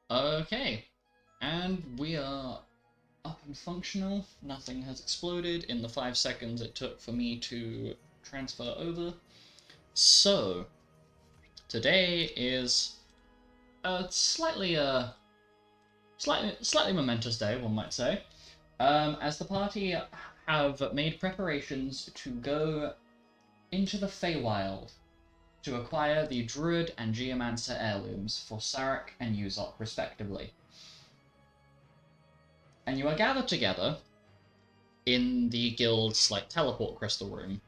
Okay, and we are up and functional. Nothing has exploded in the 5 seconds it took for me to transfer over. So, today is a slightly momentous day, one might say, as the party have made preparations to go into the Feywild to acquire the Druid and Geomancer heirlooms for Sarek and Uzok, respectively. And you are gathered together in the guild's teleport crystal room,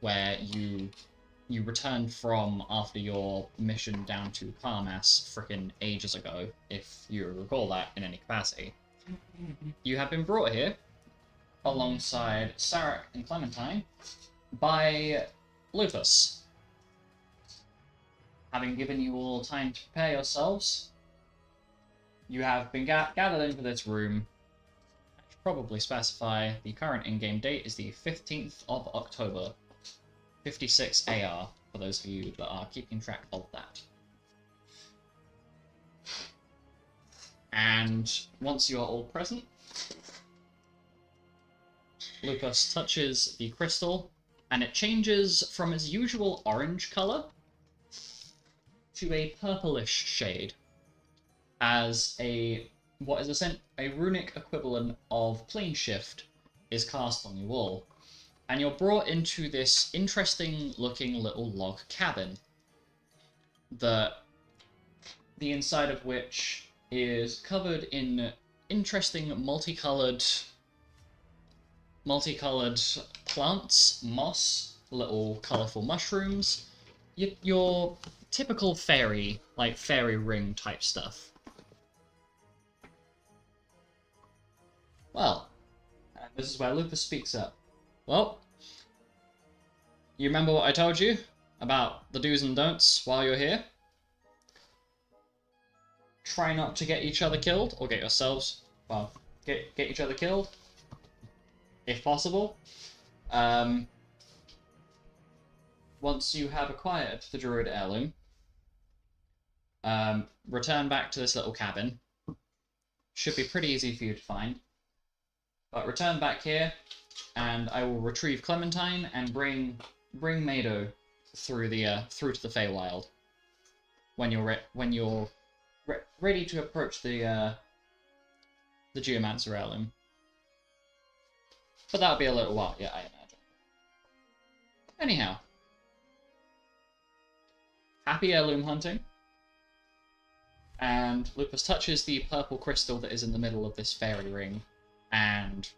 where you returned from after your mission down to Karmas frickin' ages ago, if you recall that in any capacity. You have been brought here alongside Sarek and Clementine by Lupus. Having given you all time to prepare yourselves, you have been gathered into this room. I should probably specify the current in-game date is the 15th of October, 56 AR, for those of you that are keeping track of that. And once you are all present, Lupus touches the crystal, and it changes from its usual orange color to a purplish shade, as what is a runic equivalent of plane shift is cast on you all. And you're brought into this interesting looking little log cabin, the inside of which is covered in interesting multicolored plants, moss, little colorful mushrooms, your typical fairy ring type stuff. Well, this is where Lupus speaks up. Well, you remember what I told you about the do's and don'ts while you're here? Try not to get each other killed, or get yourselves, well, get each other killed, if possible. Once you have acquired the Druid heirloom, return back to this little cabin. Should be pretty easy for you to find. But return back here, and I will retrieve Clementine and bring Mado through to the Feywild when you're ready to approach the Geomancer heirloom. But that'll be a little while yet, I imagine. Anyhow, happy heirloom hunting. And Lupus touches the purple crystal that is in the middle of this fairy ring, and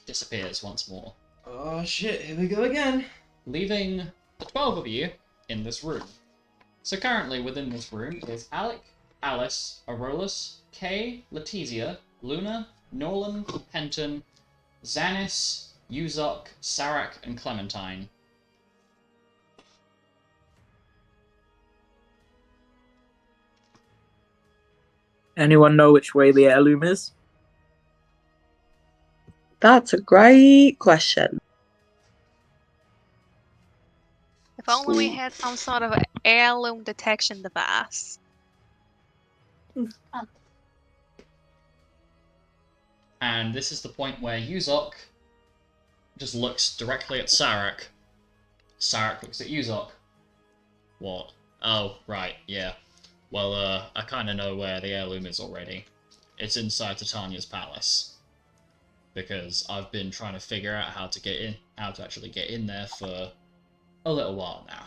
disappears once more. Oh shit, here we go again. Leaving the 12 of you in this room. So currently within this room is Alec, Alice, Aurolus, Kay, Letizia, Luna, Norlan, Penton, Xanis, Uzok, Sarek, and Clementine. Anyone know which way the heirloom is? That's a great question. If only we had some sort of heirloom detection device. And this is the point where Uzok just looks directly at Sarek. Sarek looks at Uzok. What? Oh, right, yeah. Well, I kinda know where the heirloom is already. It's inside Titania's palace. Because I've been trying to figure out how to actually get in there for a little while now.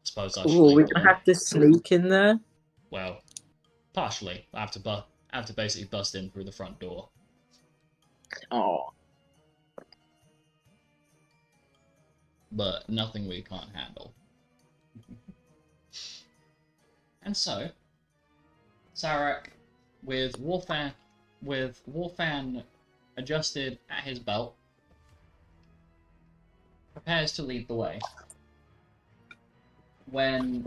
Suppose I should. Oh, we're gonna have to sneak in there. Well, partially. I have to basically bust in through the front door. Oh. But nothing we can't handle. And so, Sarek, with Warfan adjusted at his belt, prepares to lead the way. When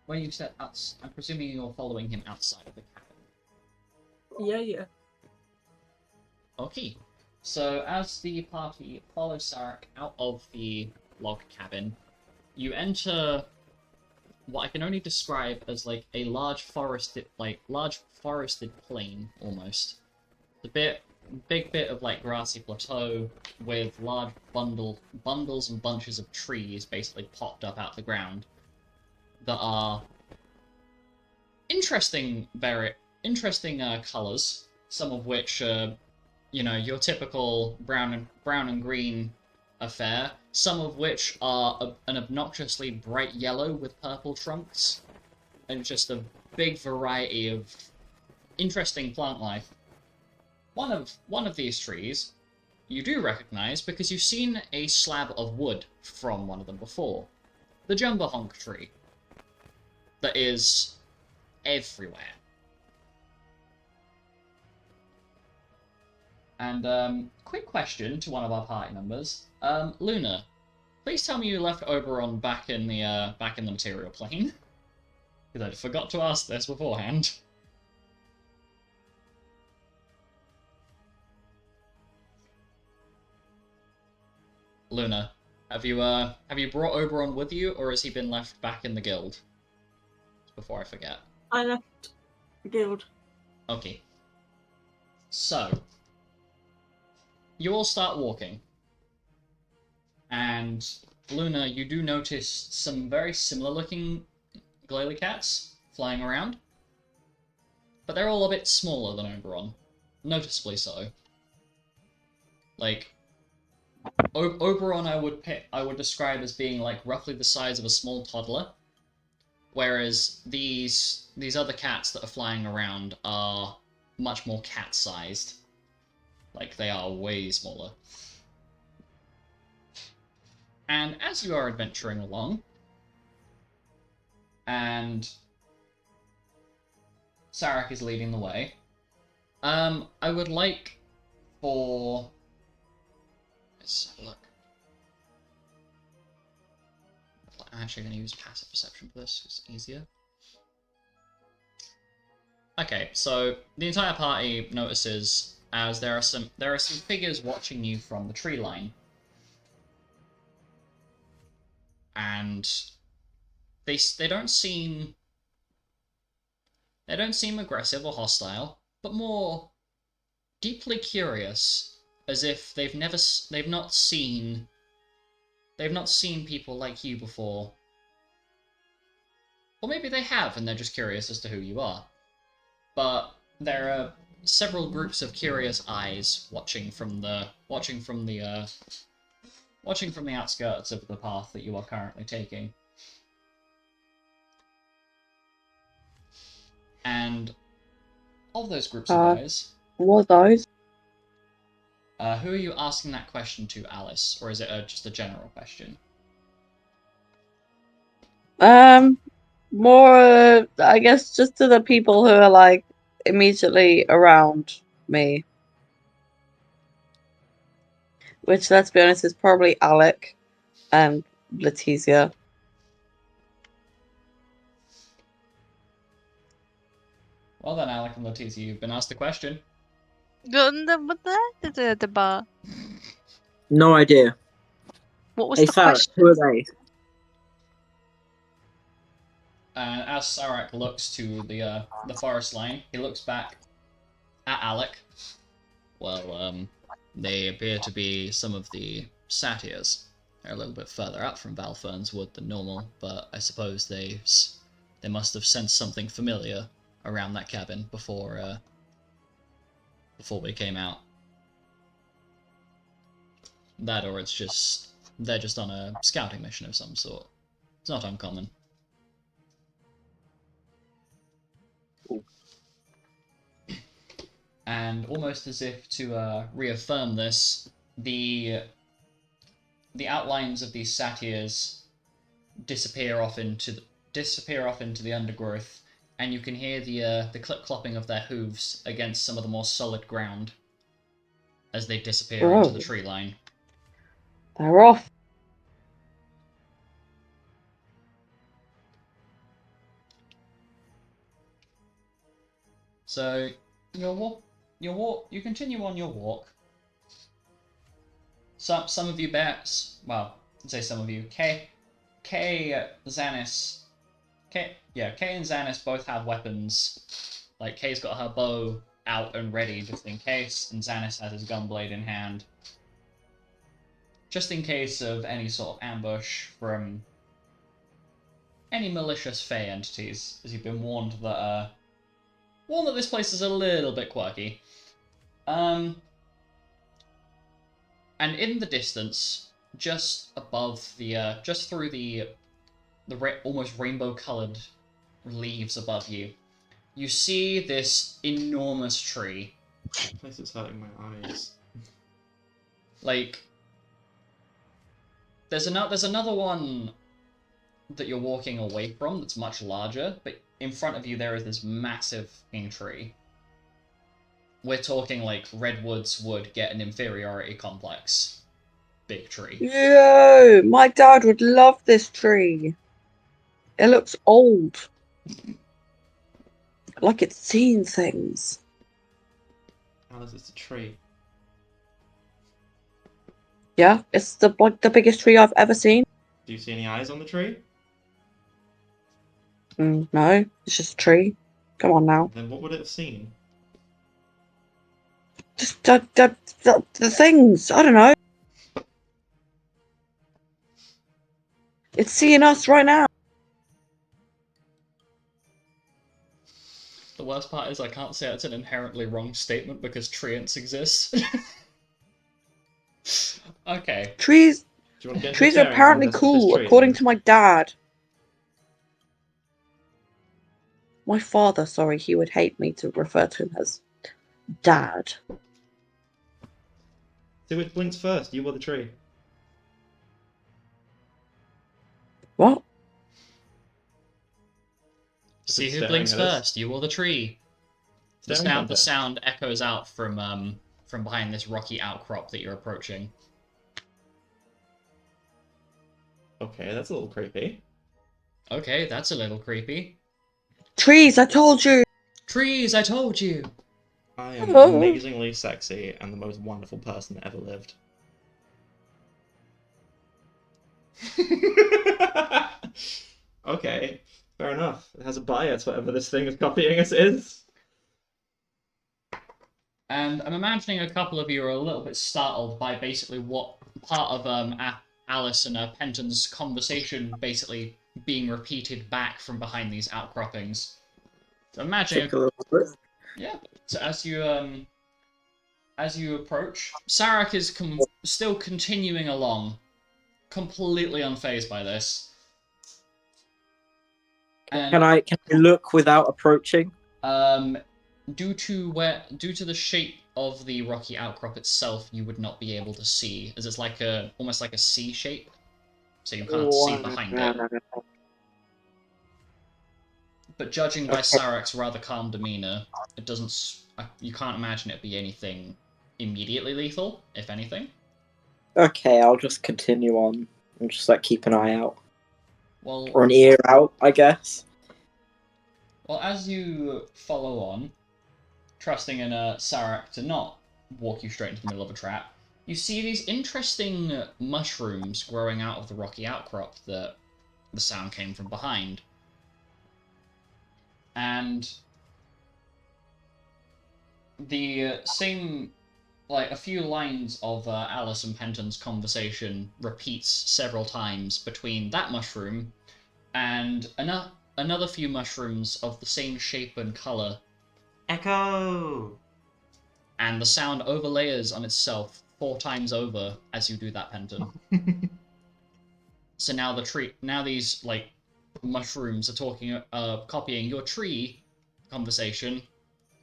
you step out, I'm presuming you're following him outside of the cabin. Yeah. Okay. So as the party follows Sarek out of the log cabin, you enter what I can only describe as like a large forested plain almost. Big bit of like grassy plateau with large bundles and bunches of trees basically popped up out of the ground that are interesting colors. Some of which are, your typical brown and green affair. Some of which are an obnoxiously bright yellow with purple trunks, and just a big variety of interesting plant life. One of these trees you do recognize because you've seen a slab of wood from one of them before. The Jumbo-honk tree. That is everywhere. And, quick question to one of our party members. Luna, please tell me you left Oberon back in the material plane. Because I forgot to ask this beforehand. Luna, have you brought Oberon with you, or has he been left back in the guild? Before I forget. I left the guild. Okay. So, you all start walking. And, Luna, you do notice some very similar looking Glalie cats flying around. But they're all a bit smaller than Oberon. Noticeably so. Like, Oberon I would describe as being like roughly the size of a small toddler. Whereas these other cats that are flying around are much more cat-sized. Like, they are way smaller. And as you are adventuring along, and Sarak is leading the way, I would like for... Let's have a look. I'm actually going to use passive perception for this, it's easier. Okay, so the entire party notices as there are some figures watching you from the tree line. And they don't seem aggressive or hostile, but more deeply curious, as if they've not seen people like you before. Or maybe they have and they're just curious as to who you are. But there are several groups of curious eyes watching from the outskirts of the path that you are currently taking. And of those groups of eyes, What are those? who are you asking that question to, Alice? Or is it just a general question? More, I guess, just to the people who are like immediately around me. Which, let's be honest, is probably Alec and Letizia. Well then, Alec and Letizia, you've been asked the question. No idea. What was Hey, the Sarah, question? who are they? And as Sarak looks to the forest line, he looks back at Alec. Well, they appear to be some of the satyrs. They're a little bit further up from Valfern's Wood than normal, but I suppose they must have sensed something familiar around that cabin before we came out. That, or they're just on a scouting mission of some sort. It's not uncommon. And almost as if to reaffirm this, the outlines of these satyrs disappear off into the undergrowth, and you can hear the clip-clopping of their hooves against some of the more solid ground as they disappear into the tree line. They're off. So you continue on your walk. Some of you bets, well, I'd say some of you, Kay, Xanis, Kay and Xanis both have weapons. Like, Kay's got her bow out and ready just in case, and Xanis has his gunblade in hand. Just in case of any sort of ambush from any malicious Fey entities, as you've been warned that this place is a little bit quirky. And in the distance, just above the, just through the almost rainbow-coloured leaves above you, you see this enormous tree. This place is hurting my eyes. Like, there's another one that you're walking away from that's much larger, but in front of you there is this massive fucking tree. We're talking like redwoods would get an inferiority complex. Big tree. Yo, my dad would love this tree. It looks old. Like it's seen things. Alice, it's a tree. Yeah, it's the biggest tree I've ever seen. Do you see any eyes on the tree? No, it's just a tree. Come on now. Then what would it have seen? Just the things. I don't know. It's seeing us right now. The worst part is I can't say it's an inherently wrong statement because treants exist. Okay. Trees Do you want to get are apparently cool, according to my dad. My father, sorry, he would hate me to refer to him as dad. See which blinks first, you or the tree? What? See who Staring blinks at us. first, you or the tree. The Staring at us. sound echoes out from behind this rocky outcrop that you're approaching. Okay, that's a little creepy. Okay, that's a little creepy. Trees, I told you! Trees, I told you! I am Oh. amazingly sexy and the most wonderful person that ever lived. Okay, fair enough. It has a bias, whatever this thing is copying us is. And I'm imagining a couple of you are a little bit startled by basically what part of Alice and Penton's conversation basically being repeated back from behind these outcroppings. So imagine, Took a little bit. yeah. So as you approach, Sarek is still continuing along, completely unfazed by this. And, Can I look without approaching? due to the shape of the rocky outcrop itself, you would not be able to see, as it's like almost like a C shape, so you can't see behind it. But judging by Sarek's rather calm demeanor, it doesn't. You can't imagine it be anything immediately lethal, if anything. Okay, I'll just continue on and just like keep an eye out Well, or an ear out, I guess. Well, as you follow on, trusting in Sarek to not walk you straight into the middle of a trap, you see these interesting mushrooms growing out of the rocky outcrop that the sound came from behind. And the same, like, a few lines of Alice and Penton's conversation repeats several times between that mushroom and another few mushrooms of the same shape and colour. Echo! And the sound overlayers on itself 4 times over as you do that, Penton. So now these, like, mushrooms are copying your tree conversation,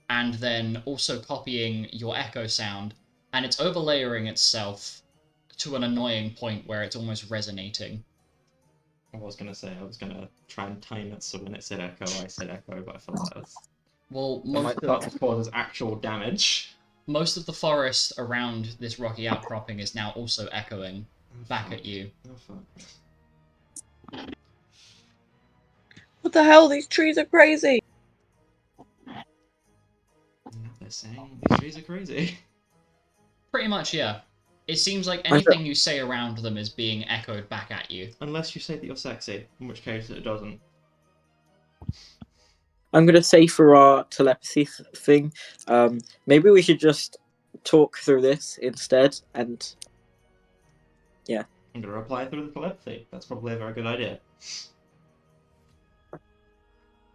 and then also copying your echo sound, and it's overlayering itself to an annoying point where it's almost resonating. I was gonna try and time it so when it said echo, I said echo, but I feel like that's... Well, It might start to cause us actual damage. most of the forest around this rocky outcropping is now also echoing back at you. Oh, fuck. What the hell? These trees are crazy. Now they're saying these trees are crazy. Pretty much, yeah. It seems like anything you say around them is being echoed back at you. Unless you say that you're sexy, in which case it doesn't. I'm gonna say for our telepathy thing, maybe we should just talk through this instead, and I'm gonna reply through the telepathy. That's probably a very good idea.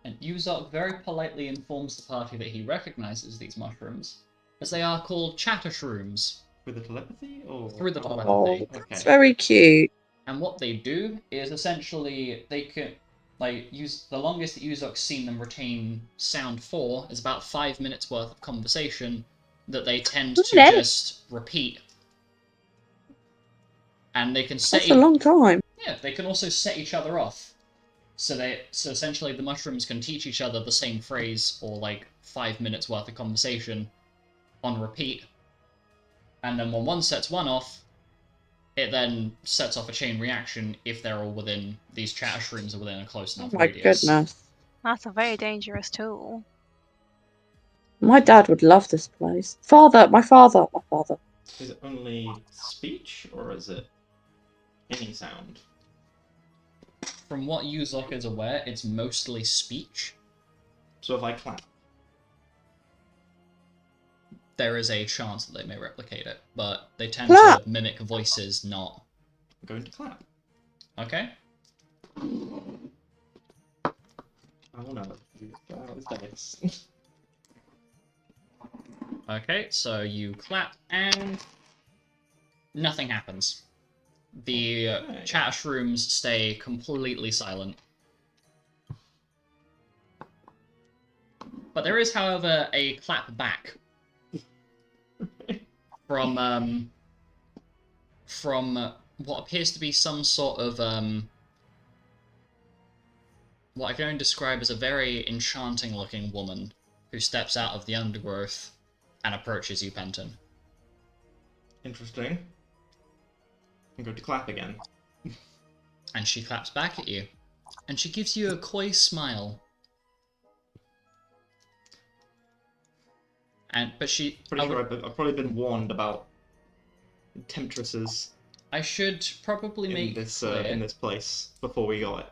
And Uzok very politely informs the party that he recognizes these mushrooms, as they are called chatter shrooms. Through the telepathy, or Through the Oh, telepathy. that's Okay. very cute. And what they do is essentially they can use the longest that Uzok's seen them retain sound for is about 5 minutes worth of conversation that they tend to Really? just repeat. And they can set That's a long time. yeah, they can also set each other off. So essentially the mushrooms can teach each other the same phrase or like 5 minutes worth of conversation on repeat. And then when one sets one off, it then sets off a chain reaction if they're all within these chatter shrooms are within a close Oh enough my radius. goodness. That's a very dangerous tool. My dad would love this place. My father. Is it only speech, or is it any sound? From what Uzok is aware, it's mostly speech. So if I clap, There is a chance that they may replicate it, but they tend Clap! to mimic voices, not. I'm going to clap. Okay? I will never use dice. Okay, so you clap and nothing happens. The Okay. chatter shrooms stay completely silent. But there is, however, a clap back from what appears to be some sort of what I can only describe as a very enchanting-looking woman who steps out of the undergrowth and approaches you, Penton. Interesting. I'm going to clap again. And she claps back at you. And she gives you a coy smile. But she... Pretty sure I've probably been warned about temptresses I should probably make in this place before we got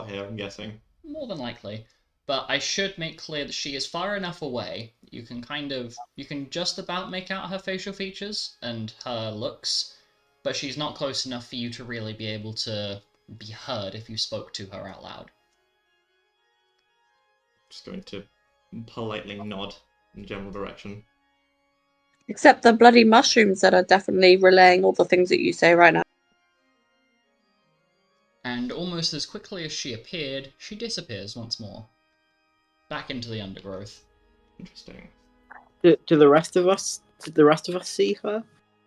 here. I'm guessing. more than likely. But I should make clear that she is far enough away. You can just about make out her facial features and her looks, but she's not close enough for you to really be able to be heard if you spoke to her out loud. Just going to politely nod in the general direction. Except the bloody mushrooms that are definitely relaying all the things that you say right now. And almost as quickly as she appeared, she disappears once more. Back into the undergrowth. Interesting. do the rest of us? Did the rest of us see her?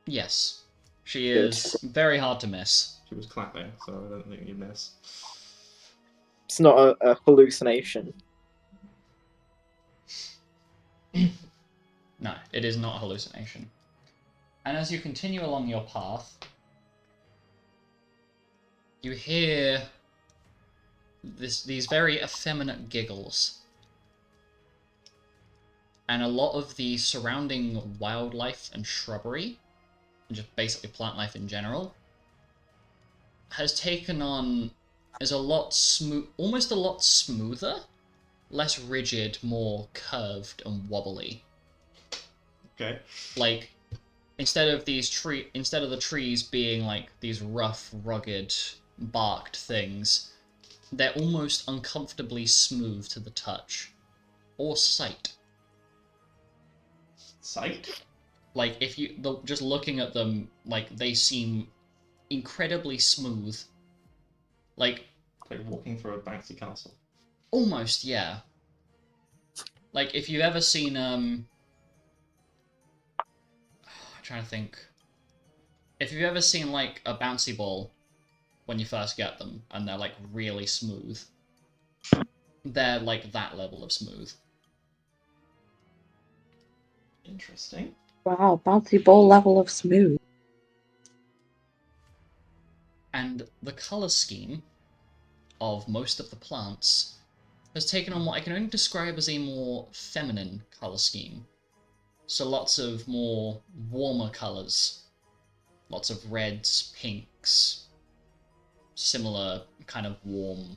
Yes. She Good. is very hard to miss. She was clapping, so I don't think you miss. It's not a hallucination. No, it is not a hallucination. And as you continue along your path, you hear these very effeminate giggles. And a lot of the surrounding wildlife and shrubbery, and just basically plant life in general, has taken on, is a lot almost a lot smoother, less rigid, more curved and wobbly. Okay. Like, instead of the trees being like these rough, rugged, barked things, they're almost uncomfortably smooth to the touch. Or sight. Sight? Like, if you just looking at them, like, they seem incredibly smooth. Like walking through a bouncy castle. almost, yeah. Like, if you've ever seen I'm trying to think. If you've ever seen like a bouncy ball when you first get them and they're like really smooth, they're like that level of smooth. Interesting. Wow, bouncy ball level of smooth. And the color scheme of most of the plants has taken on what I can only describe as a more feminine color scheme. So lots of more warmer colors. Lots of reds, pinks, similar kind of warm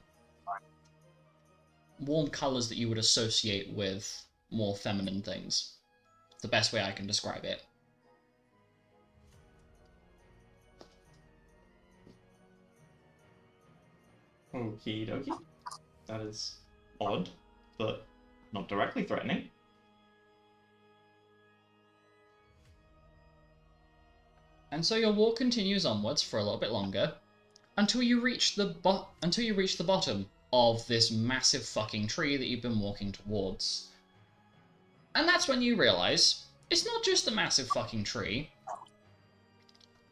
warm colors that you would associate with more feminine things. It's the best way I can describe it. Okie dokie. That is odd, but not directly threatening. And so your walk continues onwards for a little bit longer, until you reach the bottom of this massive fucking tree that you've been walking towards. And that's when you realize it's not just a massive fucking tree,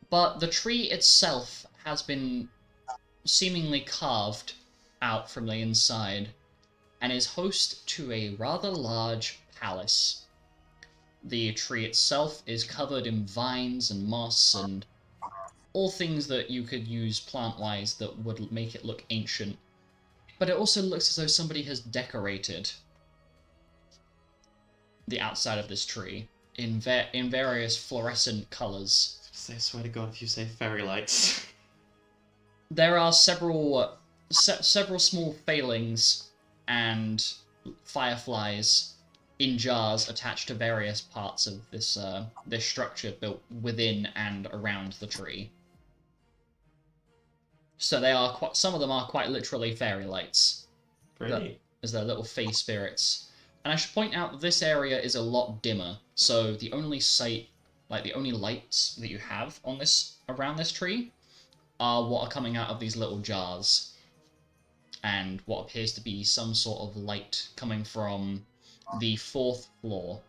but the tree itself has been seemingly carved out from the inside and is host to a rather large palace. The tree itself is covered in vines and moss and all things that you could use plant-wise that would make it look ancient. But it also looks as though somebody has decorated the outside of this tree in various fluorescent colours. I swear to God, if you say fairy lights. There are several small failings and fireflies in jars attached to various parts of this this structure built within and around the tree. So they are some of them are quite literally fairy lights. Really? As their little fey spirits. And I should point out that this area is a lot dimmer, so the only the only lights that you have on around this tree are what are coming out of these little jars. And what appears to be some sort of light coming from the 4th floor.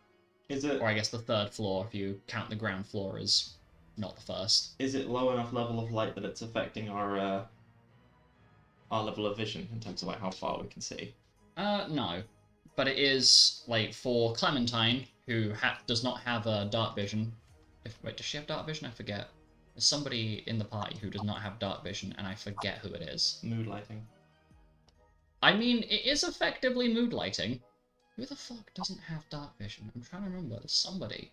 Is it? Or I guess the 3rd floor if you count the ground floor as not the 1st. Is it low enough level of light that it's affecting our level of vision in terms of like how far we can see? No. But it is, like, for Clementine, who does not have dark vision. Wait, does she have dark vision? I forget. There's somebody in the party who does not have dark vision, and I forget who it is. Mood lighting. I mean, it is effectively mood lighting. Who the fuck doesn't have dark vision? I'm trying to remember. There's somebody.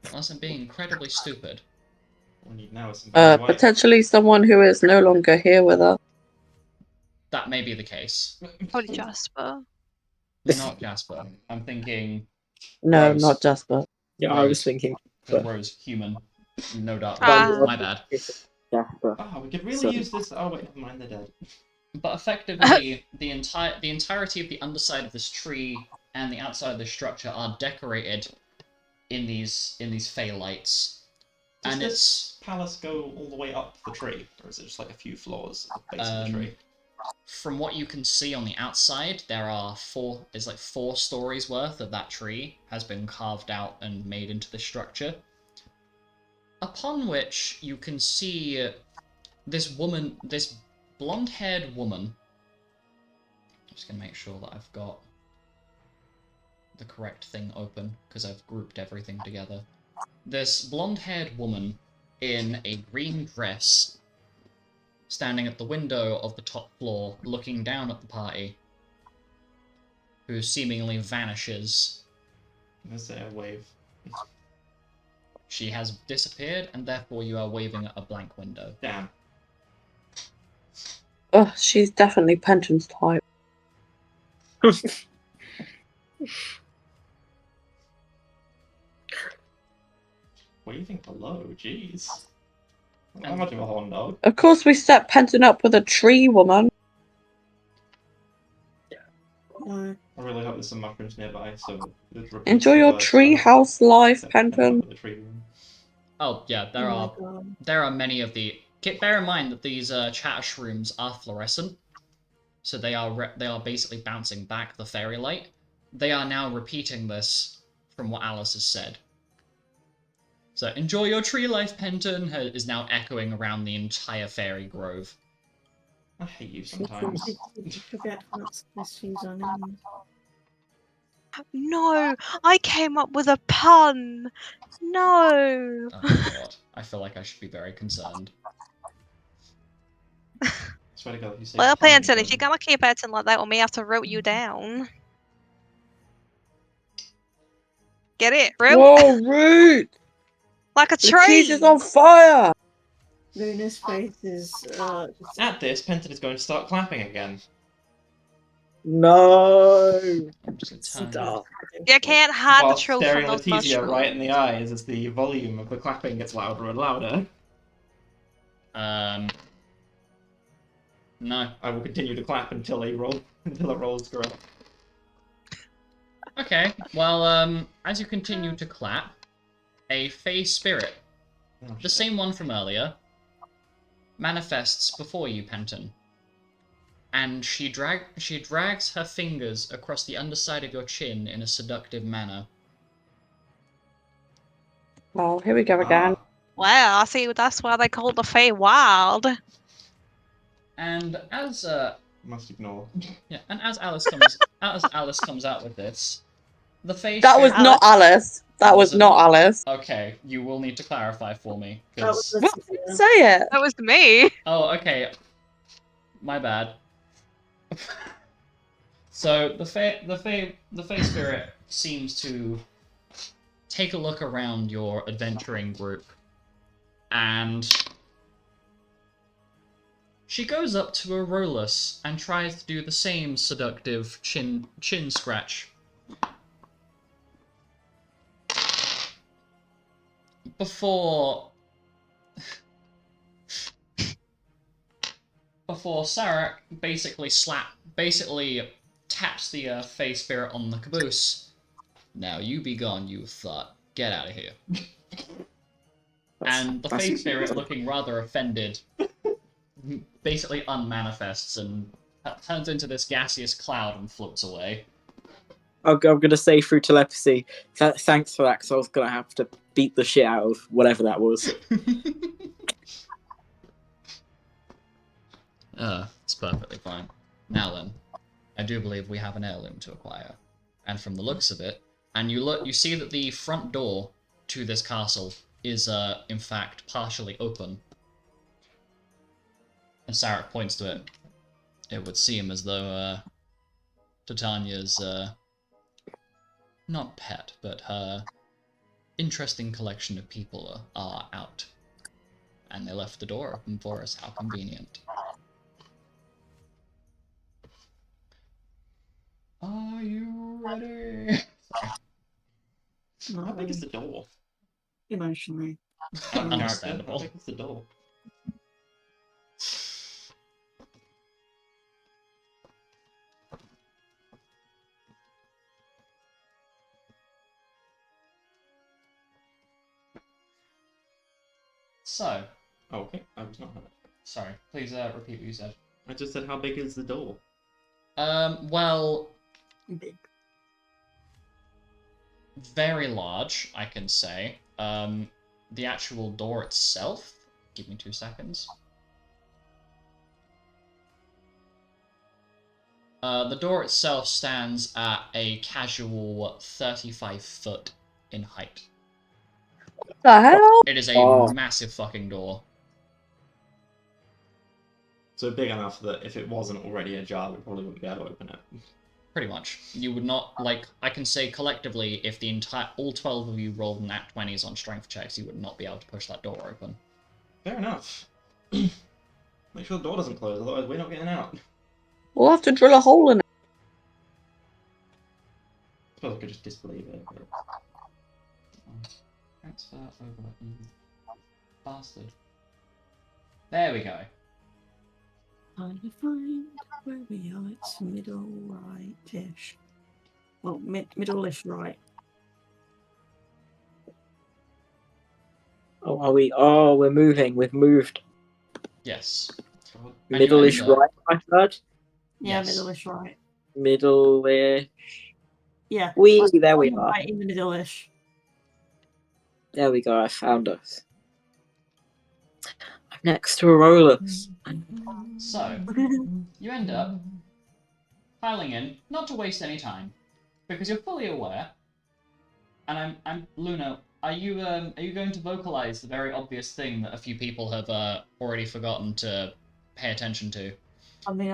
Unless I'm being incredibly stupid. What we need now is some white. Potentially someone who is no longer here with us. That may be the case. Probably Jasper. Not Jasper. I'm thinking No, Rose. not Jasper. Yeah, I was Rose. thinking. Rose, human. No dark Ah. vision. My bad. Yeah, but Oh, we could really So- use this. Oh wait, never mind, they're dead. But effectively, the entirety of the underside of this tree and the outside of this structure are decorated in these fey lights. Does And this palace go all the way up the tree, or is it just like a few floors at the base of the tree? From what you can see on the outside, there's like 4 stories worth of that tree has been carved out and made into this structure. Upon which you can see this woman, this blonde-haired woman. I'm just gonna make sure that I've got the correct thing open, because I've grouped everything together. This blonde-haired woman in a green dress, standing at the window of the top floor, looking down at the party, who seemingly vanishes. I'm gonna say a wave. She has disappeared, and therefore you are waving at a blank window. Damn. Oh, she's definitely Penton's type. What do you think below? Jeez. Not that much of a horn dog. Of course we set Penton up with a tree woman. No. I really hope there's some mushrooms nearby, so it repeats Enjoy the your words, tree house life, except end up Penton. with a tree room. Oh, yeah, Oh my God. there are many of the... Bear in mind that these chatter shrooms are fluorescent, so they are basically bouncing back the fairy light. They are now repeating this from what Alice has said. So, enjoy your tree life, Penton, is now echoing around the entire fairy grove. I hate you sometimes. Forgetfulness feeds on enemies. No, I came up with a pun. No. Oh my god, I feel like I should be very concerned. I swear to God, if you say Well, pun, Penton, if then- you're gonna keep acting like that, we may have to rope you down. Get it, rope? Whoa, Root! Like a The tree. cheese is on fire! Luna's face is just At this, Penton is going to start clapping again. No. I'm just gonna turn. Stop. You can't hide the While truth from staring those Letizia mushrooms. right in the eyes as the volume of the clapping gets louder and louder. No. I will continue to clap until it rolls correct. Okay. Well, as you continue to clap, a Fey spirit, Oh, the shit. same one from earlier, manifests before you, Penton. And she drags her fingers across the underside of your chin in a seductive manner. Oh, here we go again. Ah, Well, I see that's why they call the Fae wild. And as must ignore. yeah, and as Alice comes out with this, the Fey That was spirit... not Alice. That Was was it not not? Alice. Okay, you will need to clarify for me, That was because... Well, I Letizia. didn't say it. That was me. Oh, okay. My bad. So the Fey spirit seems to take a look around your adventuring group, and she goes up to Arolus and tries to do the same seductive chin scratch. Before Sarak basically taps the Fey spirit on the caboose. Now you be gone, you thought. Get out of here. And the Fey spirit, looking rather offended, basically unmanifests and turns into this gaseous cloud and floats away. I'm gonna say through telepathy, thanks for that, because I was gonna have to beat the shit out of whatever that was. It's perfectly fine. Now then, I do believe we have an heirloom to acquire. And from the looks of it, and you see that the front door to this castle is, in fact, partially open. And Sarek points to it. It would seem as though, Titania's, not pet, but her interesting collection of people are out. And they left the door open for us. How convenient. Are you ready? How big is the door? Emotionally. How Understandable. big is the door? So, Oh, okay, I was not heard. sorry, please repeat what you said. I just said how big is the door? Well, Big. very large, I can say. The actual door itself, give me 2 seconds. The door itself stands at a casual 35 foot in height. What the hell? It is a Oh. massive fucking door. So big enough that if it wasn't already ajar, we probably wouldn't be able to open it. Pretty much. You would not, like, I can say collectively, if all 12 of you rolled nat 20s on strength checks, you would not be able to push that door open. Fair enough. Make sure the door doesn't close, otherwise we're not getting out. We'll have to drill a hole in it. I suppose I could just disbelieve it. But... Transfer over, you bastard. There we go. Trying to find where we are. It's middle right-ish. Well, middle-ish right. Oh, are we? Oh, we're moving. We've moved. Yes. And you Middle-ish enter- right, I heard. Yeah, Yes. middle-ish right. Middle-ish. Yeah. There we are. Right in the middle-ish. There we go. I found us. I'm next to a Rolux. So, you end up piling in, not to waste any time, because you're fully aware. And I'm Luna. Are you going to vocalize the very obvious thing that a few people have already forgotten to pay attention to? I mean,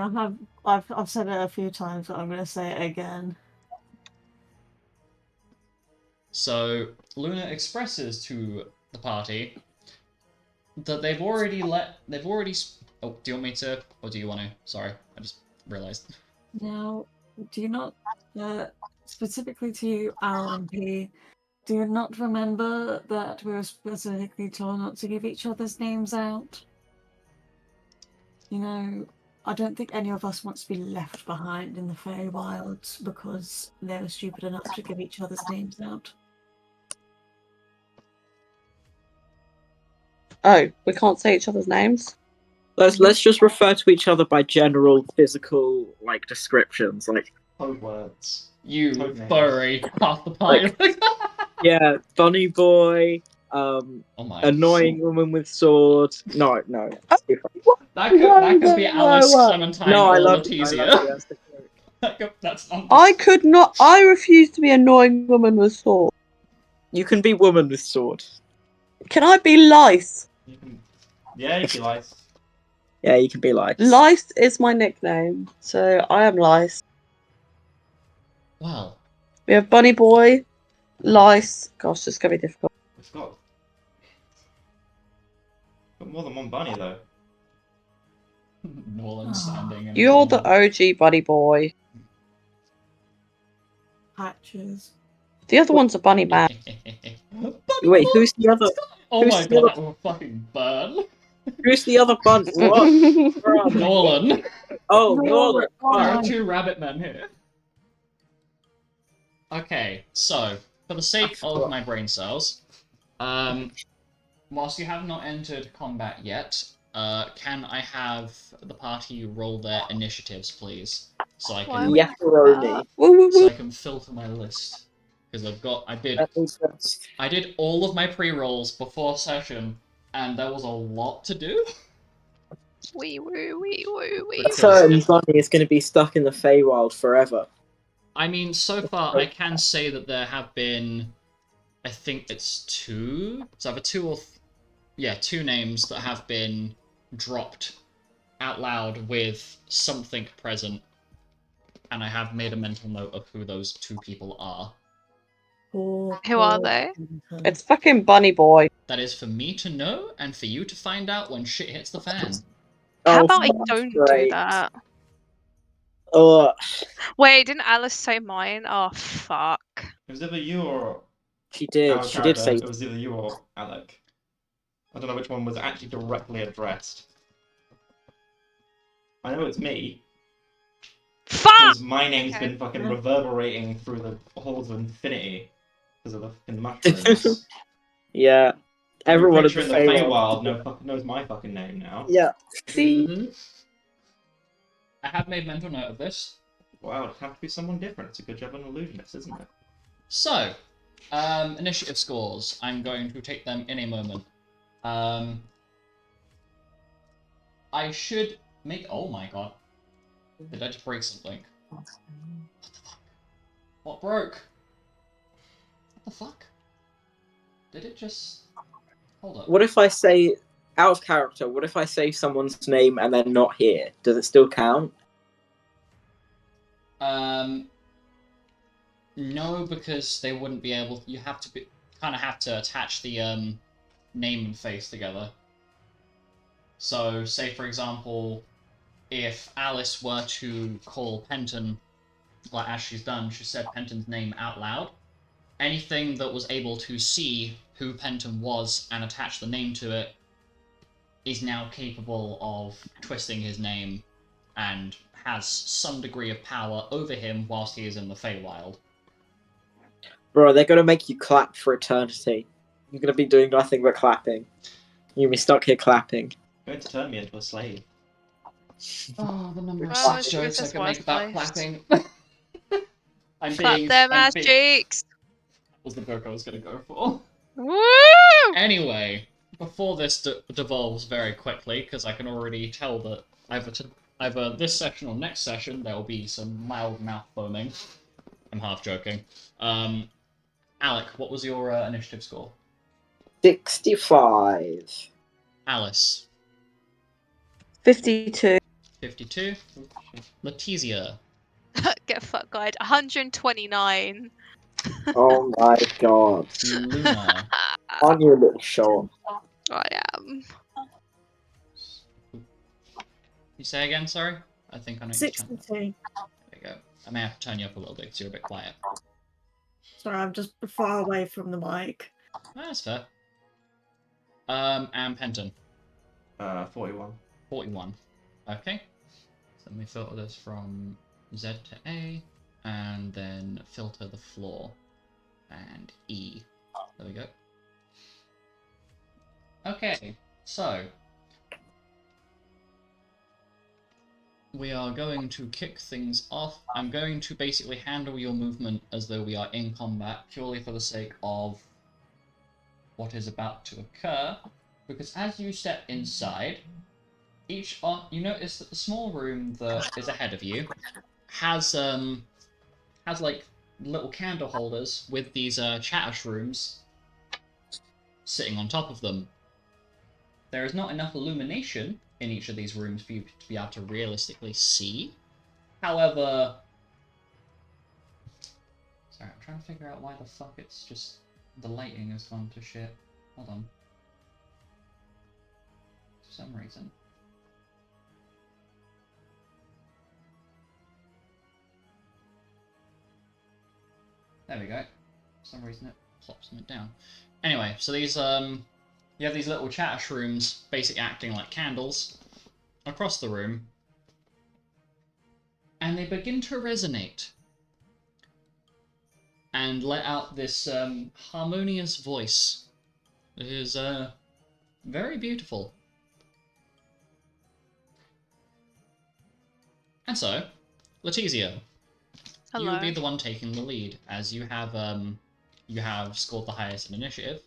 I've said it a few times, but I'm going to say it again. So Luna expresses to the party that they've already. Oh, do you want me to, or do you want to? Sorry, I just realized. Now, do you not, specifically to you, Al and P, do you not remember that we were specifically told not to give each other's names out? You know, I don't think any of us wants to be left behind in the Feywilds because they were stupid enough to give each other's names out. Oh, we can't say each other's names? Let's just refer to each other by general physical like descriptions, like Code words. You Code names. furry, half the party. yeah, bunny boy, oh my. annoying woman with sword. No. That could be Alice, Whoa. Clementine, No, I or love you. Letizia. That's the joke. That's not. I could not. I refuse to be annoying woman with sword. You can be woman with sword. Can I be Lice? You can... Yeah, you can like. Yeah, you can be like. Lice is my nickname, so I am Lice. Well, We have Bunny Boy, Lice. Gosh, this is gonna be difficult. We've got more than one bunny though. Norland standing. in You're the corner. OG Bunny Boy. Patches. The other one's a Bunny Man. Wait, who's the other? Oh who's my the god, other- that will fucking burn. Who's the other bunny? What? Where are they? Nolan. Oh, Nolan. Nolan. There are Oh. two rabbit men here. Okay, so for the sake of my brain cells, whilst you have not entered combat yet, can I have the party roll their initiatives, please, so I Why can would- Yakaroni. Woo, woo, so woo. I can filter my list because Let me just- I did all of my pre-rolls before session, and there was a lot to do. Wee woo wee woo wee. Because Certain if- bunny is going to be stuck in the Feywild forever. I mean, so far I can say that there have been, I think it's two. It's either two names that have been dropped out loud with something present, and I have made a mental note of who those two people are. Who are they? It's fucking Bunny Boy. That is for me to know and for you to find out when shit hits the fan. How Oh, about I that's don't do great. that? Oh, Wait, didn't Alice say mine? Oh fuck. It was either you or she did. our She did character. say. It was either you or Alec. I don't know which one was actually directly addressed. I know it's me, Fuck! because my name's Okay. been fucking reverberating through the halls of infinity because of the fucking mushrooms. Yeah. Everyone Every in creature the in the Feywild. Feywild knows my fucking name now. Yeah. See. Mhm. I have made mental note of this. Wow, it'd have to be someone different. It's a good job of an illusionist, isn't it? So, initiative scores. I'm going to take them in a moment. I should make. Oh my god. Did I just break something? What the fuck? What broke? What the fuck? Did it just. Hold up. What if I say out of character? What if I say someone's name and they're not here? Does it still count? No, because they wouldn't be able. You have to kind of have to attach the name and face together. So, say for example, if Alice were to call Penton, like as she's done, she said Penton's name out loud. Anything that was able to see who Penton was and attach the name to it is now capable of twisting his name and has some degree of power over him whilst he is in the Feywild. Bro, they're gonna make you clap for eternity. You're gonna be doing nothing but clapping. You're gonna be stuck here clapping. Going to turn me into a slave. Oh, the number of Oh, sex it's jokes I just can make about worthless. clapping. I'm Clap being. them I'm ass being- cheeks. was the book I was going to go for. Woo! Anyway, before this devolves very quickly, because I can already tell that either this session or next session there will be some mild mouth foaming. I'm half joking. Alec, what was your initiative score? 65. Alice, 52. 52. Letizia, Get fucked, guide. 129. Oh my god. Luna, Aren't you a little short? I am. you say again, sorry? I think I know. 62. There you go. I may have to turn you up a little bit because you're a bit quiet. Sorry, I'm just far away from the mic. That's fair. And Penton. 41. 41. Okay. So let me filter this from Z to A, and then filter the floor. And E. There we go. Okay, so we are going to kick things off. I'm going to basically handle your movement as though we are in combat, purely for the sake of what is about to occur. Because as you step inside, you notice that the small room that is ahead of you has like little candle holders with these chatter shrooms sitting on top of them. There is not enough illumination in each of these rooms for you to be able to realistically see. However, sorry, I'm trying to figure out why the fuck it's just the lighting has gone to shit. Hold on. For some reason. There we go. For some reason it plops something down. Anyway, so these you have these little chatter shrooms basically acting like candles across the room. And they begin to resonate and let out this harmonious voice. It is very beautiful. And so, Letizia, Hello. you'll be the one taking the lead, as you have scored the highest in initiative.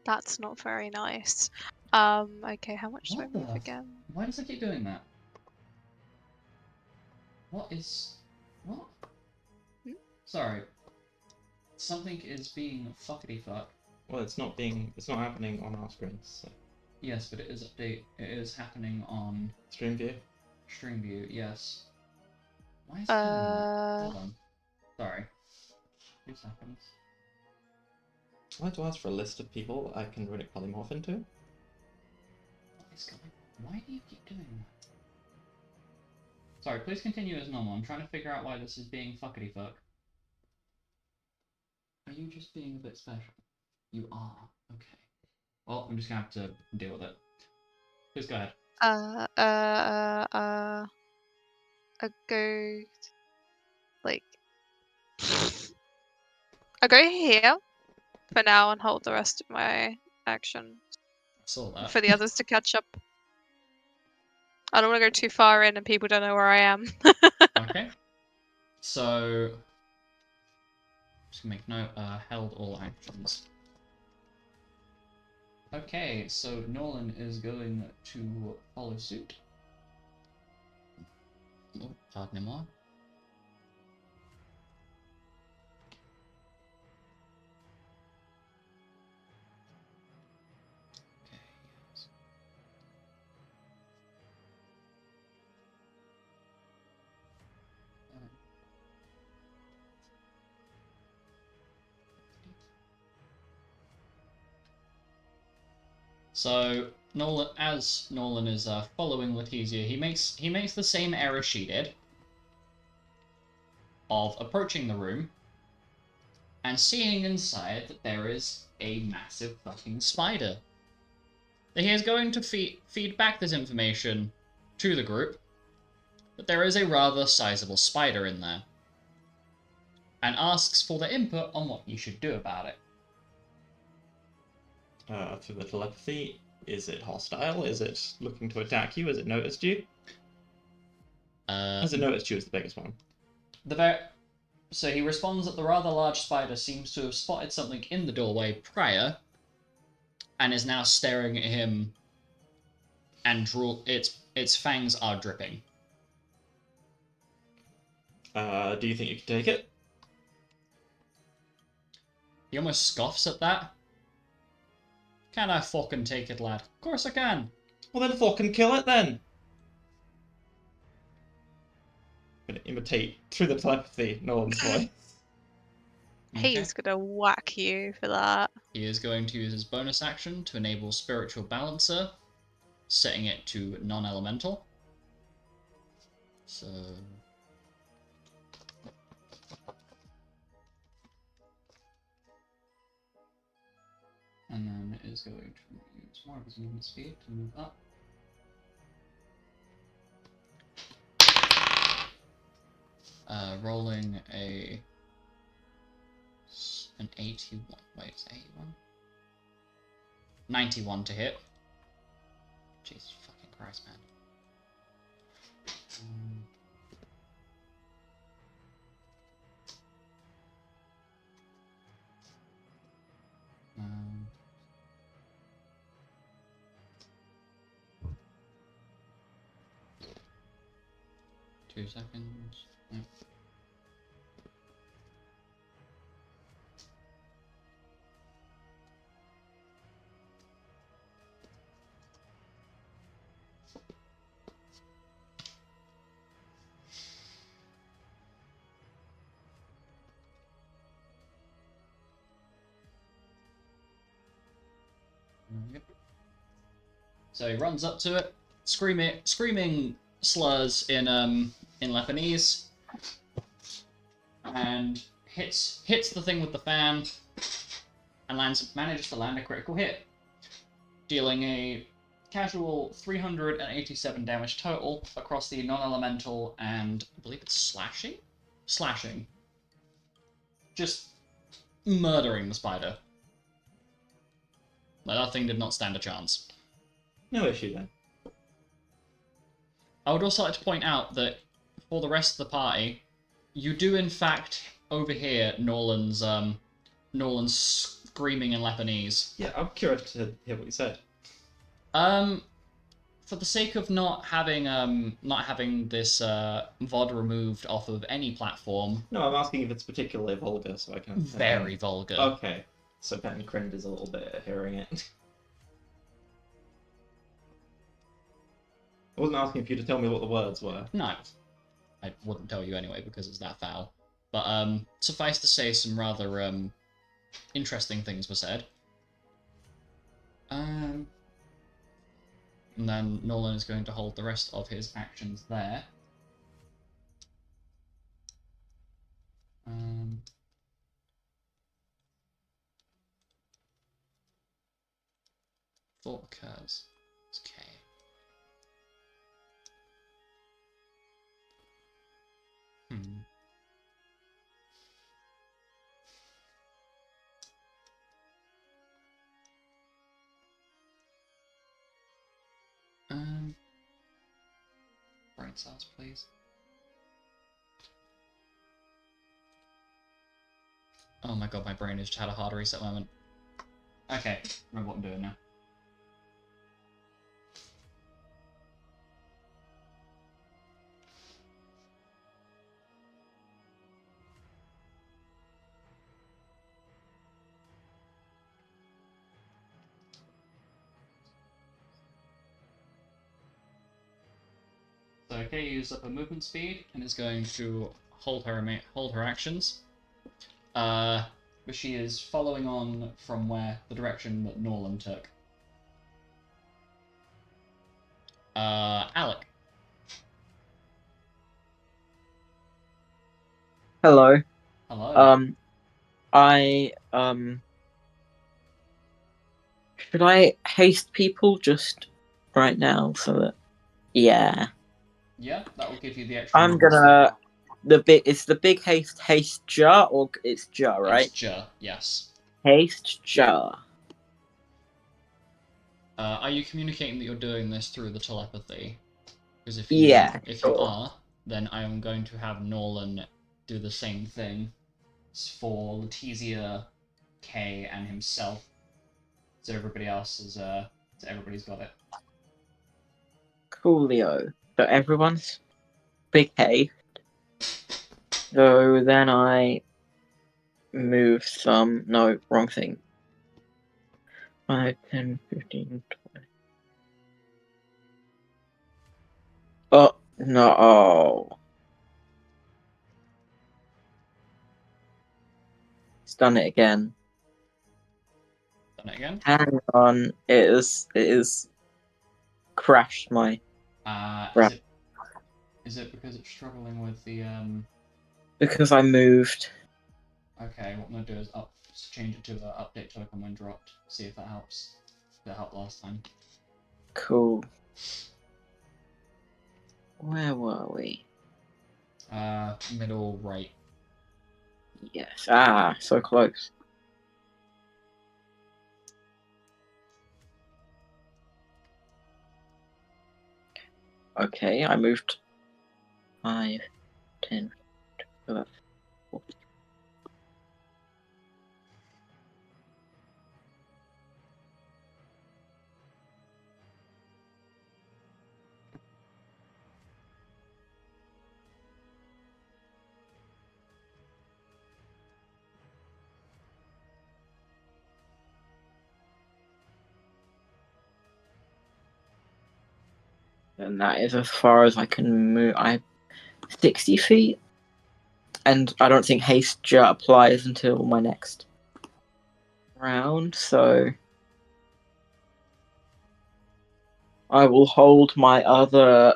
That's not very nice. Okay, how much do I What move the again? Why does it keep doing that? What? Hmm? Sorry. Something is being fuckity fuck. Well, it's not happening on our screens. So. Yes, but it is happening on Stream view. stream view, yes. Why is it doing that? Hold on. Sorry. This happens. I'd like to ask for a list of people I can runic polymorph into. What is going on? Why do you keep doing that? Sorry, please continue as normal. I'm trying to figure out why this is being fuckity fuck. Are you just being a bit special? You are. Okay. Well, I'm just gonna have to deal with it. Please go ahead. I go like I go here for now and hold the rest of my action I saw that. for the others to catch up. I don't want to go too far in and people don't know where I am. Okay. So, just gonna make note, held all actions. Okay, so Nolan is going to follow suit. Oh, pardon moi. Okay, yes. So as Nolan is following Letizia, he makes the same error she did of approaching the room and seeing inside that there is a massive fucking spider. He is going to feed back this information to the group that there is a rather sizable spider in there, and asks for their input on what you should do about it. Through the telepathy, is it hostile? Is it looking to attack you? Has it noticed you? Has it noticed you as the biggest one? So he responds that the rather large spider seems to have spotted something in the doorway prior, and is now staring at him, and its fangs are dripping. Do you think you can take it? He almost scoffs at that. Can I fucking take it, lad? Of course I can. Well, then fucking kill it then. I'm gonna imitate through the telepathy Nolan's voice. He's gonna whack you for that. He is going to use his bonus action to enable Spiritual Balancer, setting it to non-elemental. So, And then it is going to use more of its movement speed to move up. Rolling an 81. Wait, is it 81? 91 to hit. Jesus fucking Christ, man. Um, 2 seconds. Yep. Yep. So he runs up to it, screaming slurs in Lebanese, and hits the thing with the fan, and manages to land a critical hit, dealing a casual 387 damage total across the non-elemental and I believe it's slashing, just murdering the spider. Like, that thing did not stand a chance. No issue then. I would also like to point out that for the rest of the party, you do in fact overhear Norland's screaming in Lebanese. Yeah, I'm curious to hear what you said. For the sake of not having this VOD removed off of any platform. No, I'm asking if it's particularly vulgar, so I can. Very vulgar. Okay, so Ben cringed is a little bit at hearing it. I wasn't asking for you to tell me what the words were. No, I wouldn't tell you anyway because it's that foul. But suffice to say, some rather interesting things were said. And then Nolan is going to hold the rest of his actions there. Thought occurs. Okay. Brain cells, please. Oh my god, my brain has just had a hard reset moment. Okay, remember what I'm doing now. So Kay used up her movement speed and is going to hold her actions. But she is following on from the direction that Norland took. Alec. Hello. Hello. Should I haste people just right now so that? Yeah. Yeah, that will give you the extra. I'm gonna. It's the big haste jar, or it's jar, right? It's jar, yes. Haste jar. Are you communicating that you're doing this through the telepathy? Because if you sure. are, then I am going to have Nolan do the same thing for Letizia, Kay, and himself. So everybody else is so everybody's got it. Coolio. So everyone's big haste. So then I move some. No, wrong thing. 5, 10, 15, 20. Oh, no. It's done it again. Done it again? Hang on. It is crashed my. Is it because it's struggling with the Because I moved. Okay, what I'm gonna do is Just change it to update token when dropped. See if that helps. That helped last time. Cool. Where were we? Middle right. Yes. Ah, so close. Okay, I moved 5, 10, 12, 14. And that is as far as I can move. 60 feet, and I don't think haste jet applies until my next round, so I will hold my other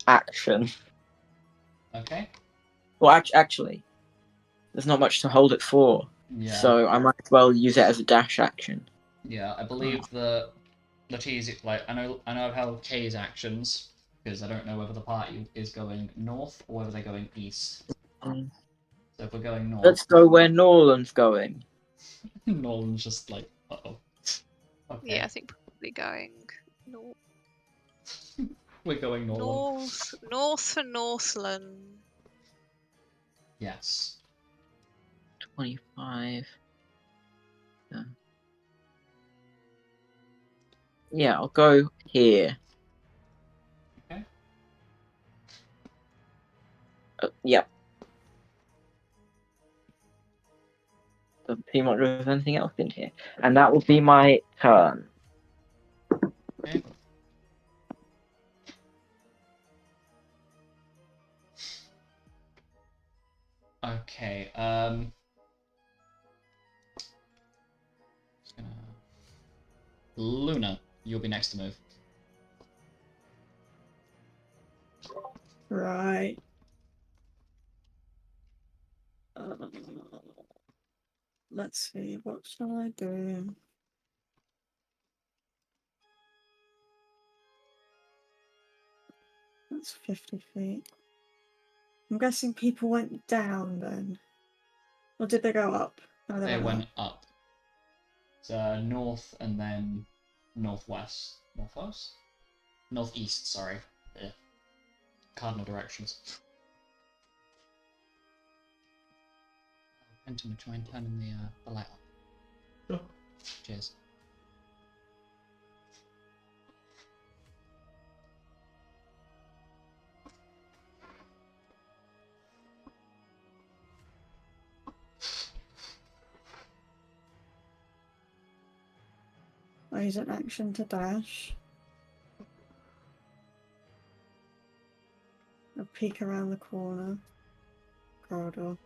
action. Okay. Well, actually, there's not much to hold it for, Yeah. so I might as well use it as a dash action. Yeah, I believe the T's like I know I've held K's actions because I don't know whether the party is going north or whether they're going east. Um, So if we're going north, Let's go where Norland's going. Nolan's just like, uh-oh. Okay. Yeah, I think probably going north. We're going Nolan. North for Northland. Yes. 25. Yeah, I'll go here. Okay. Yep. Doesn't seem like there's anything else in here. And that will be my turn. Okay. Okay. Just gonna... Luna, you'll be next to move. Right. Let's see, what shall I do? That's 50 feet. I'm guessing people went down then. Or did they go up? No, They went went up. up. So north and then northwest. Northwest? Northeast, sorry. Yeah. Cardinal directions. Phantom, would you mind turning the light on? Sure. Cheers. I use an action to dash. A peek around the corner. Corridor.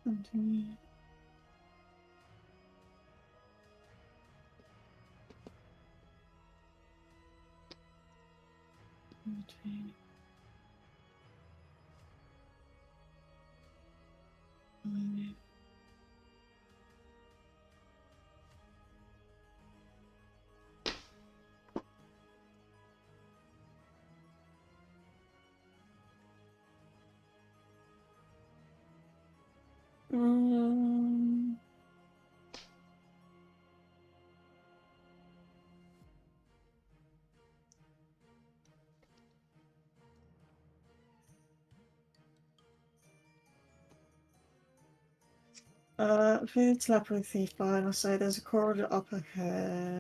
Continue. Between. Um, for telepathy, fine. I'll say there's a corridor up ahead.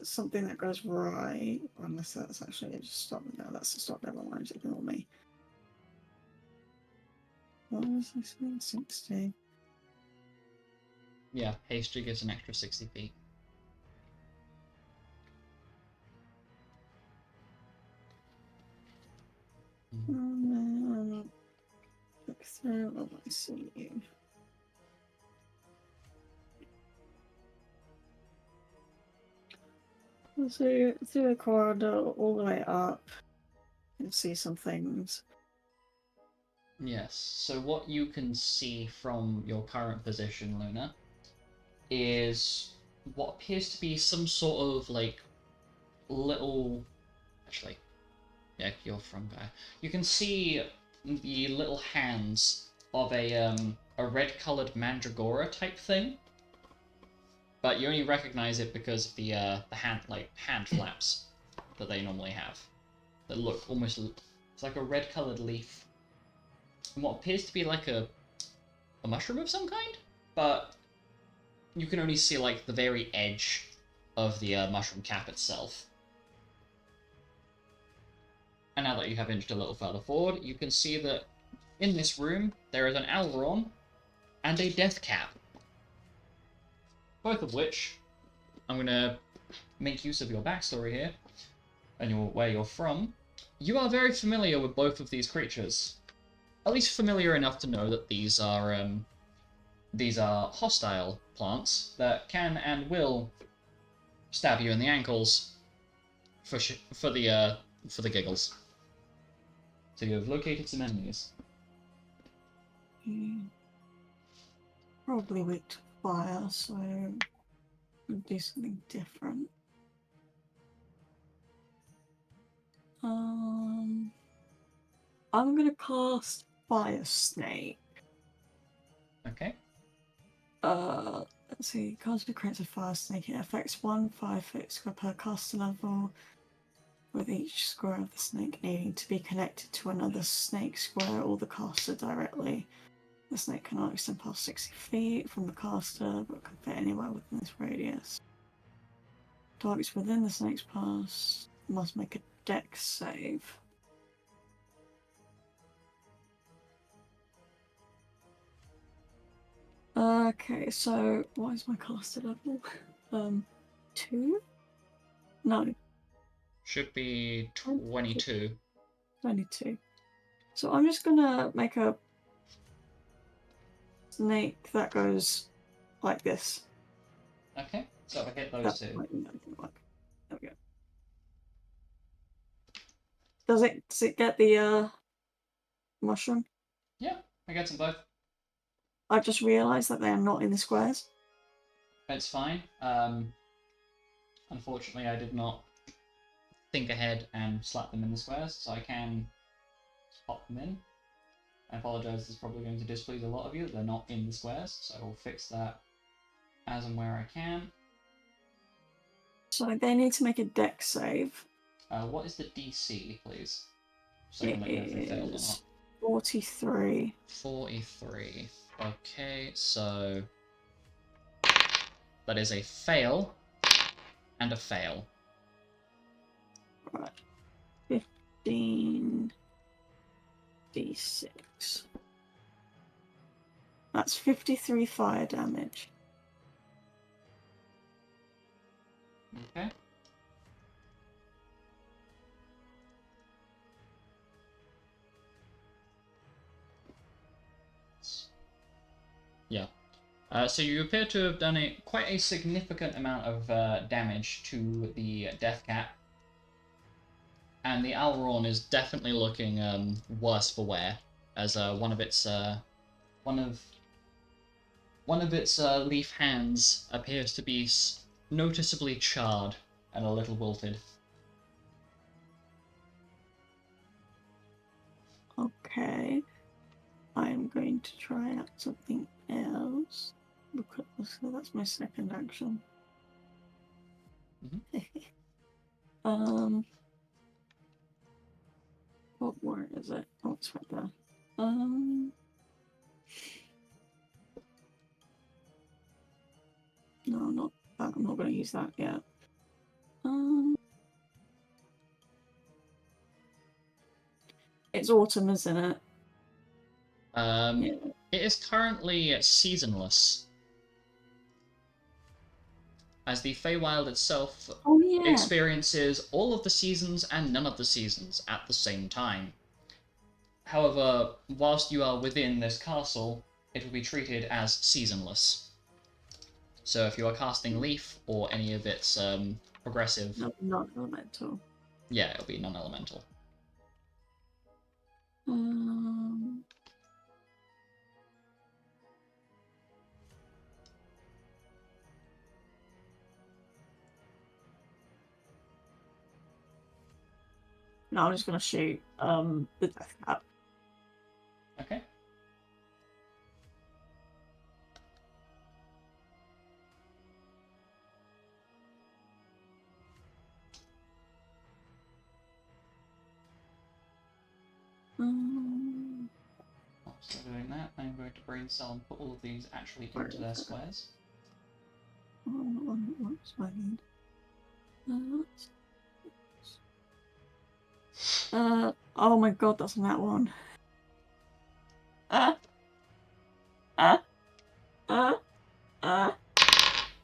Something that goes right. Unless that's actually just stop. No, that's a stop. Never mind. Ignore me. What was I saying? 60. Yeah, haste gets an extra 60 feet. Look through. Oh, I see you. So through the corridor all the way up. and see some things. Yes, so what you can see from your current position, Luna, is what appears to be some sort of, like, little... Actually, yeah, you're from guy. You can see the little hands of a red-coloured mandragora type thing, but you only recognize it because of the hand flaps that they normally have. That look almost... It's like a red-coloured leaf. And what appears to be like a mushroom of some kind, but you can only see like the very edge of the mushroom cap itself. And now that you have inched a little further forward, you can see that in this room there is an Alron and a death cap. Both of which I'm going to make use of your backstory here and where you're from. You are very familiar with both of these creatures. At least familiar enough to know that these are hostile plants that can and will stab you in the ankles for the giggles. So you have located some enemies. Probably weak to fire, so I'll do something different. I'm gonna cast Fire Snake. Okay. Let's see. Caster creates a Fire Snake. It affects 1 5-foot square per caster level, with each square of the snake needing to be connected to another snake square or the caster directly. The snake cannot extend past 60 feet from the caster, but can fit anywhere within this radius. Targets within the snake's pass must make a dex save. Okay, so what is my caster level? 2? No, Should be 22. 22. So I'm just gonna make a snake that goes like this. Okay, so if I hit those That's two. like, there we go. Does it get the mushroom? Yeah, I get them both. I just realised that they are not in the squares. It's fine. Unfortunately, I did not think ahead and slap them in the squares, so I can pop them in. I apologise, this is probably going to displease a lot of you that they're not in the squares, so I will fix that as and where I can. So they need to make a dex save. What is the DC, please? So I can let you know if they failed or It not. is 43. 43. Okay, so that is a fail and a fail. Right. 15 d6. That's 53 fire damage. Okay. Yeah. So you appear to have done quite a significant amount of damage to the death cap, and the Alron is definitely looking worse for wear, as one of its leaf hands appears to be noticeably charred and a little wilted. Okay. I'm going to try out something else. Because so that's my second action. Where is it? Oh, it's right there. No, not that. I'm not going to use that yet. It's autumn, isn't it? Yeah. It is currently seasonless, as the Feywild itself Oh yeah. experiences all of the seasons and none of the seasons at the same time. However, whilst you are within this castle, it will be treated as seasonless. So if you are casting Leaf or any of its progressive... No, not elemental. Yeah, it'll be non-elemental. Um, no, I'm just gonna shoot the death cap. Okay. So doing that, I'm going to brain cell and put all of these actually into their squares. What's my need? Oh my god, that's on that one.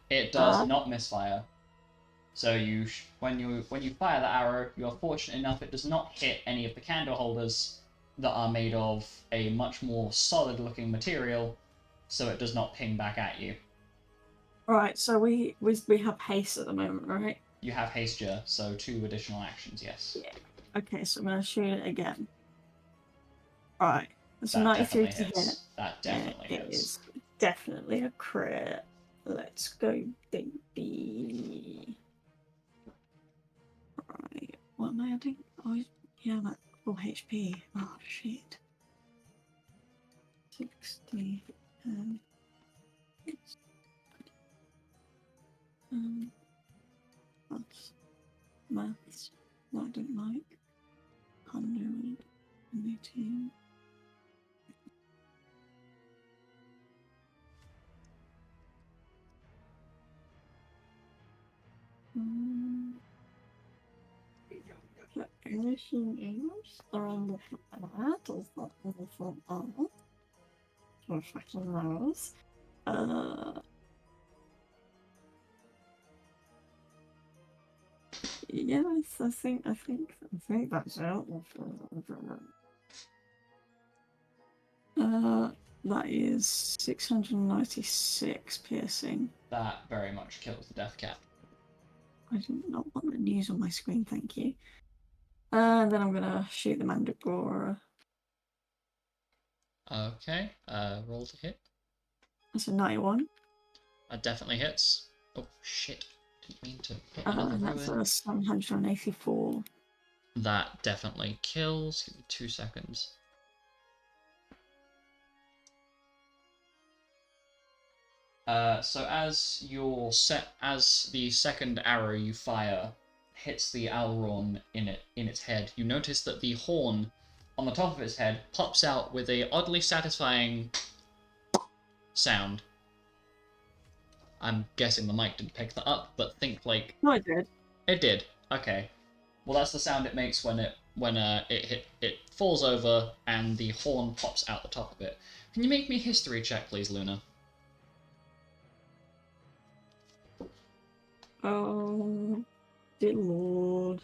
It does not misfire. So when you fire the arrow, you are fortunate enough it does not hit any of the candle holders that are made of a much more solid-looking material, so it does not ping back at you. Right, so we have haste at the moment, right? You have hasture, so 2 additional actions, yes. Yeah. Okay, so I'm gonna shoot it again. Right, it's That 93 definitely to hit. hits. That definitely It hits. is definitely a crit. Let's go, baby. Right, what am I adding? Oh, yeah, I'm at full HP. Oh, shit. 60. That's maths. That I don't like. 118. Anything else around the that is not anything else. Or fucking knows. Yes, I think that's it. That is 696 piercing. That very much kills the death cap. I do not want the news on my screen, thank you. And then I'm gonna shoot the Mandragora. Okay, roll to hit. That's a 91. That definitely hits. Oh shit, didn't mean to put another row That's in. a 784. That definitely kills. Give me 2 seconds. So as the second arrow you fire hits the Alron in its head, you notice that the horn on the top of its head pops out with a oddly satisfying sound. I'm guessing the mic didn't pick that up, but think like No, I did. it did. Okay. Well, that's the sound it makes when it falls over and the horn pops out the top of it. Can you make me a history check, please, Luna? Oh, dear lord.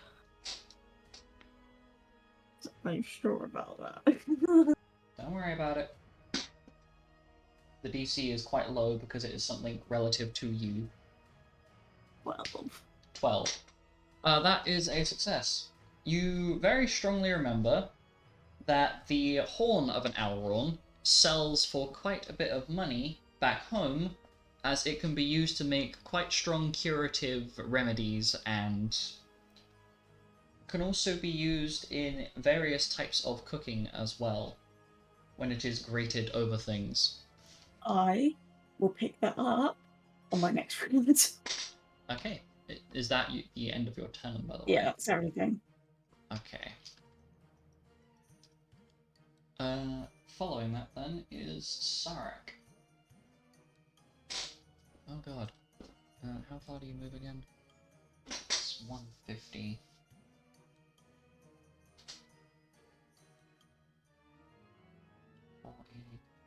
Are you sure about that? Don't worry about it. The DC is quite low because it is something relative to you. 12. 12. That is a success. You very strongly remember that the horn of an Elrond sells for quite a bit of money back home, as it can be used to make quite strong curative remedies and can also be used in various types of cooking as well, when it is grated over things. I will pick that up on my next round. Okay, is that the end of your turn, by the way? Yeah, that's everything. Okay. Following that then is Sarek. Oh god. How far do you move again? It's 150. 40,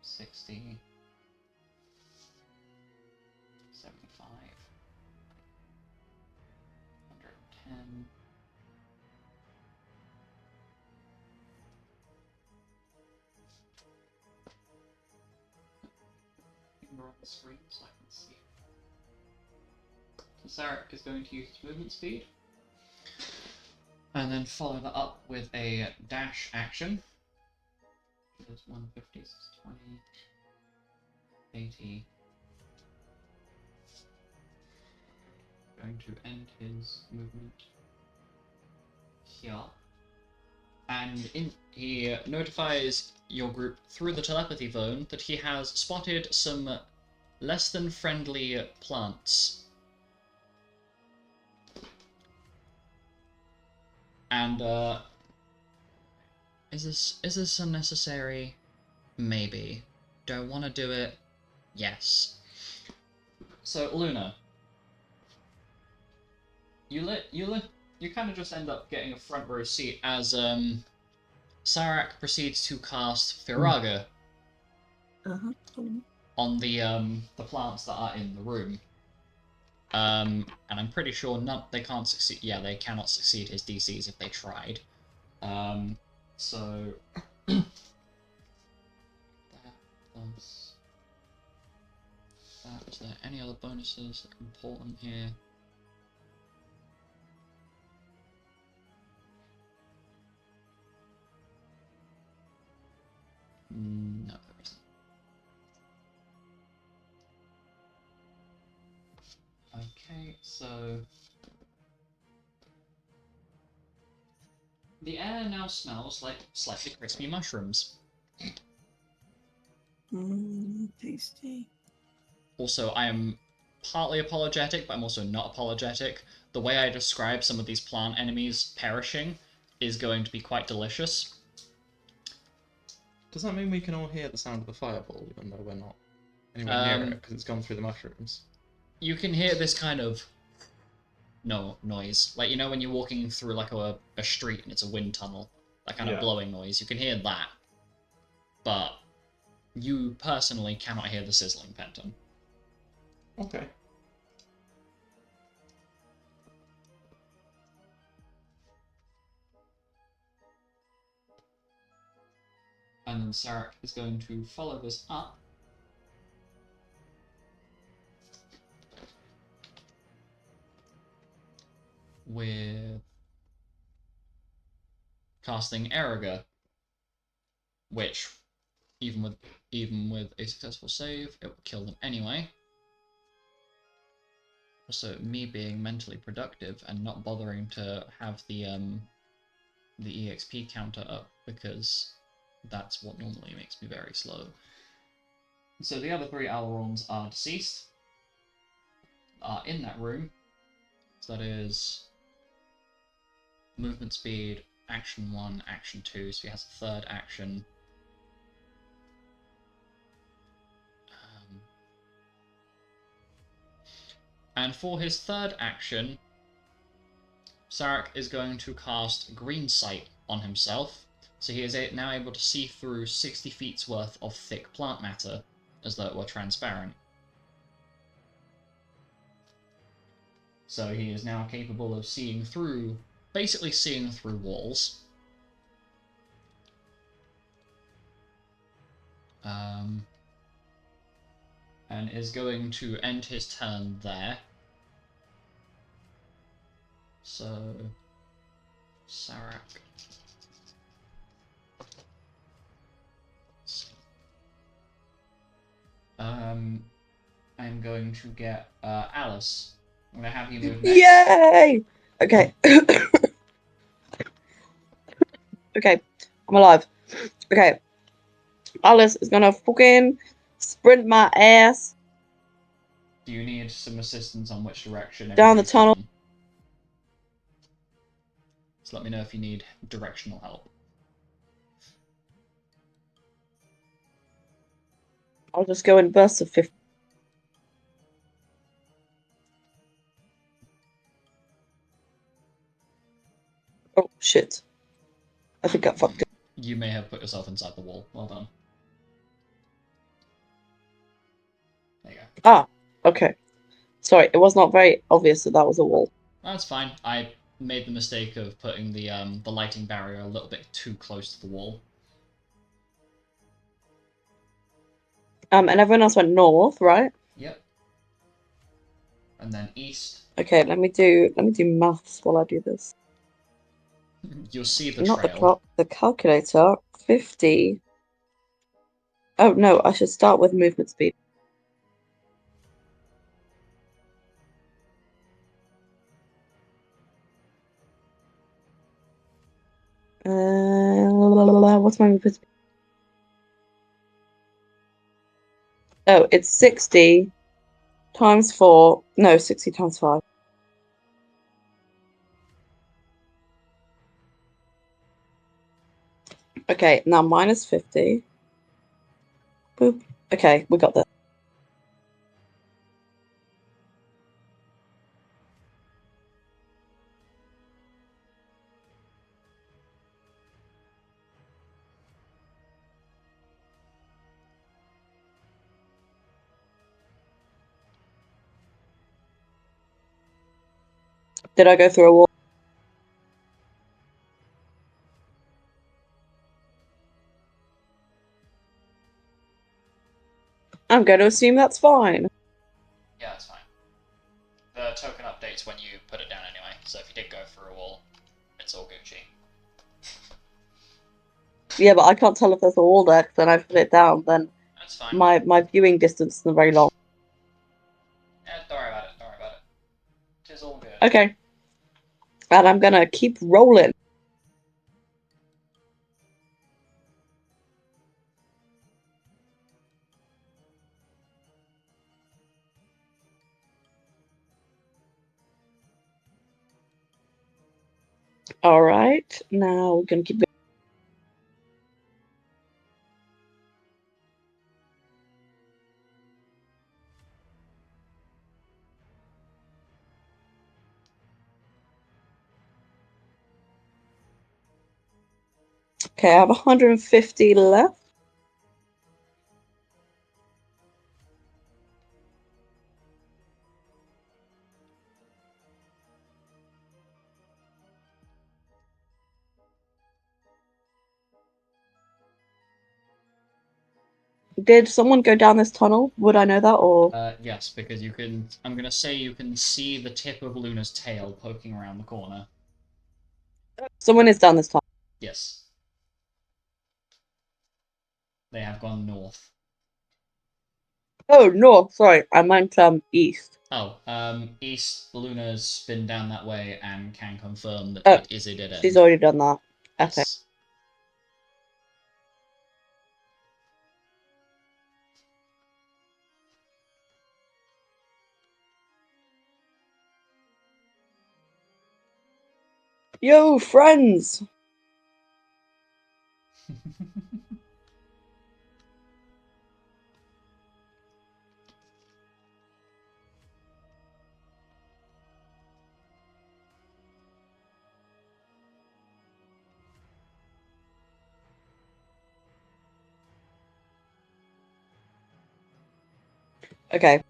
60, 75, 110. Finger on the screen so I can see. So Sarek is going to use his movement speed. And then follow that up with a dash action. There's 150, 20, 80. Going to end his movement here. And he notifies your group through the telepathy phone that he has spotted some less than friendly plants. And, is this unnecessary? Maybe. Do I want to do it? Yes. So, Luna, you kind of just end up getting a front row seat as Sarak proceeds to cast Firaga on the plants that are in the room. And I'm pretty sure they can't succeed. Yeah, they cannot succeed his DCs if they tried. So that plus that. Is there any other bonuses that are important here? No, there isn't. Okay, so the air now smells like slightly crispy mushrooms. Tasty. Also, I am partly apologetic, but I'm also not apologetic. The way I describe some of these plant enemies perishing is going to be quite delicious. Does that mean we can all hear the sound of the fireball, even though we're not anywhere near it, because it's gone through the mushrooms? You can hear this kind of noise. Like, you know when you're walking through like a street and it's a wind tunnel? That kind of blowing noise. You can hear that. But you personally cannot hear the sizzling, Penton. Okay. And then Sarak is going to follow this up with casting Eriga, which even with a successful save, it will kill them anyway. Also, me being mentally productive and not bothering to have the EXP counter up because that's what normally makes me very slow. So the other 3 Alarons are deceased, are in that room. So that is movement speed, action 1, action 2, so he has a third action. And for his third action, Sarak is going to cast Green Sight on himself, so he is now able to see through 60 feet's worth of thick plant matter, as though it were transparent. So he is now capable of seeing through, basically seeing through walls. And is going to end his turn there. So, Sarak. I'm going to get Alice. I'm going to have you move next. Yay! Okay. Okay, I'm alive. Okay. Alice is gonna fucking sprint my ass Do you need some assistance on which direction? down the everybody's tunnel. going? So let me know if you need directional help. I'll just go in bursts of 50. Oh, shit. I think I fucked it. You may have put yourself inside the wall. Well done. There you go. Ah, okay. Sorry, it was not very obvious that that was a wall. That's fine. I made the mistake of putting the lighting barrier a little bit too close to the wall. And everyone else went north, right? Yep. And then east. Okay, let me do maths while I do this. You'll see the Not trail. the calculator. 50 Oh no, I should start with movement speed. What's my movement speed? Oh, it's 60 times 4. No, 60 times 5. Okay, now minus 50. Boop. Okay, we got this. Did I go through a wall? I'm going to assume that's fine. Yeah, that's fine. The token updates when you put it down anyway, so if you did go through a wall, it's all Gucci. Yeah, but I can't tell if there's a wall there because then I put it down. Then That's fine. my viewing distance isn't very long. Yeah, don't worry about it. Don't worry about it. Tis all good. Okay. And I'm gonna keep rolling. All right. Now we're gonna keep going. Okay, I have 150 left. Did someone go down this tunnel? Would I know that or? Yes, because you can. I'm gonna say you can see the tip of Luna's tail poking around the corner. Someone is down this tunnel. Yes. They have gone north. Oh, no, sorry. I meant east. Oh, east. Luna's been down that way and can confirm that Oh, it is a dead end. She's already done that. Okay. Yes. Yo, friends! Okay.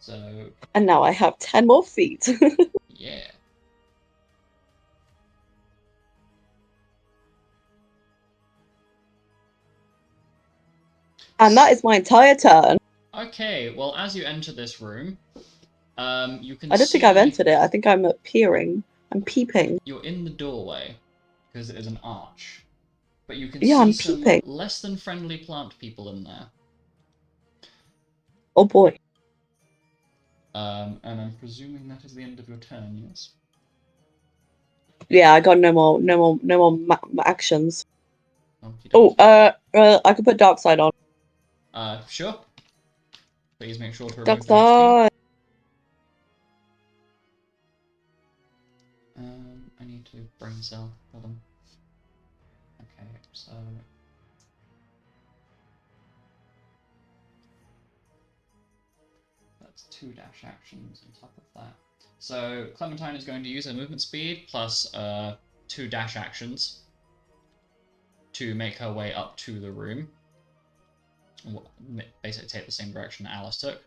So. And now I have 10 more feet. Yeah. And that is my entire turn. Okay. Well, as you enter this room, you can. I don't think I've entered it. I think I'm peering. I'm peeping. You're in the doorway because it is an arch, but you can Yeah, see I'm some peeping. less than friendly plant people in there. Oh boy. And I'm presuming that is the end of your turn. Yes. Yeah, I got no more actions. Okey-dokey. Oh, I could put dark side on. Sure. Please make sure to Dark remove the HP. side. I need to brain cell. Hold on. Okay, so. That's 2 dash actions on top of that. So Clementine is going to use her movement speed plus 2 dash actions to make her way up to the room. Basically take the same direction that Alice took.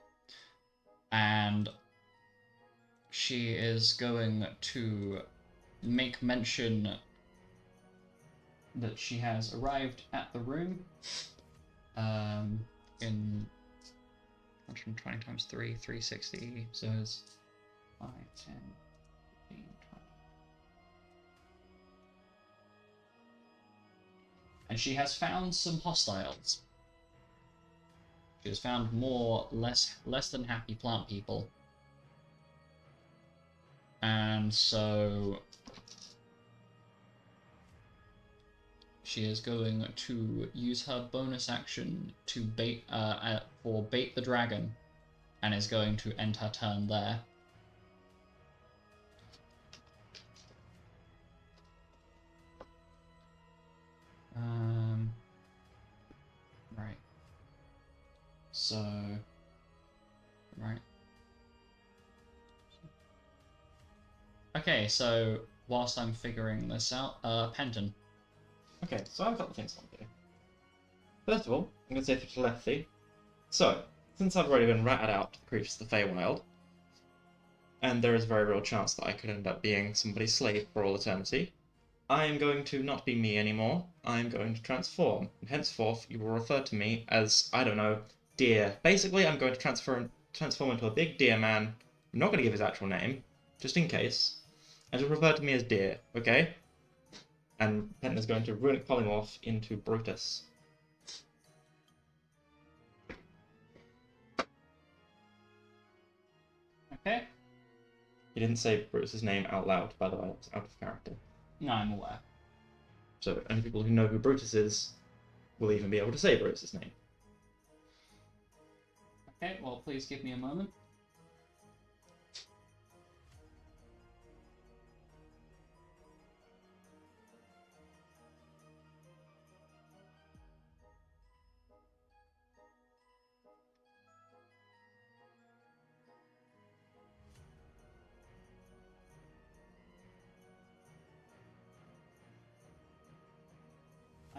and she is going to make mention that she has arrived at the room in 120 times 3, 360, so it's 5, 10, 15, 20. And she has found some hostiles. She has found less than happy plant people. And so she is going to use her bonus action to bait the dragon, and is going to end her turn there. Right. So, right. Okay, so whilst I'm figuring this out, Penton. Okay, so I've got the things on here. First of all, I'm going to say for telepathy. So, since I've already been ratted out to the creatures of the Feywild, and there is a very real chance that I could end up being somebody's slave for all eternity, I am going to not be me anymore. I am going to transform, and henceforth you will refer to me as, I don't know, deer. Basically, I'm going to transform into a big deer man. I'm not going to give his actual name, just in case, and just refer to me as deer, okay? And Penton is going to runic polymorph into Brutus. Okay. He didn't say Brutus's name out loud, by the way. It's out of character. No, I'm aware. So only people who know who Brutus is will even be able to say Brutus's name. Okay, well, please give me a moment.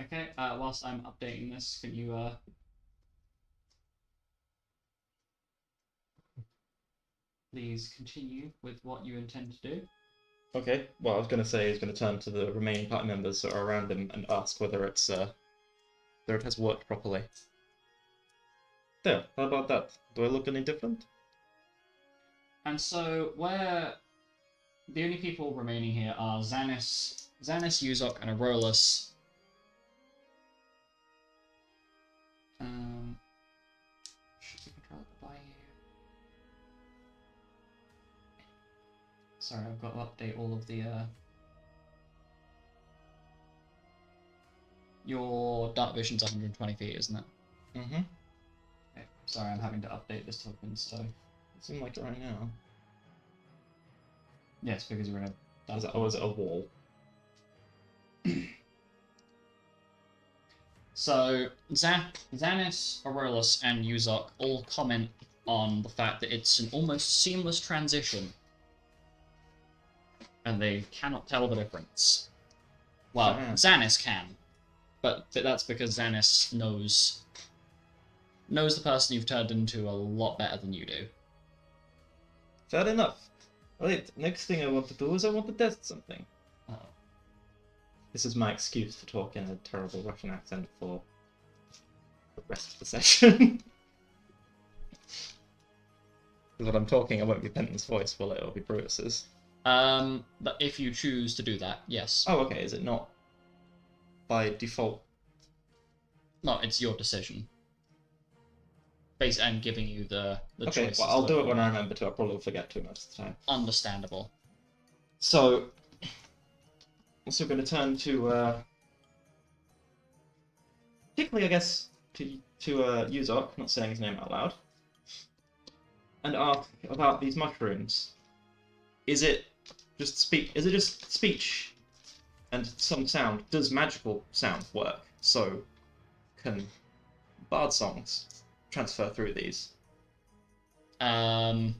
Okay, whilst I'm updating this, can you please continue with what you intend to do? Okay, well, I was going to say he's going to turn to the remaining party members that are around him and ask whether it has worked properly. There, how about that? Do I look any different? And so, where the only people remaining here are Xanis, Uzok, and Aurolus. Should be controlled by you. Sorry, I've got to update all of the your dark vision's 120 feet, isn't it? Mm-hmm. Okay. Sorry, I'm having to update this token, so... It seems like it right now. Yes, because we're in a... Was it a wall? So, Xanis, Aurolus, and Uzok all comment on the fact that it's an almost seamless transition. And they cannot tell the difference. Well, Xanis can. But that's because Xanis knows the person you've turned into a lot better than you do. Fair enough. Right, next thing I want to do is I want to test something. Oh. This is my excuse for talking a terrible Russian accent for the rest of the session. Because when I'm talking, I won't be Penton's voice, will it? It'll be Brutus's. But if you choose to do that, yes. Oh, okay. Is it not by default? No, it's your decision. I'm giving you the Okay, choices. well, I'll do it when I remember to. I'll probably forget to most of the time. Understandable. So, also going to turn to, particularly, I guess, to Uzok, not saying his name out loud, and ask about these mushrooms. Is it just speech and some sound? Does magical sound work? So, can bard songs transfer through these? Do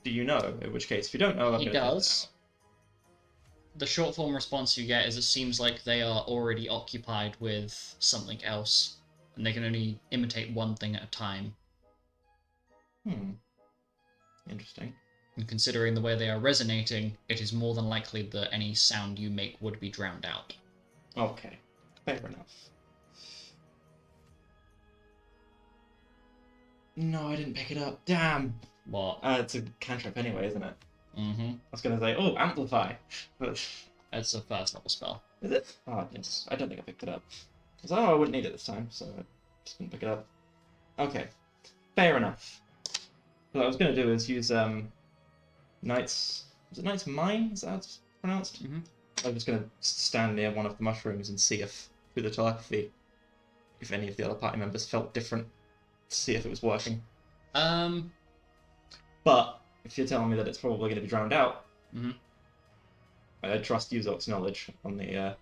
you know? In which case, if you don't know, I'm He going to does. The short form response you get is it seems like they are already occupied with something else, and they can only imitate one thing at a time. Interesting. And considering the way they are resonating, it is more than likely that any sound you make would be drowned out. Okay, fair enough. No, I didn't pick it up. Damn! What? It's a cantrip anyway, isn't it? Mm-hmm. I was gonna say, oh, amplify! But It's a first level spell. is it? Oh, yes. I don't think I picked it up. I was like, oh, I wouldn't need it this time, so I just didn't pick it up. Okay, fair enough. What I was gonna do is use Knight's... Is it Knight's Mine? Is that how it's pronounced? Mm-hmm. I'm just gonna stand near one of the mushrooms and see if, through the telepathy, if any of the other party members felt different. To see if it was working. But if you're telling me that it's probably going to be drowned out, Mhm. I trust Uzok's knowledge on the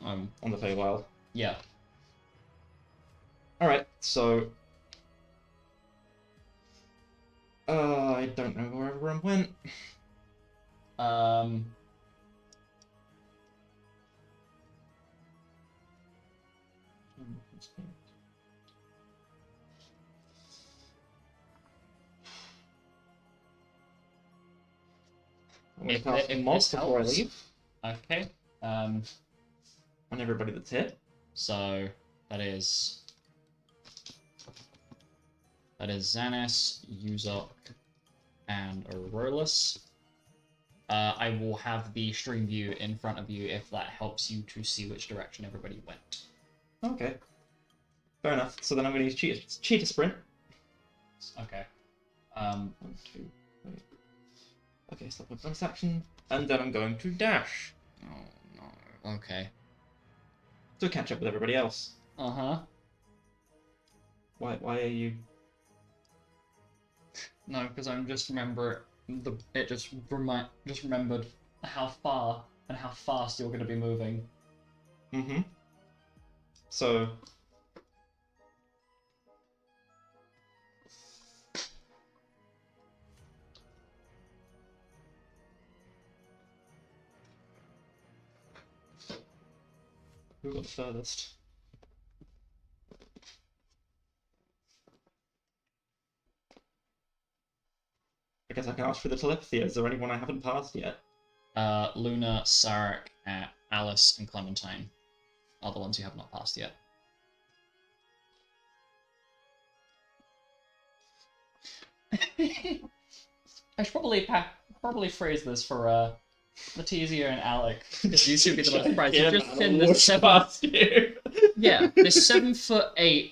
Feywild. Yeah. All right, so I don't know where everyone went. I'm going to cast if Mob this before I helps. leave, Okay. on everybody that's here. So that is Xanis, Uzok, and Aurolus. I will have the stream view in front of you if that helps you to see which direction everybody went. Okay. Fair enough. So then I'm going to use cheetah sprint. Okay. 1, 2, 3. Okay, stop my bonus action. And then I'm going to dash. Oh no. Okay. To catch up with everybody else. Uh-huh. Why are you... No, because I'm just remembered how far and how fast you're going to be moving. Mm-hmm. So... Who got the furthest? I guess I can ask for the telepathy. Is there anyone I haven't passed yet? Luna, Sarek, Alice, and Clementine are the ones you have not passed yet. I should probably phrase this for Letizia and Alec, because you should be the most surprised. Yeah, You've just man, seen I'll this walk past you. Yeah, this 7'8"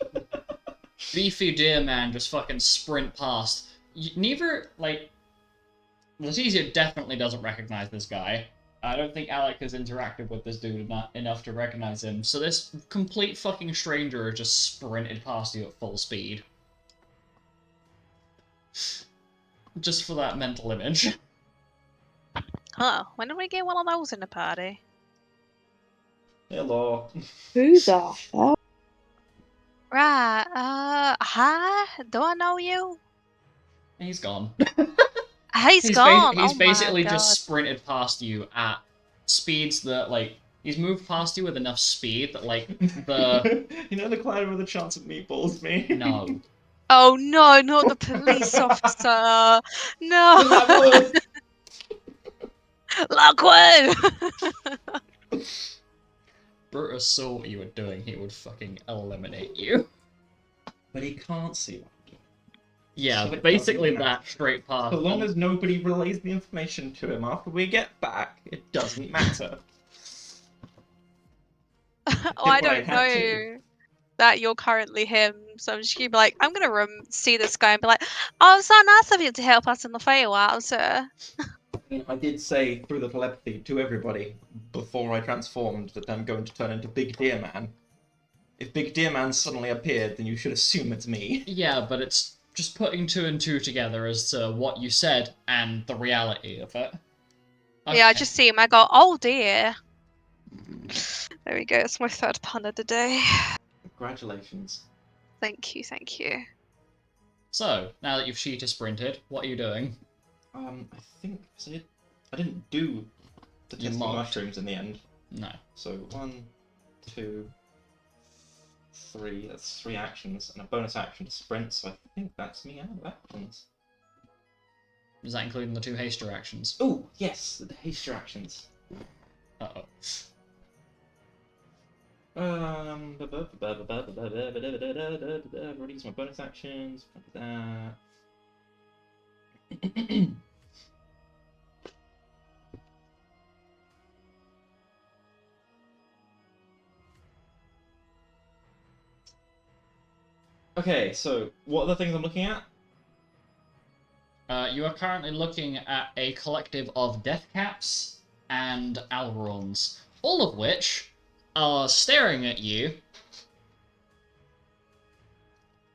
beefy deer man just fucking sprint past. Neither, like, Letizia definitely doesn't recognize this guy. I don't think Alec has interacted with this dude enough to recognize him, so this complete fucking stranger just sprinted past you at full speed. Just for that mental image. Huh, when did we get one of those in the party? Hello. Who the fuck? Right, hi? Do I know you? He's gone. He's gone! He's Oh basically my just God. sprinted past you at speeds that, like, he's moved past you with enough speed that, like, the... You know the clown with a chance of meatballs, me? No. Oh no, not the police officer! No! Lockwood! Brutus saw what you were doing, he would fucking eliminate you. But he can't see what I'm doing. Yeah, So it basically doesn't matter. that straight past. So long as nobody relays the information to him after we get back, it doesn't matter. Oh, I what I don't had to. know that you're currently him, so I'm just gonna be like, I'm gonna see this guy and be like, oh, so nice of you to help us in the Feywild, sir. I did say through the telepathy to everybody before I transformed that I'm going to turn into Big Deer Man. If Big Deer Man suddenly appeared, then you should assume it's me. Yeah, but it's just putting 2 and 2 together as to what you said and the reality of it. Yeah, I Okay. just see him, I go, oh dear. There we go, it's my 3rd pun of the day. Congratulations. Thank you, thank you. So, now that you've cheetah sprinted, what are you doing? I think I didn't do the You testing marked. mushrooms in the end. No. So 1, 2, 3. That's 3 actions and a bonus action to sprint. So I think that's me out of actions. Is that including the 2 haste reactions? Oh, yes, the haste reactions. Uh-oh. Release my bonus actions. That. Okay, so what are the things I'm looking at? You are currently looking at a collective of death caps and Alrons, all of which are staring at you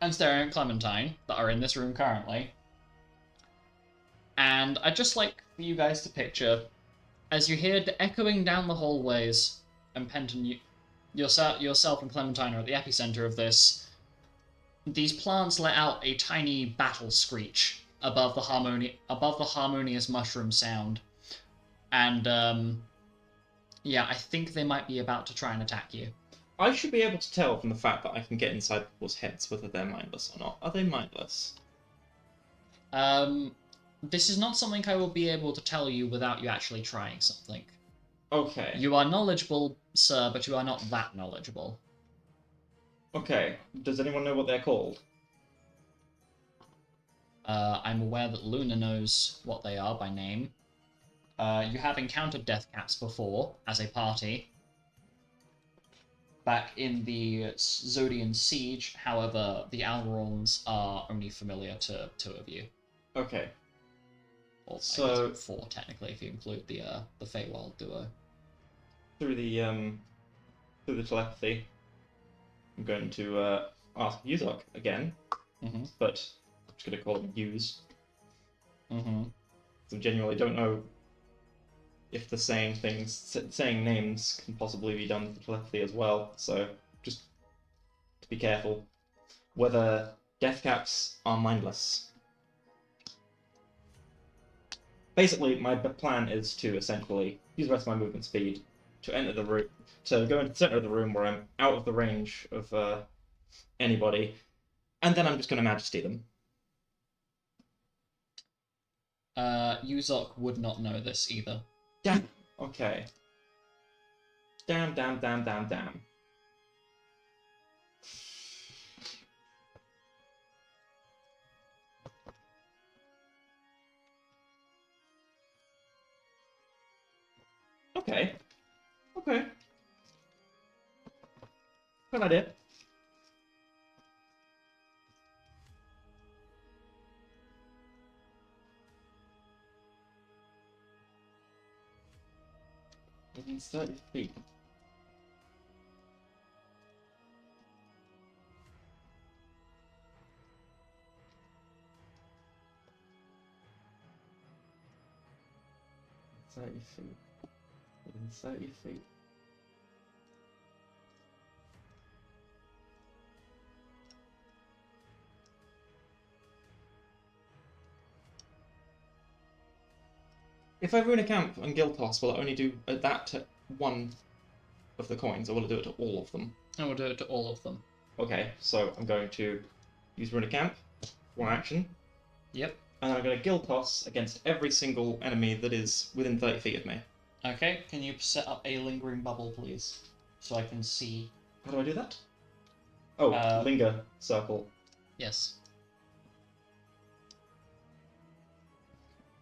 and staring at Clementine, that are in this room currently. And I'd just like for you guys to picture, as you hear echoing down the hallways, and Penton, yourself and Clementine are at the epicenter of this, these plants let out a tiny battle screech above the harmonious mushroom sound. And, yeah, I think they might be about to try and attack you. I should be able to tell from the fact that I can get inside people's heads whether they're mindless or not. Are they mindless? This is not something I will be able to tell you without you actually trying something. Okay. You are knowledgeable, sir, but you are not that knowledgeable. Okay. Does anyone know what they're called? I'm aware that Luna knows what they are by name. You have encountered Death Caps before, as a party. Back in the Zodian Siege, however, the Alrons are only familiar to 2 of you. Okay. Or So- I guess 4, technically, if you include the Feywild duo. Through the telepathy, I'm going to ask Yuzok again, Mm-hmm. but I'm just going to call him Yuz. Mm-hmm. So genuinely don't know if the saying names can possibly be done with telepathy as well. So just to be careful whether death caps are mindless. Basically, my plan is to essentially use the rest of my movement speed to enter the room, to go into the center of the room where I'm out of the range of anybody, and then I'm just going to Majesty them. Yuzok would not know this either. Damn. Okay. Damn. Okay. Good idea. Within 30 feet. Within 30 feet. If I rune a camp and guild toss, will it only do that to 1 of the coins, or will it do it to all of them? I will do it to all of them. Okay, so I'm going to use rune a camp, 1 action, Yep. and then I'm going to guild toss against every single enemy that is within 30 feet of me. Okay, can you set up a lingering bubble, please? So I can see. How do I do that? Oh, linger circle. Yes.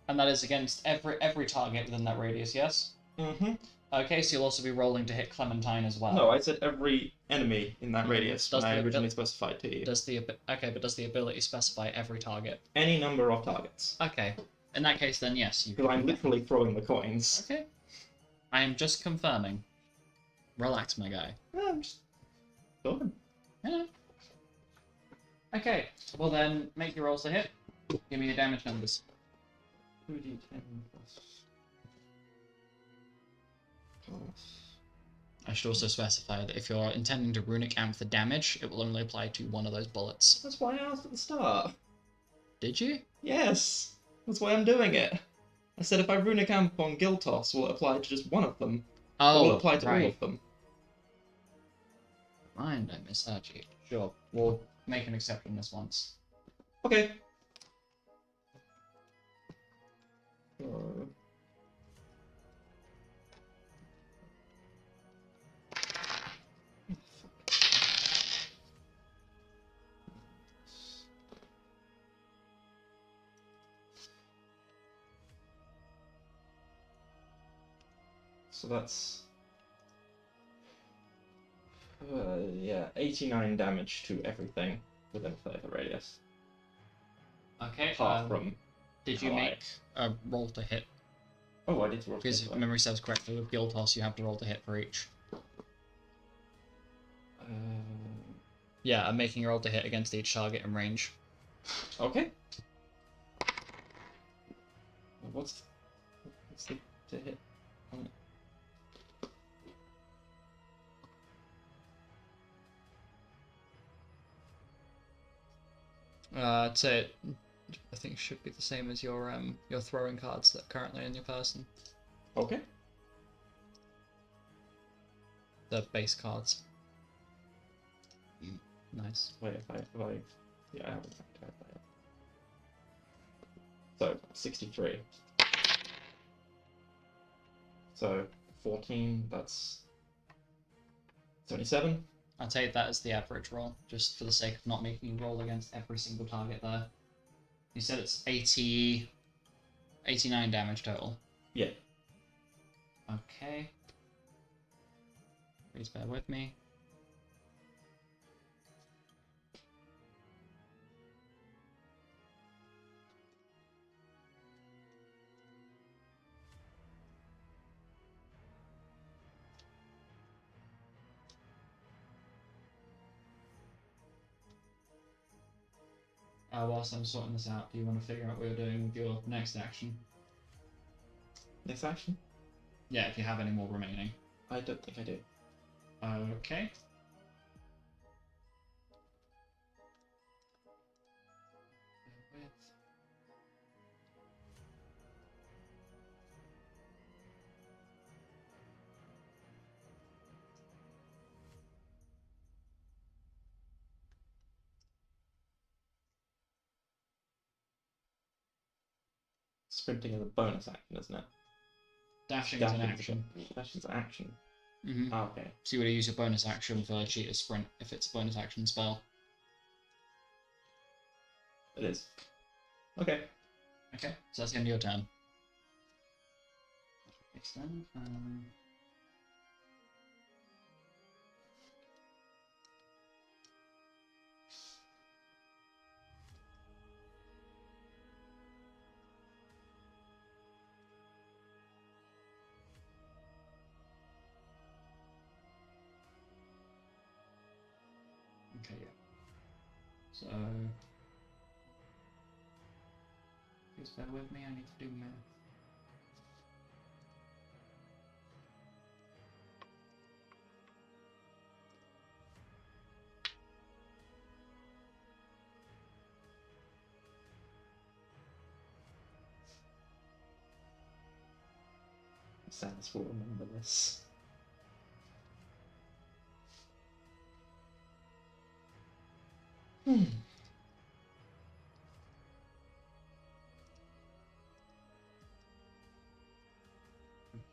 And that is against every target within that radius, yes? Mm-hmm. Okay, so you'll also be rolling to hit Clementine as well. No, I said every enemy in that Mhm. radius Does when I the originally specified to you. Does the but does the ability specify every target? Any number of targets. Okay. In that case, then yes, you. Because I'm literally throwing the coins. Okay. I am just confirming. Relax, my guy. Yeah, I'm just talking. Yeah. Okay. Well then, make your rolls to hit. Give me your damage numbers. 2d10 plus. I should also specify that if you're intending to runic amp the damage, it will only apply to 1 of those bullets. That's why I asked at the start. Did you? Yes, that's why I'm doing it. I said if I runic amp on guild toss, will it apply to just 1 of them? Or will it apply to all of them? Mind, I misheard you. Sure. We'll make an exception this once. Okay. So... So that's yeah, 89 damage to everything within a 30 radius. Okay. Apart from Did you Ally. make a roll to hit? Oh, I did roll. Because if memory serves correctly, with Guild Toss, you have to roll to hit for each. Yeah, I'm making a roll to hit against each target in range. Okay. What's the to hit? on it? I'd say it, I think should be the same as your throwing cards that are currently in your person. Okay. The base cards. Nice. Wait, if I yeah, I haven't calculated that yet. So 63. So 14. That's 77. I'll take that as the average roll, just for the sake of not making you roll against every single target there. You said it's 89 damage total. Yeah. Okay. Please bear with me. Whilst I'm sorting this out, do you want to figure out what you're doing with your next action? Next action? Yeah, if you have any more remaining. I don't think I do. Okay. Sprinting is a bonus action, isn't it? Dashing is an action. Dashing's an action. Mm-hmm. Oh, okay. So you would use your bonus action for cheetah sprint if it's a bonus action spell. It is. Okay. Okay, so that's the end of your turn. Extend. Okay, yeah. So, please bear with me, I need to do math. Sans will remember this.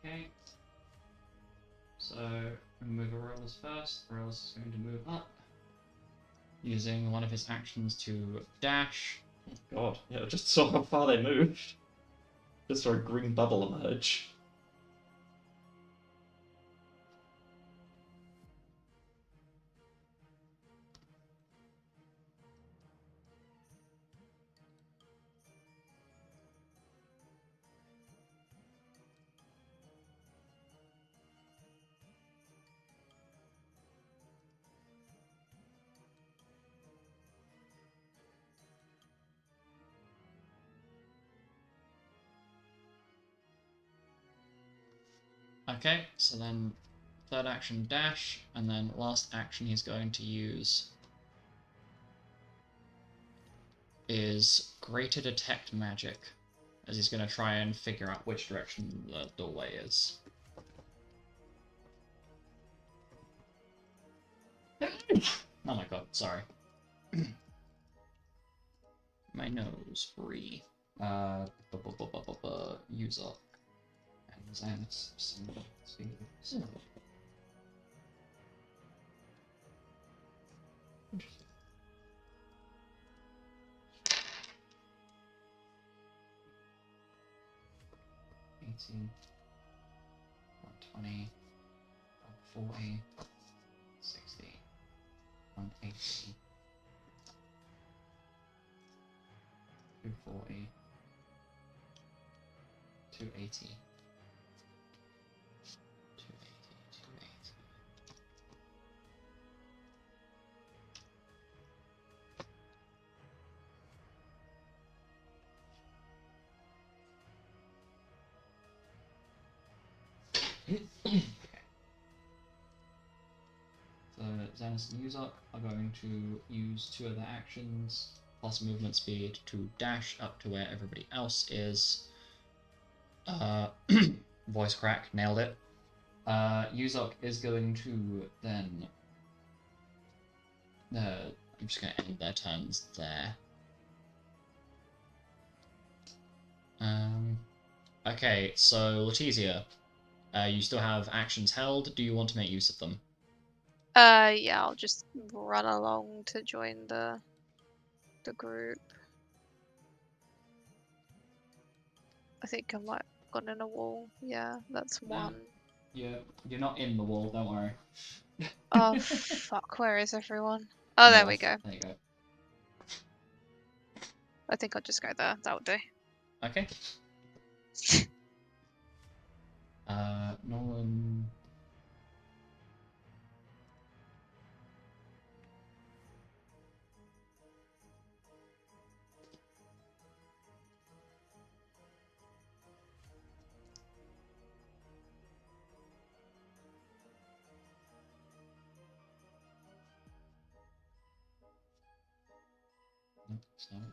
Okay. So, move Aurelus first. Aurelus is going to move up, using one of his actions to dash. Oh god, yeah, I just saw how far they moved. Just saw a green bubble emerge. Okay, so then third action dash, and then last action he's going to use is Greater Detect Magic, as he's going to try and figure out which direction the doorway is. Oh my god, sorry. My nose, free. User and Zanus. Interesting. $18, $120, $40, $60, $180, $240, $280, $280. Okay. So Xanus and Uzok are going to use 2 of their actions plus movement speed to dash up to where everybody else is. Voice crack, nailed it. Uzok is going to then. I'm just going to end their turns there. Okay, so Letizia, you still have actions held. Do you want to make use of them? Yeah, I'll just run along to join the group. I think I might have gone in a wall. Yeah, that's No. one. You're not in the wall, don't worry. Oh fuck, where is everyone? Oh, there we North. go. There you go. I think I'll just go there. That'll do. Okay. Nolan. Nope, it's not it.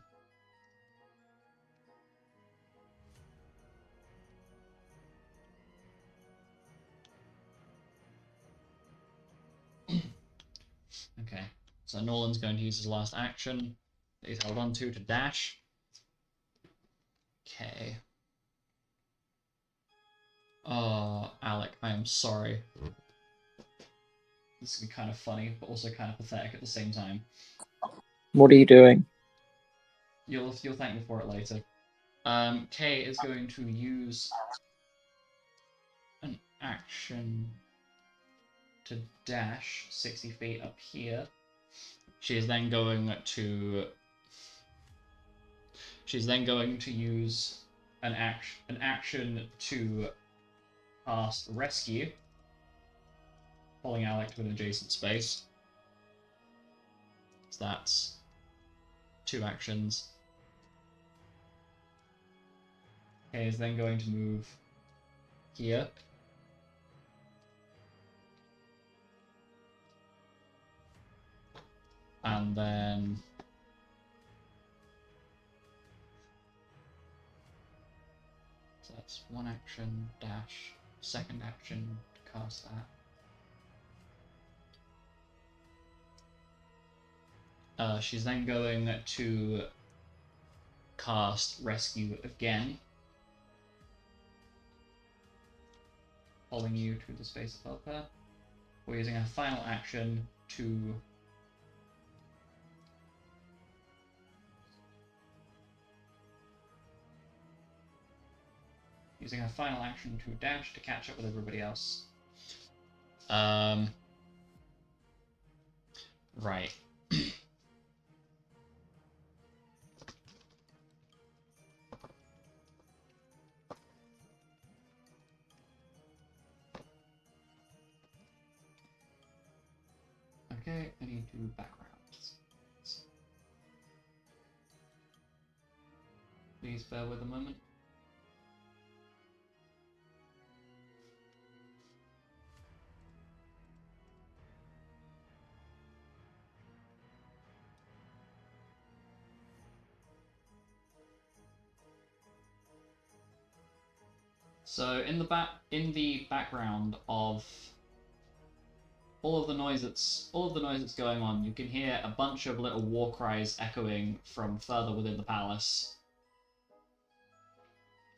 Okay, so Nolan's going to use his last action that he's held on to dash. Okay. Oh, Alec, I am sorry. This is gonna be kind of funny, but also kind of pathetic at the same time. What are you doing? You'll thank me for it later. Kay is going to use an action to dash 60 feet up here. She is then going to use an action to cast rescue, pulling Alec to an adjacent space. So that's 2 actions. Kay is then going to move here. And then so that's 1 action, dash, 2nd action to cast that. She's then going to cast rescue again, pulling you to the space above her. We're using her final action to dash to catch up with everybody else. Right. Okay, I need to backgrounds. Please bear with a moment. So in the background of all of the noise that's going on, you can hear a bunch of little war cries echoing from further within the palace.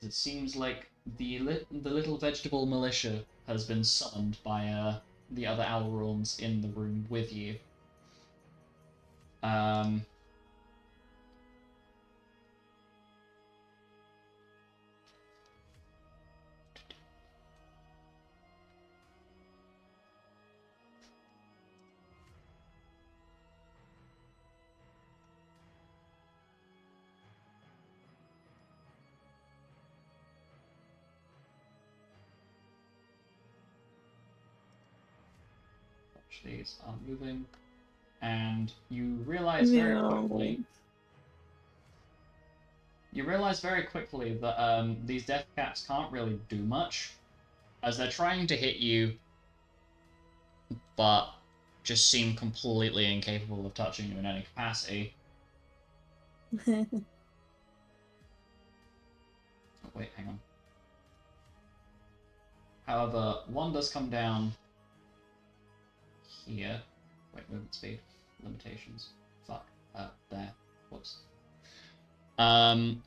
It seems like the little vegetable militia has been summoned by the other Alrorns in the room with you. These aren't moving, and you realize very quickly. You realize very quickly that these death caps can't really do much, as they're trying to hit you, but just seem completely incapable of touching you in any capacity. Oh, wait, hang on. However, one does come down here. Wait, movement speed. Limitations. Fuck. There. Whoops. And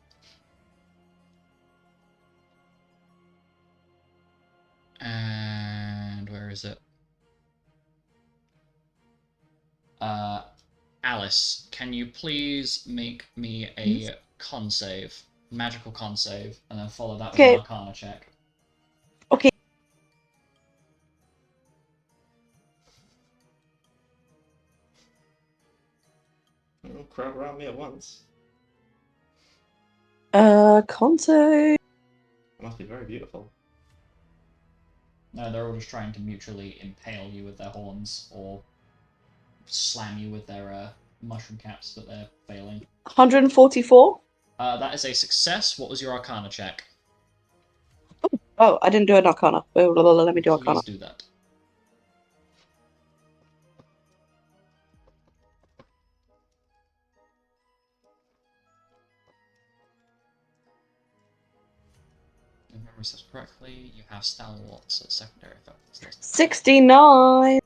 where is it? Alice, can you please make me a con save, magical con save, and then follow that with an Arcana check? Okay. Don't crowd around me at once. Conte. It must be very beautiful. No, they're all just trying to mutually impale you with their horns, or slam you with their mushroom caps, but they're failing. 144. That is a success. What was your Arcana check? Oh, I didn't do an Arcana. Let me do Arcana. Please do that. If memory serves correctly, you have stalwarts as secondary effects. 69.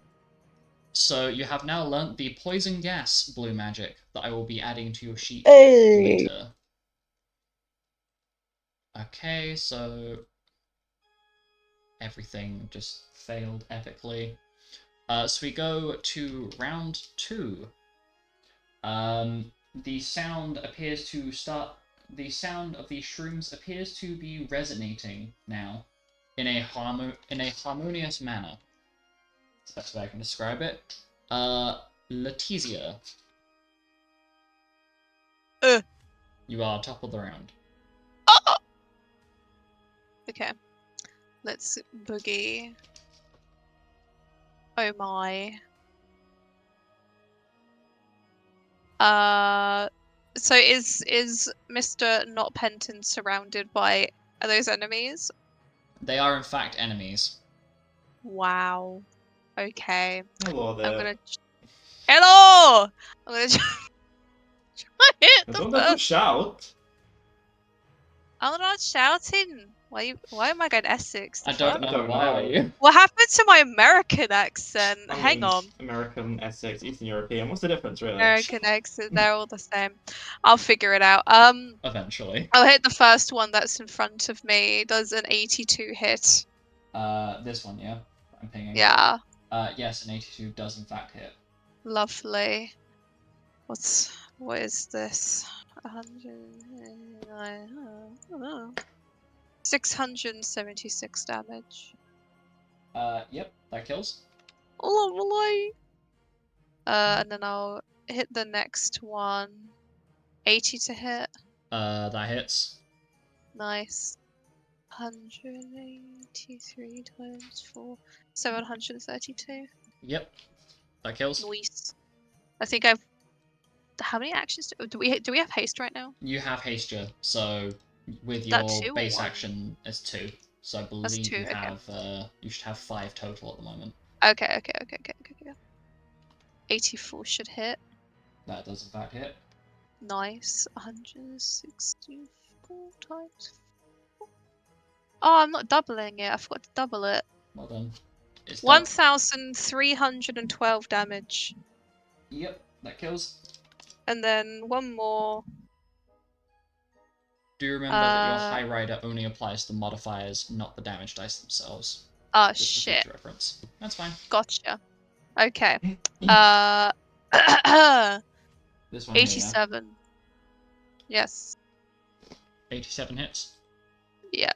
So you have now learnt the poison gas blue magic that I will be adding to your sheet Hey. later. Okay, so everything just failed epically. So we go to round 2. The sound appears to start. The sound of these shrooms appears to be resonating now in a harmonious manner. That's the best way I can describe it. Letizia. You are top of the round. Okay. Let's boogie. Oh my. So is Mr. Not Penton surrounded by those enemies? They are in fact enemies. Wow. Okay. Hello there. I'm gonna. Hello. I'm gonna try hit the Don't let them shout. I'm not shouting. Why am I going Essex? I don't know why are you. What happened to my American accent? I Hang mean, on. American, Essex, Eastern European. What's the difference, really? American accent, they're all the same. I'll figure it out. Eventually. I'll hit the first one that's in front of me. Does an 82 hit? This one, yeah? I'm pinging. Yeah. Yes, an 82 does in fact hit. Lovely. What is this? 676 damage. Yep, that kills. Lovely. And then I'll hit the next one. 80 to hit. That hits. Nice. 183 times 4. 732. Yep, that kills. Nice. I think I've. How many actions do we have haste right now? You have Hastia, so with That your 2 or base 1? action is 2. So I That's believe 2, you okay. have you should have 5 total at the moment. Okay. 84 should hit. That does in fact hit. Nice. 164 times 4. Oh, I'm not doubling it. I forgot to double it. Well done. It's 1,312 damage. Yep, that kills. And then one more. Do remember that your High Rider only applies to the modifiers, not the damage dice themselves. Oh Just for shit. future reference. That's fine. Gotcha. Okay. This one here, yeah? 87. Yes. 87 hits. Yeah.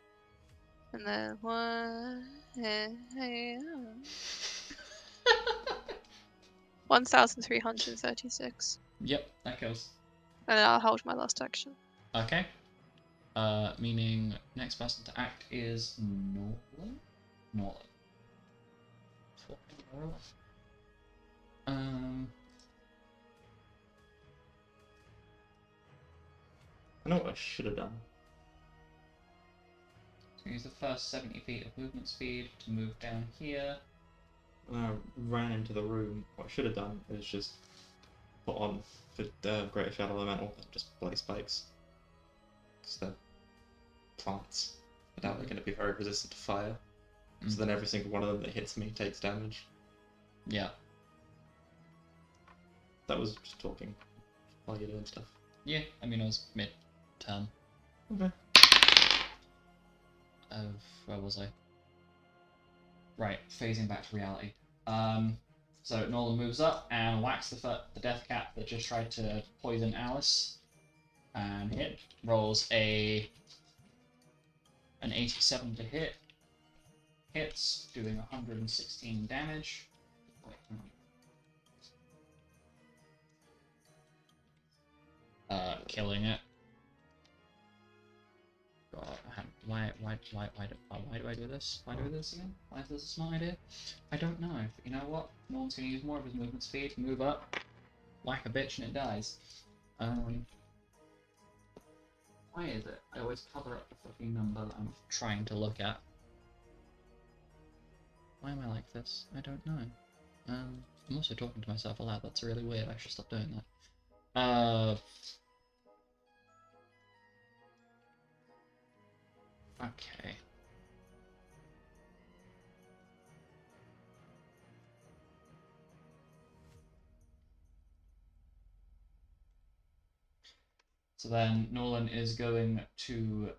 And then 1,336. Yep, that kills. And then I'll hold my last action. Okay. Meaning next person to act is Nolan? Nolan. Fucking Nolan. I know what I should have done. So use the first 70 feet of movement speed to move down here. When I ran into the room, what I should have done is just put on the Greater Shadow Elemental and just blaze spikes. Because they're plants. I doubt they're going to be very resistant to fire. So then every single one of them that hits me takes damage. Yeah. That was just talking while you're doing stuff. Yeah, I mean, it was mid-turn. Okay. Where was I? Right, phasing back to reality. So Nolan moves up and whacks the death cat that just tried to poison Alice. And rolls an 87 to hit. Hits, doing 116 damage. Wait, hang on. Killing it. God, why do I do this? Why do I do this again? Why is this a smart idea? I don't know. But you know what? Nolan's gonna use more of his movement speed, move up, whack a bitch, and it dies. Why is it? I always cover up the fucking number that I'm trying to look at. Why am I like this? I don't know. I'm also talking to myself aloud. That's really weird. I should stop doing that. Okay. So then Nolan is going to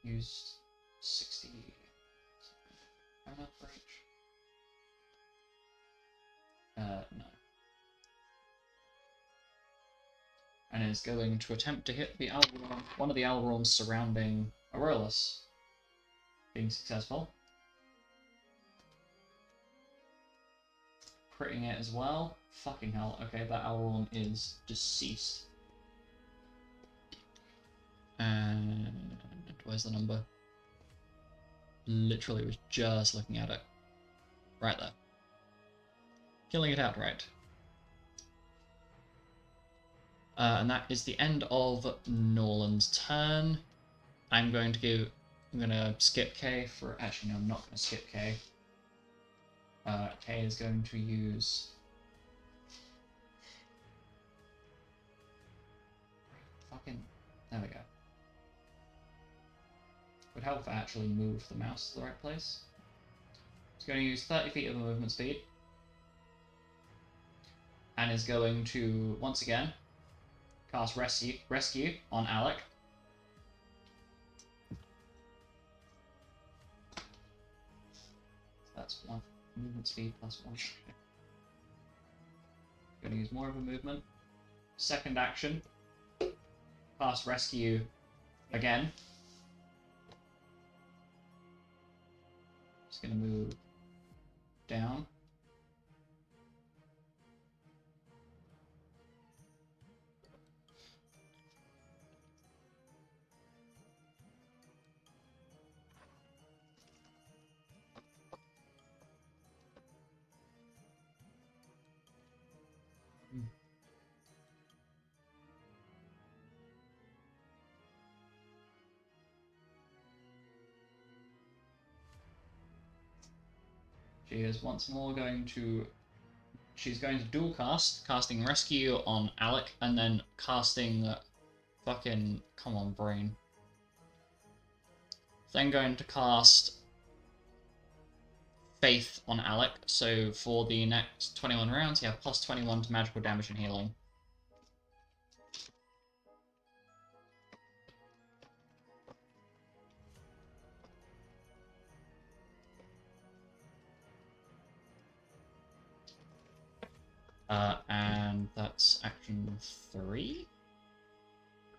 use 60 enough for each. No. And is going to attempt to hit the one of the Alrons surrounding Aurelus. Being successful. Critting it as well. Fucking hell. Okay, that Alron is deceased. And where's the number? Literally was just looking at it. Right there. Killing it outright. And that is the end of Nolan's turn. I'm gonna skip K for, actually no, I'm not gonna skip K. K is going to use there we go. Would help if I actually move the mouse to the right place. It's going to use 30 feet of movement speed. And is going to, once again, cast Rescue on Alec. That's 1 movement speed plus 1. Going to use more of a movement. Second action, cast Rescue again. Just going to move down. She is once more going to... She's going to dual cast, casting Rescue on Alec, and then casting fucking... Come on, brain. Then going to cast Faith on Alec, so for the next 21 rounds, you have plus 21 to magical damage and healing. And that's action 3?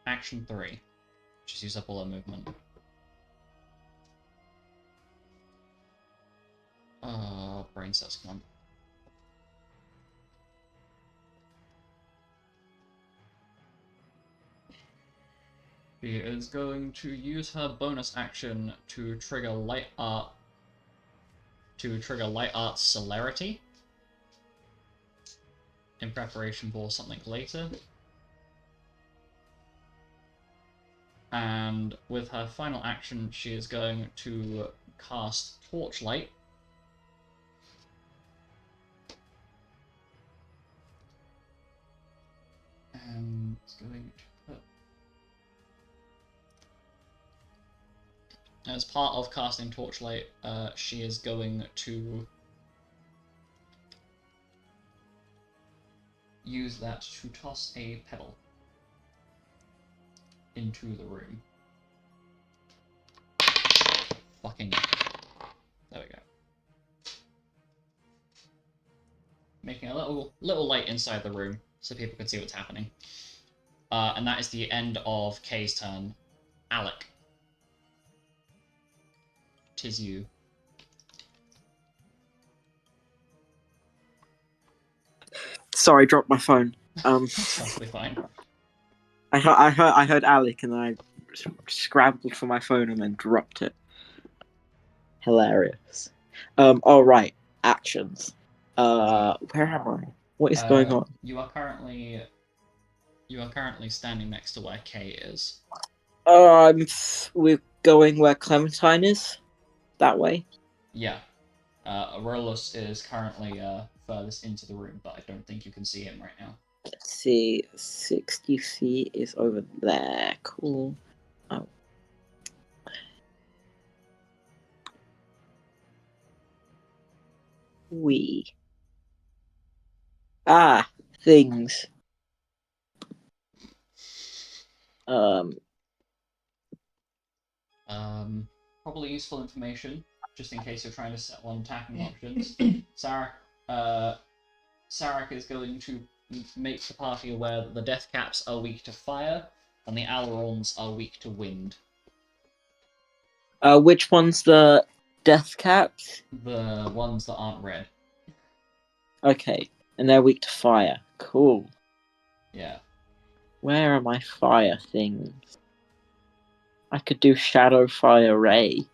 Action 3. Just use up all her movement. Brain cells, come on. She is going to use her bonus action to trigger light art. To trigger light art's celerity. In preparation for something later. And with her final action, she is going to cast Torchlight. And it's going to put... As part of casting Torchlight, she is going to use that to toss a pebble into the room. Fucking... There we go. Making a little light inside the room so people can see what's happening. And that is the end of Kay's turn. Alec. 'Tis you. Sorry, dropped my phone. That's perfectly fine. I heard Alec and I scrambled for my phone and then dropped it. Hilarious. All right. Actions. Where am I? What is going on? You are currently standing next to where Kay is. We're going where Clementine is. That way. Yeah. Aurelus is currently furthest into the room, but I don't think you can see him right now. Let's see. 60 feet is over there. Cool. Oh. Things. Probably useful information, just in case you're trying to set on attacking options. Sarek is going to make the party aware that the Death Caps are weak to fire, and the Ailerons are weak to wind. Which one's the Death Caps? The ones that aren't red. Okay, and they're weak to fire. Cool. Yeah. Where are my fire things? I could do Shadow Fire Ray.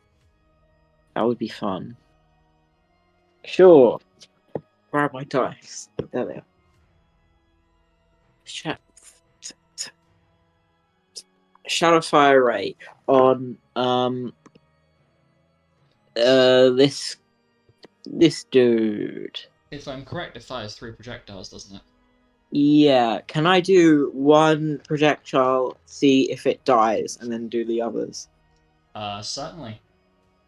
That would be fun. Sure. Where are my dice? There they are. Shadow Fire Ray on this dude. If I'm correct, it fires 3 projectiles, doesn't it? Yeah, can I do one projectile, see if it dies, and then do the others? Certainly.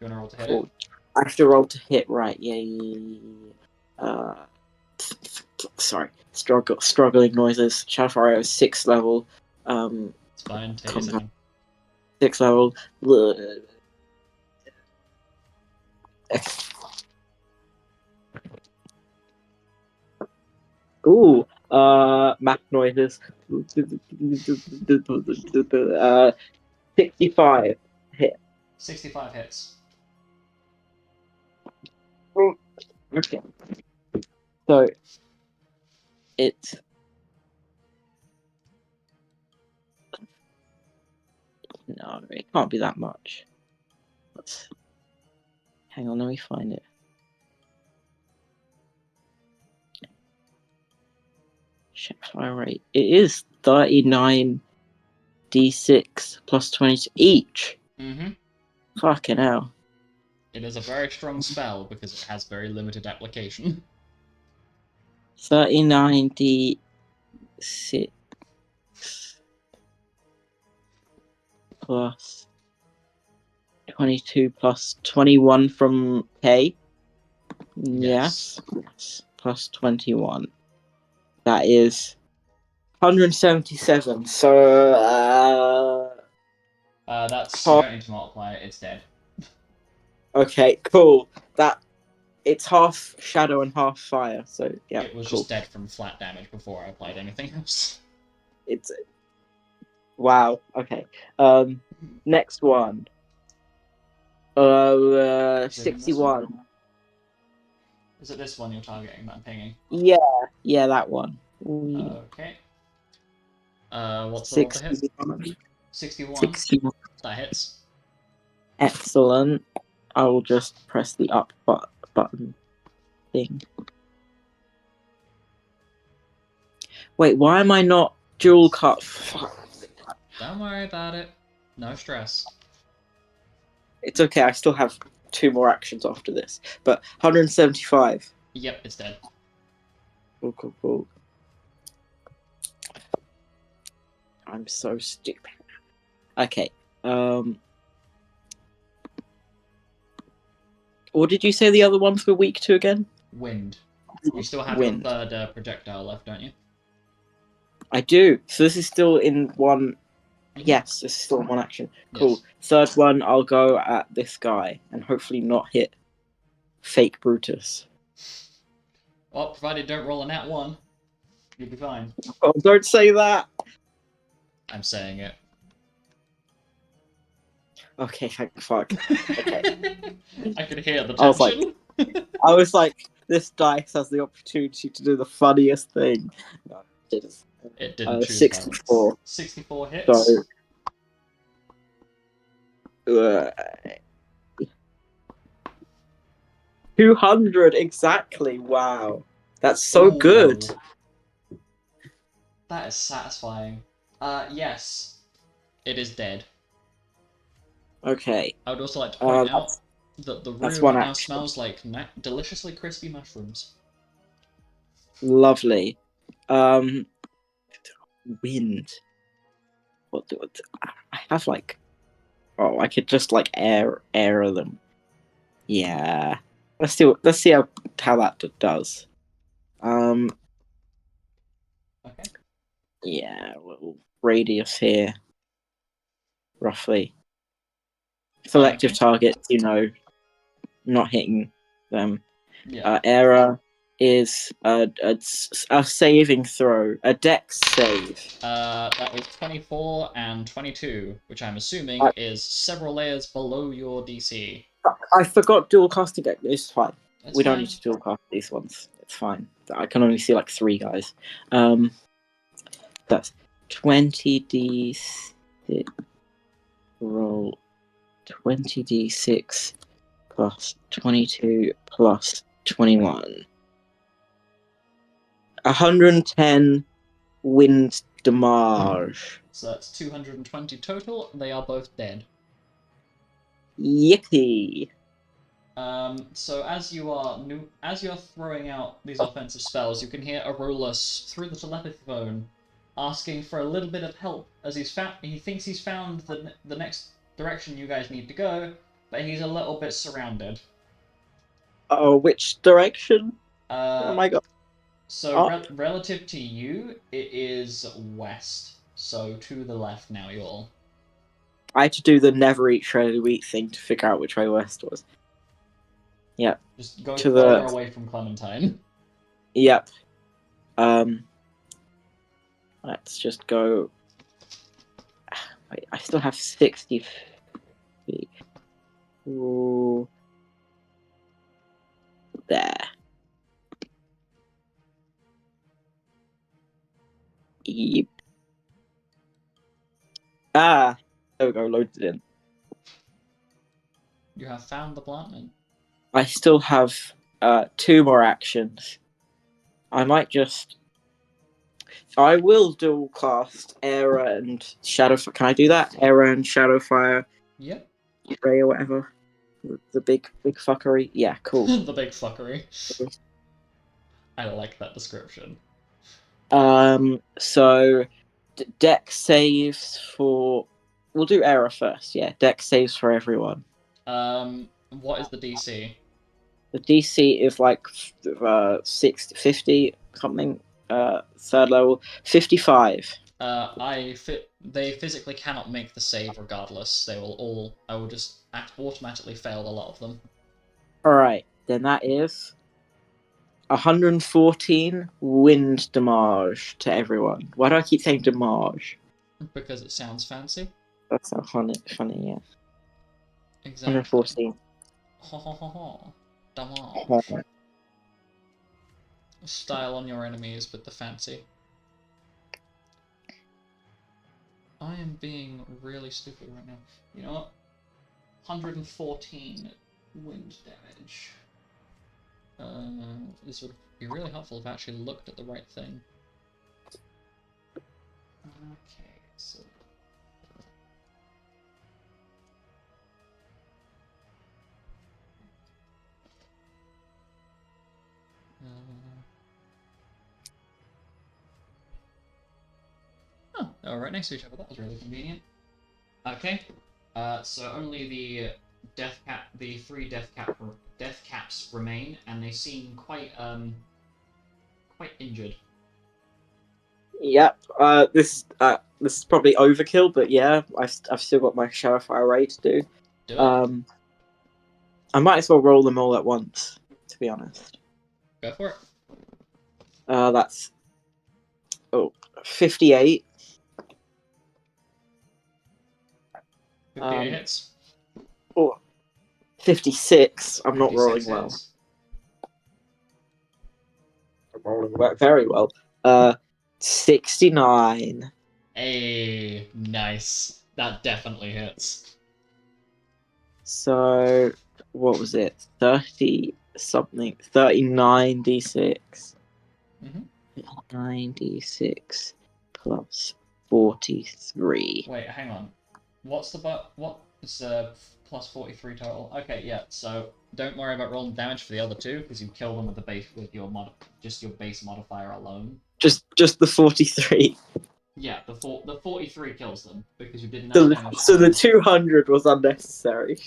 You wanna roll to hit Cool. it? I have to roll to hit, right? Yeah. Sorry, struggling noises. Shadowfire is 6th level. It's fine, take a second. 6th level. Ooh, map noises. 65 hit. 65 hits. Okay. So it's no, it can't be that much. Hang on, let me find it. Fire rate. It is 39 d6 plus 20 each. Mm-hmm. Fucking hell. It is a very strong spell because it has very limited application. 39 d6 plus 22 plus 21 from K. Yes. Plus 21. That is 177. So, That's... You don't need to multiply it, it's dead. okay, cool. That it's half shadow and half fire. So yeah, It was cool. just dead from flat damage before I applied anything else. It's wow. Okay. Next one. Is it this 61. one? Is it this one you're targeting that I'm pinging? Yeah, that one. Okay. What's the roll to hit? 61. 61. 61. That hits. Excellent. I will just press the up button thing. Wait, why am I not dual cut? Fuck. Don't worry about it. No stress. It's okay, I still have 2 more actions after this. But 175. Yep, it's dead. Cool. I'm so stupid. Okay. What did you say the other ones were weak to again? Wind. You still have Wind. your third projectile left, don't you? I do. So this is still in one. Mhm. Yes, this is still in one action. Cool. Yes. Third one, I'll go at this guy and hopefully not hit fake Brutus. Well, provided you don't roll a nat 1, you'll be fine. Oh, don't say that. I'm saying it. Okay, thank fuck. Okay. I could hear the I was like- tension. I was like, this dice has the opportunity to do the funniest thing. No, it didn't. It didn't choose 64. violence. 64 hits. So. 200 exactly. Wow, that's so Ooh. good. That is satisfying. Yes, it is dead. Okay, I would also like to point out that's- that the that's room one now action. smells like deliciously crispy mushrooms. lovely. Wind. What? I have like. Oh, I could just like air them. Yeah. Let's see how that does. Okay. Yeah, a little radius here, roughly. Selective Okay. targets, not hitting them. Yeah. Error is a saving throw, a dex save. That was 24 and 22, which I'm assuming is several layers below your DC. I forgot dual casting deck. It's fine. That's We don't fine. need to dual cast these ones. It's fine. I can only see like 3 guys. That's 20d6. Roll 20d6 plus 22 plus 21. 110 wind damage. So that's 220 total. They are both dead. Yippee! So as you're throwing out these offensive spells, you can hear Aurolus through the telepathy phone asking for a little bit of help as he thinks he's found the next direction you guys need to go, but he's a little bit surrounded. Oh, which direction? Oh my god. So relative to you, it is west. So to the left now, you all. I had to do the never eat shredded wheat thing to figure out which way west was. Yep. Just go To further the- away from Clementine. Yep. Let's just go. Wait, I still have 60 feet. Ooh. There. Yep. Ah, there we go, loaded in. You have found the plantman. I still have 2 more actions. I might just. I will dual cast Air and Shadow. Can I do that? Air and Shadow Fire, Yep. Ray or whatever. The big fuckery. Yeah, cool. The big fuckery. I like that description. So deck saves for. We'll do error first. Yeah, deck saves for everyone. What is the DC? The DC is like 50 something. Third level 55. They physically cannot make the save regardless. They will all. I will just automatically fail a lot of them. All right. then that is 114 wind damage to everyone. Why do I keep saying damage? Because it sounds fancy. That's so funny, yeah. Exactly. 114. Ho ho ho ho. Damage. Oh. Style on your enemies with the fancy. I am being really stupid right now. You know what? 114 wind damage. This would be really helpful if I actually looked at the right thing. Okay, so... Oh, they were right next to each other. That was really convenient. Okay, so only the the three death caps remain, and they seem quite injured. Yep. This is probably overkill, but yeah, I've still got my Shadow Fire Ray to do. Do it. I might as well roll them all at once, to be honest. Go for it. That's 58. 58 hits. Oh, 56. I'm not 56 rolling well. hits. I'm rolling very well. 69. Hey, nice. That definitely hits. So, what was it? 30 something. 39 d6. Mm-hmm. 9d6 plus 43. Wait, hang on. What's the what is plus 43 total? Okay, yeah. So don't worry about rolling damage for the other two because you kill them with the base with your just your base modifier alone. Just the 43. Yeah, the 43 kills them because you did So, enough damage. so the 200 was unnecessary.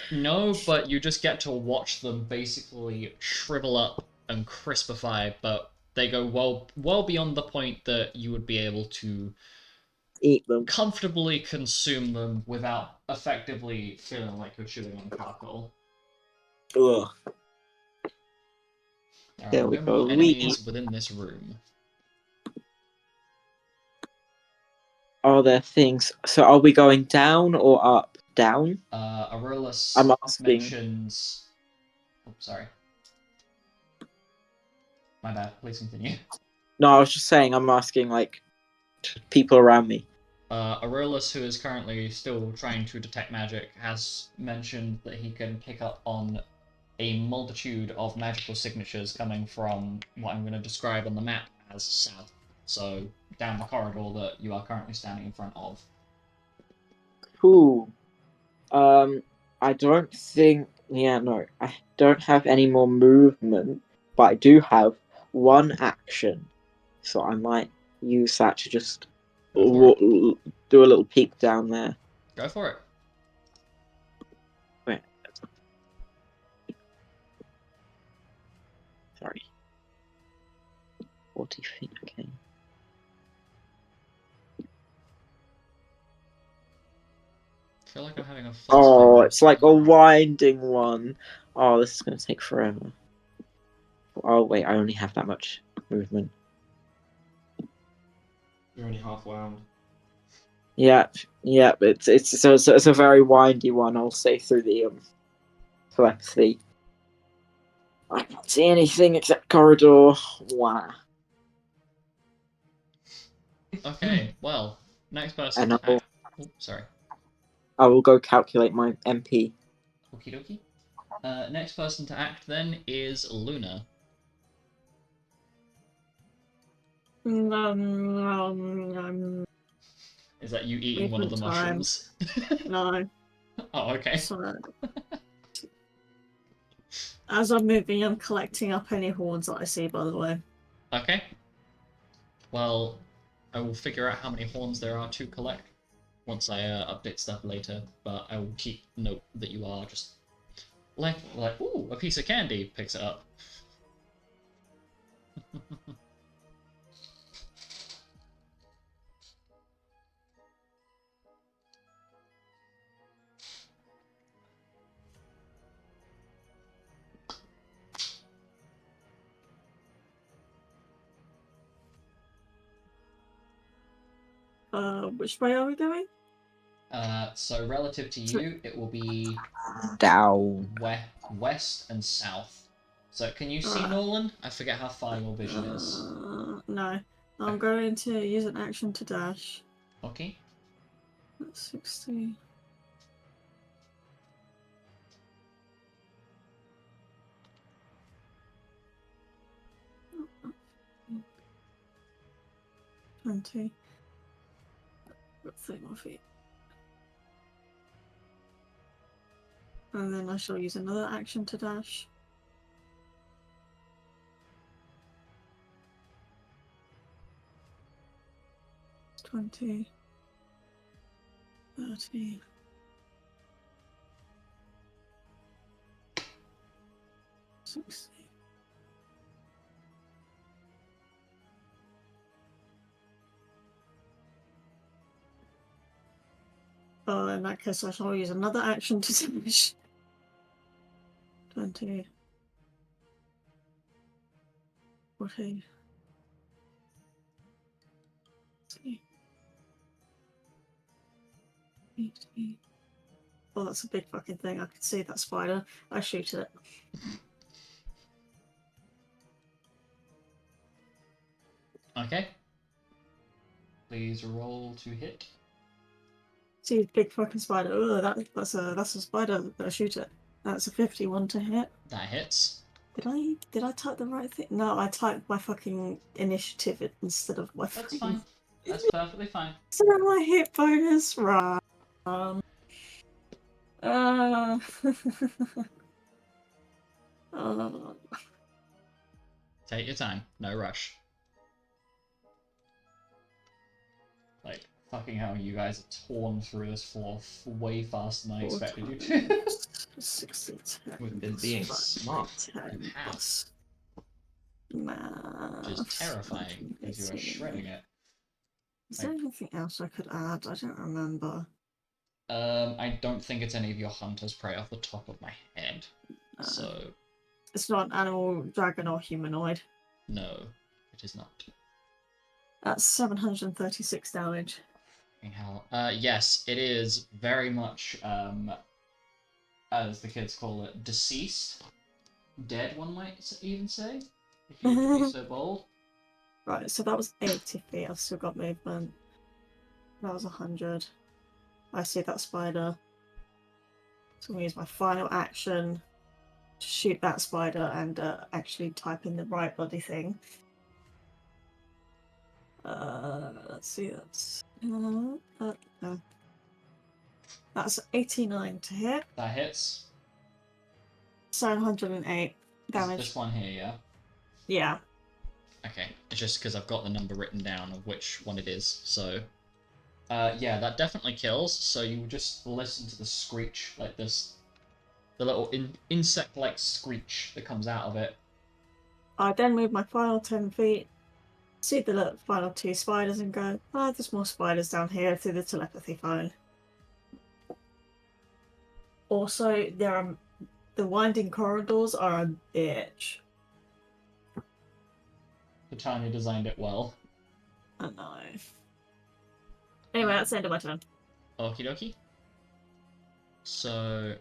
No, but you just get to watch them basically shrivel up and crispify, but they go well beyond the point that you would be able to Eat them. comfortably consume them without effectively feeling like you're chewing on charcoal. Ugh. There are no more We enemies within this room. are there things. So are we going down or up? Down? Aurelus I'm asking. mentions... Oh, sorry. My bad, please continue. No, I was just saying, I'm asking, like, people around me. Aurelus, who is currently still trying to detect magic, has mentioned that he can pick up on a multitude of magical signatures coming from what I'm going to describe on the map as south. So, down the corridor that you are currently standing in front of. Cool. I don't think. Yeah, no. I don't have any more movement, but I do have one action. So I might use that to just Go for do a little peek down there. Go for it. Wait. Sorry. 40 feet, okay. I feel like I'm having a false Oh, memory. it's like a winding one. Oh, this is going to take forever. Oh, wait, I only have that much movement. You're only half wound. Yep, it's a very windy one. I'll say through the telepathy. I can't see anything except corridor. Wow. Okay, well, next person And to act. Oh, sorry. I will go calculate my MP. Okie dokie. Next person to act then is Luna. Is that you eating one of the Movement time. mushrooms? No. Oh, okay. So, as I'm moving, I'm collecting up any horns that I see, by the way. Okay. Well, I will figure out how many horns there are to collect once I update stuff later, but I will keep note that you are just like, ooh, a piece of candy, picks it up. Which way are we going? So relative to you, it will be Down. west and south. So can you see Alright. Nolan? I forget how far your vision is. No. I'm going to use an action to dash. Okay. That's 60. Got 3 more feet. And then I shall use another action to dash. It's 20. 30. 60. Oh, in that case, I shall use another action to dash. 20. 40. 60. 80. Oh, that's a big fucking thing. I can see that spider. I shoot it. Okay. Please roll to hit. See, big fucking spider. Oh, that's a spider. I shoot it. That's a 51 to hit. That hits. Did I type the right thing? No, I typed my fucking initiative instead of my. That's fine. That's perfectly fine. So my hit bonus, right? Uh, uh, Take your time. No rush. Like, fucking hell, you guys have torn through this floor way faster than I expected you to. 60, 10, We've been being smart. 10 You have. plus Which is terrifying, because you are 18. shredding it. Is there anything else I could add? I don't remember. I don't think it's any of your hunter's prey off the top of my head. So, It's not an animal, dragon, or humanoid. no, it is not. That's 736 damage. Fucking hell. Yes, it is very much, as the kids call it, deceased. Dead, one might even say. If you were to be so bold. Right, so that was 80 feet. I've still got movement. That was 100. I see that spider. So I'm going to use my final action to shoot that spider and actually type in the right bloody thing. Let's see, that's... no. That's 89 to hit. That hits. 708 damage. This one here, yeah? Yeah. Okay, it's just because I've got the number written down of which one it is, so... yeah, that definitely kills, so you just listen to the screech, like this... The little insect-like screech that comes out of it. I then move my final 10 feet, see the little final 2 spiders and go, oh, there's more spiders down here through the telepathy phone. Also, the winding corridors are a bitch. Titania designed it well. I know. Anyway, that's the end of my turn. Okie dokie. So...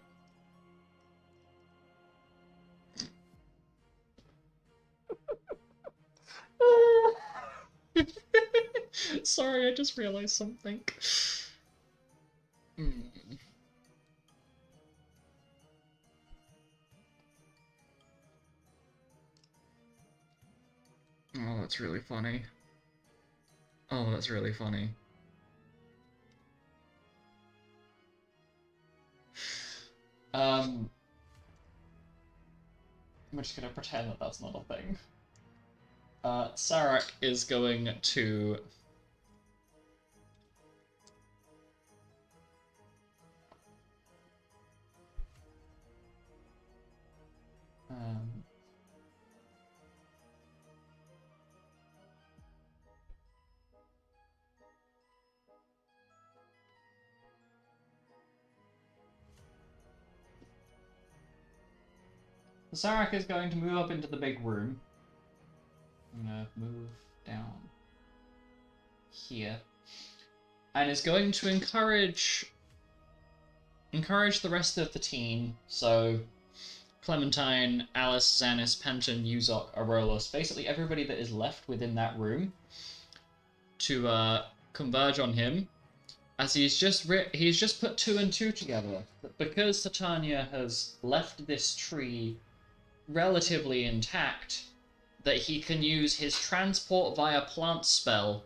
Sorry, I just realized something. Hmm. Oh, that's really funny. Oh, that's really funny. I'm just gonna pretend that that's not a thing. Sarek is going to... Sarek is going to move up into the big room. I'm gonna move down here. and is going to encourage the rest of the team. So Clementine, Alice, Xanis, Penton, Uzok, Arolos, basically everybody that is left within that room, to converge on him, as he's just put 2 and 2 together. That because Titania has left this tree relatively intact, that he can use his transport via plant spell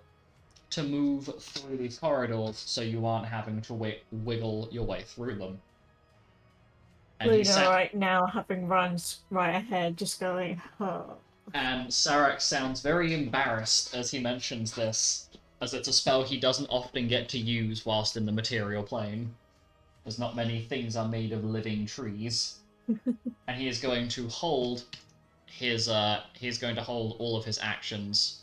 to move through these corridors, so you aren't having to wiggle your way through them. And Luna right now, having run right ahead, just going, oh. And Sarek sounds very embarrassed as he mentions this, as it's a spell he doesn't often get to use whilst in the material plane. As not many things are made of living trees. And he is going to hold all of his actions.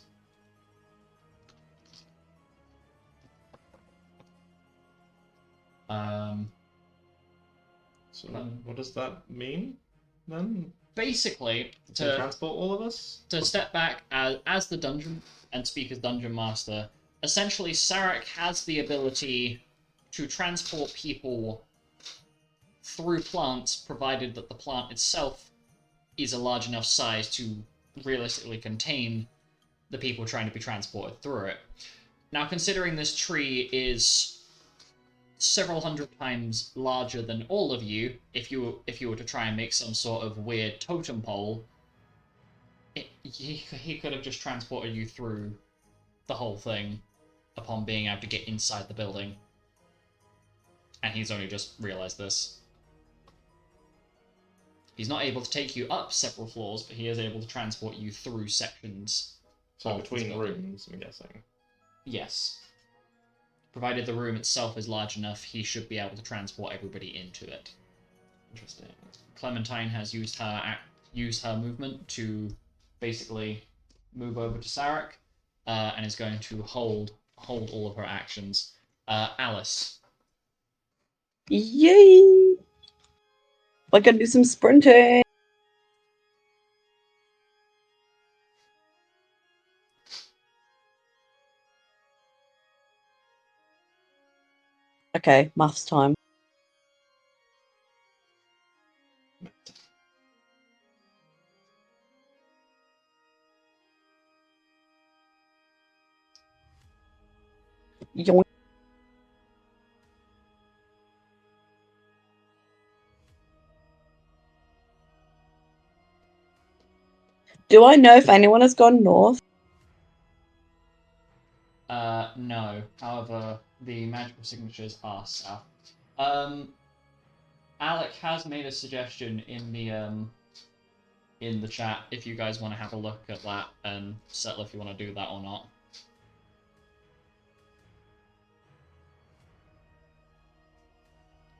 So what does that mean then? Basically, To transport all of us? To step back as the dungeon and speak as dungeon master, essentially Sarek has the ability to transport people through plants, provided that the plant itself is a large enough size to realistically contain the people trying to be transported through it. Now, considering this tree is several hundred times larger than all of you, if you were to try and make some sort of weird totem pole, he could have just transported you through the whole thing upon being able to get inside the building. And he's only just realized this. He's not able to take you up several floors, but he is able to transport you through sections. So between rooms, I'm guessing. Yes. Provided the room itself is large enough, he should be able to transport everybody into it. Interesting. Clementine has used her movement to basically move over to Sarek, and is going to hold all of her actions. Alice. Yay! I can do some sprinting. Okay, maths time. Yoink. Do I know if anyone has gone north? No. However, the magical signatures are south. Alec has made a suggestion in the chat if you guys want to have a look at that and settle if you want to do that or not.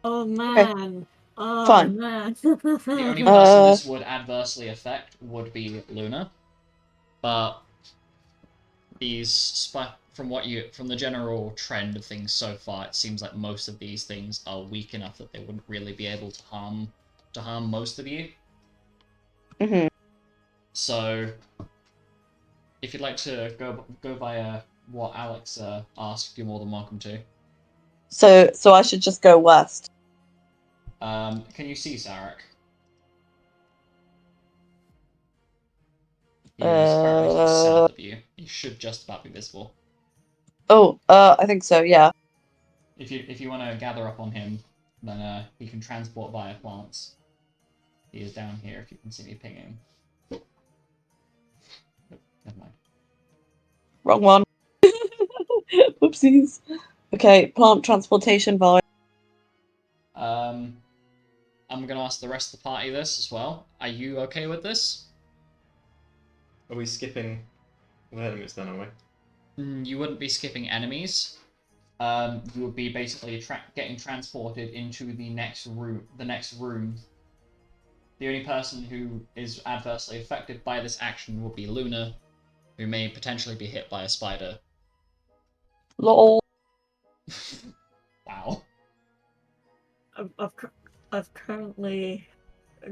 Oh man. Oh Fine. man. The only person this would adversely affect would be Luna, but from the general trend of things so far, it seems like most of these things are weak enough that they wouldn't really be able to harm most of you. Mm-hmm. So, if you'd like to go via what Alex asked, you're more than welcome to. So I should just go west. Can you see Sarek? He is currently to the south of you. He should just about be visible. Oh, I think so, yeah. If you want to gather up on him, then he can transport via plants. He is down here if you can see me pinging. Nope, never mind. Wrong one. Whoopsies. Okay, plant transportation via. I'm gonna ask the rest of the party this as well. Are you okay with this? Are we skipping the enemies then, are we? You wouldn't be skipping enemies. You would be basically getting transported into the next room. The only person who is adversely affected by this action would be Luna, who may potentially be hit by a spider. Lol. Wow. I've currently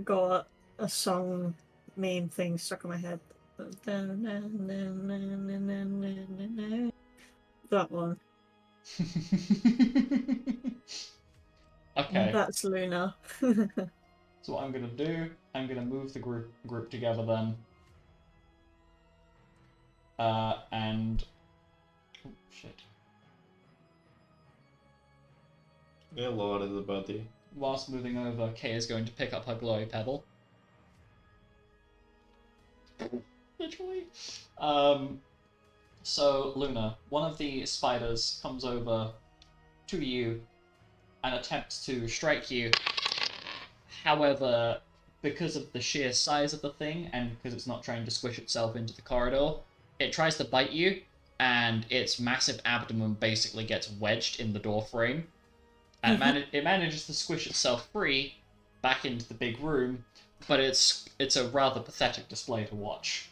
got a song meme thing stuck in my head. That one. Okay. That's Luna. So what I'm gonna do, I'm gonna move the group together then. And oh, shit. Yeah, Lord is a buddy. Whilst moving over, Kay is going to pick up her glowy pebble. Literally. So Luna, one of the spiders comes over to you and attempts to strike you. However, because of the sheer size of the thing and because it's not trying to squish itself into the corridor, it tries to bite you, and its massive abdomen basically gets wedged in the door frame. And it manages to squish itself free back into the big room, but it's a rather pathetic display to watch.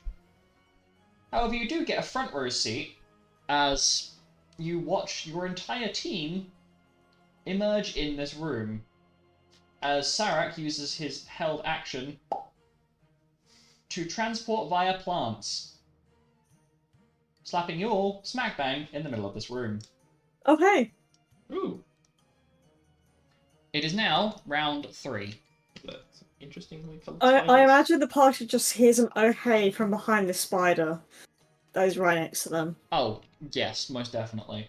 However, you do get a front row seat as you watch your entire team emerge in this room as Sarak uses his held action to transport via plants, slapping you all smack bang in the middle of this room. Okay. Ooh, It is now round 3. that's interestingly coloured I spiders. imagine the party just hears an oh hey from behind the spider that is right next to them. Oh, yes, most definitely.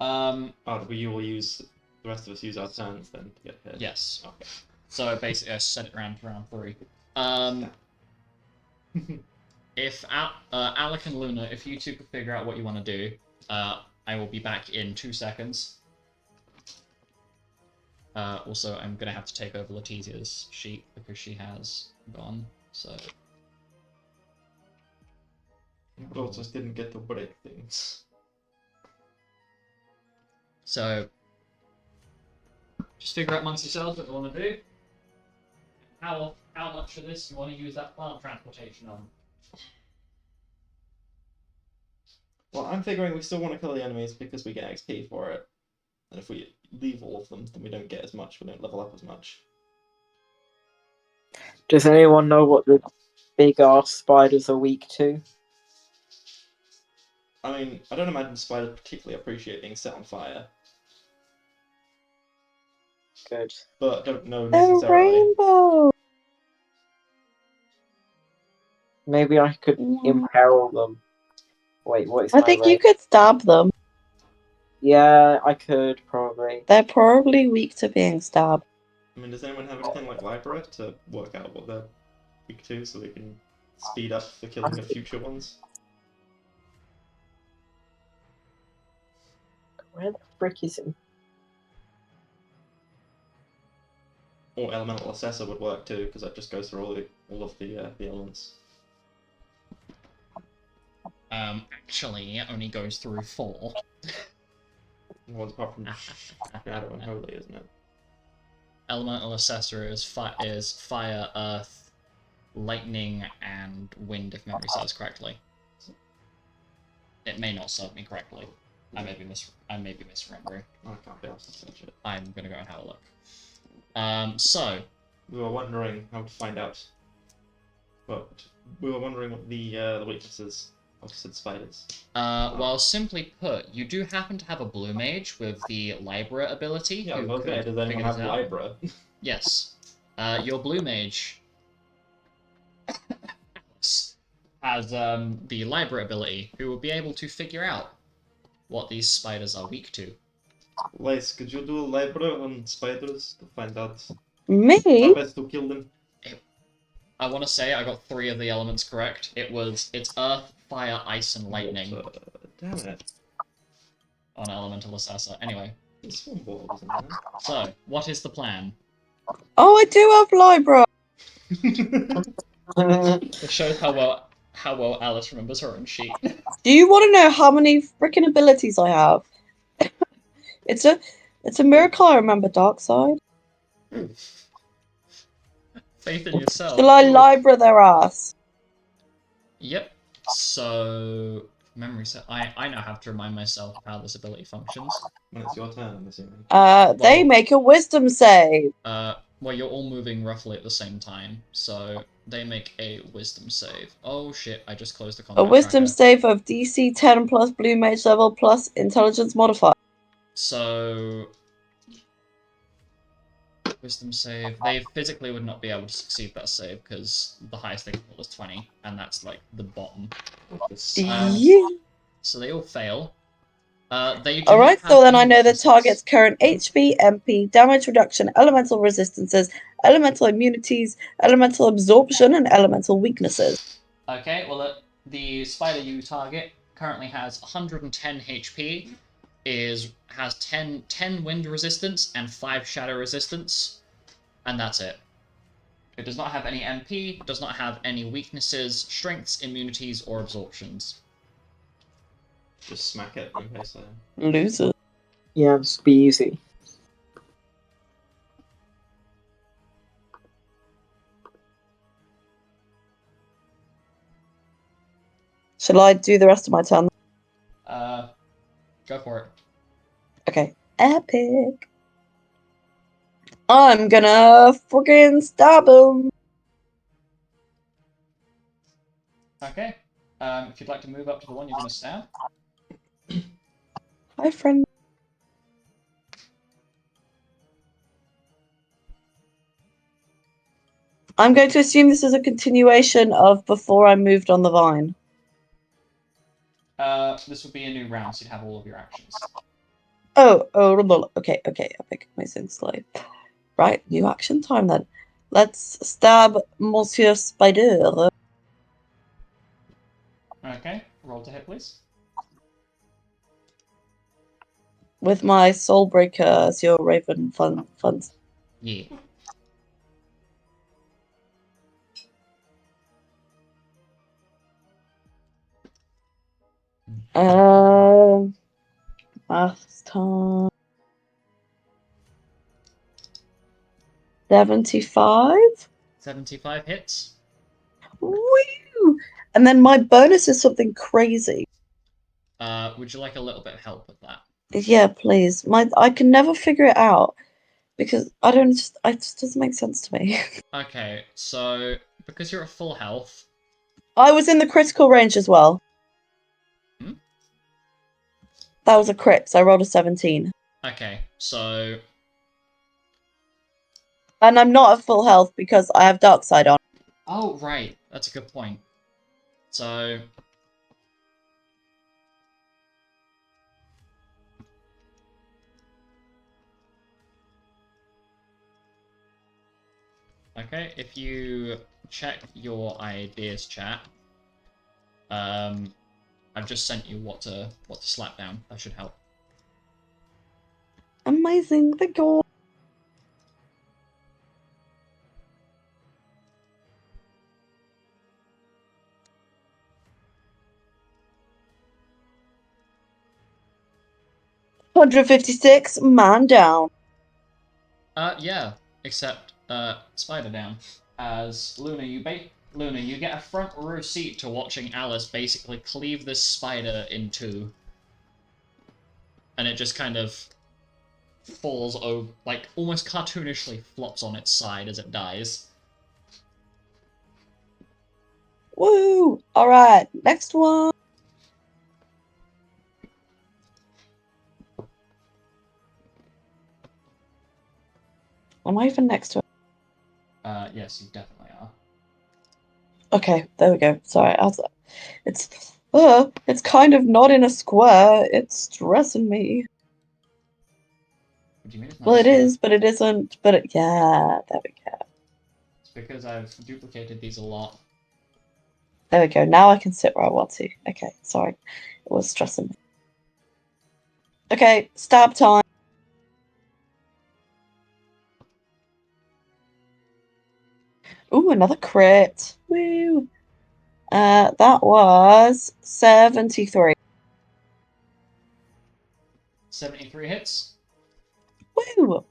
Oh, we will use the rest of us use our turns then to get hit. Yes. Okay. So basically, I set it round to round 3. If Alec and Luna, if you two could figure out what you want to do, I will be back in 2 seconds. Also, I'm gonna have to take over Letitia's sheet because she has gone. So. Well, just didn't get to break things. So. Just figure out amongst yourselves what you want to do. How much of this you want to use that plant transportation on? Well, I'm figuring we still want to kill the enemies because we get XP for it. And if we leave all of them, then we don't get as much, we don't level up as much. Does anyone know what the big ass spiders are weak to? I mean, I don't imagine spiders particularly appreciate being set on fire, Good. but don't know The necessarily. rainbow. Maybe I could imperil them. Wait, what is I my think you range? could stab them. Yeah, I could probably. They're probably weak to being stabbed. I mean, does anyone have anything like Libra to work out what they're weak to so they can speed up the killing of future ones? Where the frick is it? Or Elemental Assessor would work too, because that just goes through all of the elements. Actually, it only goes through 4. One's apart from Shadow and Holy, isn't it? Elemental Assessor is fire, earth, lightning, and wind, if memory serves correctly. It may not serve me correctly. I may be misremembering. I can't be asked to search it. I'm gonna go and have a look. So We were wondering how to find out. But we were wondering what the weaknesses of said spiders. well, simply put, you do happen to have a blue mage with the Libra ability. Yeah, who okay, could does anyone figure have this out. Libra? Yes. Your blue mage has the Libra ability, who will be able to figure out what these spiders are weak to. Lace, could you do a Libra on spiders to find out how Me? best to kill them? I want to say I got 3 of the elements correct. It's earth, fire, ice, and lightning Damn it. on Elemental Assessor. Anyway, There's one ball, isn't there? so what is the plan? Oh, I do have Libra. It shows how well Alice remembers her own sheet. Do you want to know how many freaking abilities I have? It's a miracle I remember Dark Side. Faith in yourself. Shall I Libra their ass? Yep. So memory set. I now have to remind myself of how this ability functions. When it's your turn, I'm assuming. They Well- make a wisdom save. Well, you're all moving roughly at the same time, so they make a wisdom save. Oh shit! I just closed the combat A wisdom tracker. save of DC 10 plus blue mage level plus intelligence modifier. So wisdom save. They physically would not be able to succeed that save because the highest they can roll is 20, and that's like the bottom. Yeah. So they all fail. They do not Alright, have so then I any know the weaknesses. target's current HP, MP, damage reduction, elemental resistances, elemental immunities, elemental absorption, and elemental weaknesses. Okay, well, the spider you target currently has 110 HP, has 10 wind resistance and 5 shadow resistance, and that's it. It does not have any MP, does not have any weaknesses, strengths, immunities, or absorptions. Just smack it in case I... Loser. Yeah, just be easy. Shall I do the rest of my turn? Go for it. Okay. Epic. I'm gonna freaking stab him. Okay. If you'd like to move up to the one you're going to stab. Hi, friend. I'm going to assume this is a continuation of before I moved on the vine. This would be a new round, so you'd have all of your actions. Oh, okay, epic. Amazing slave. Right, new action time then. Let's stab Monsieur Spider. Okay, roll to hit, please. With my Soulbreaker as your Raven funds. Yeah. Last time. 75? 75 hits. Woo! And then my bonus is something crazy. Would you like a little bit of help with that? Yeah, please. I can never figure it out because it just doesn't make sense to me. Okay, so because you're at full health. I was in the critical range as well. Hmm? That was a crit, so I rolled a 17. Okay, so And I'm not at full health because I have Dark Side on. oh right, that's a good point. So okay, if you check your ideas chat, I've just sent you what to slap down. That should help. Amazing, thank you. $156, man down. Yeah, except spider down. As Luna, you get a front row seat to watching Alice basically cleave this spider in two, and it just kind of falls over, like almost cartoonishly flops on its side as it dies. Woo! Alright, next one. Am I even next to it? Yes, you definitely are. Okay, there we go. Sorry, it's kind of not in a square. It's stressing me. What do you mean it's not Well, a it square? is, but it isn't. Yeah, there we go. It's because I've duplicated these a lot. There we go. Now I can sit where I want to. Okay, sorry. It was stressing me. Okay, stab time. Ooh, another crit. Woo. That was 73. 73 hits. Woo.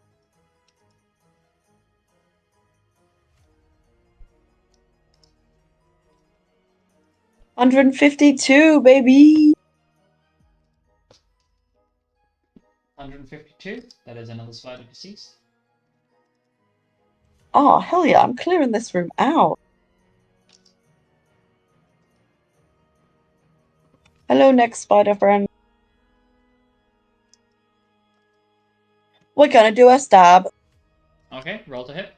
$152, baby. 152. That is another spider deceased. Oh, hell yeah, I'm clearing this room out. Hello, next spider friend. We're gonna do a stab. Okay, roll to hit.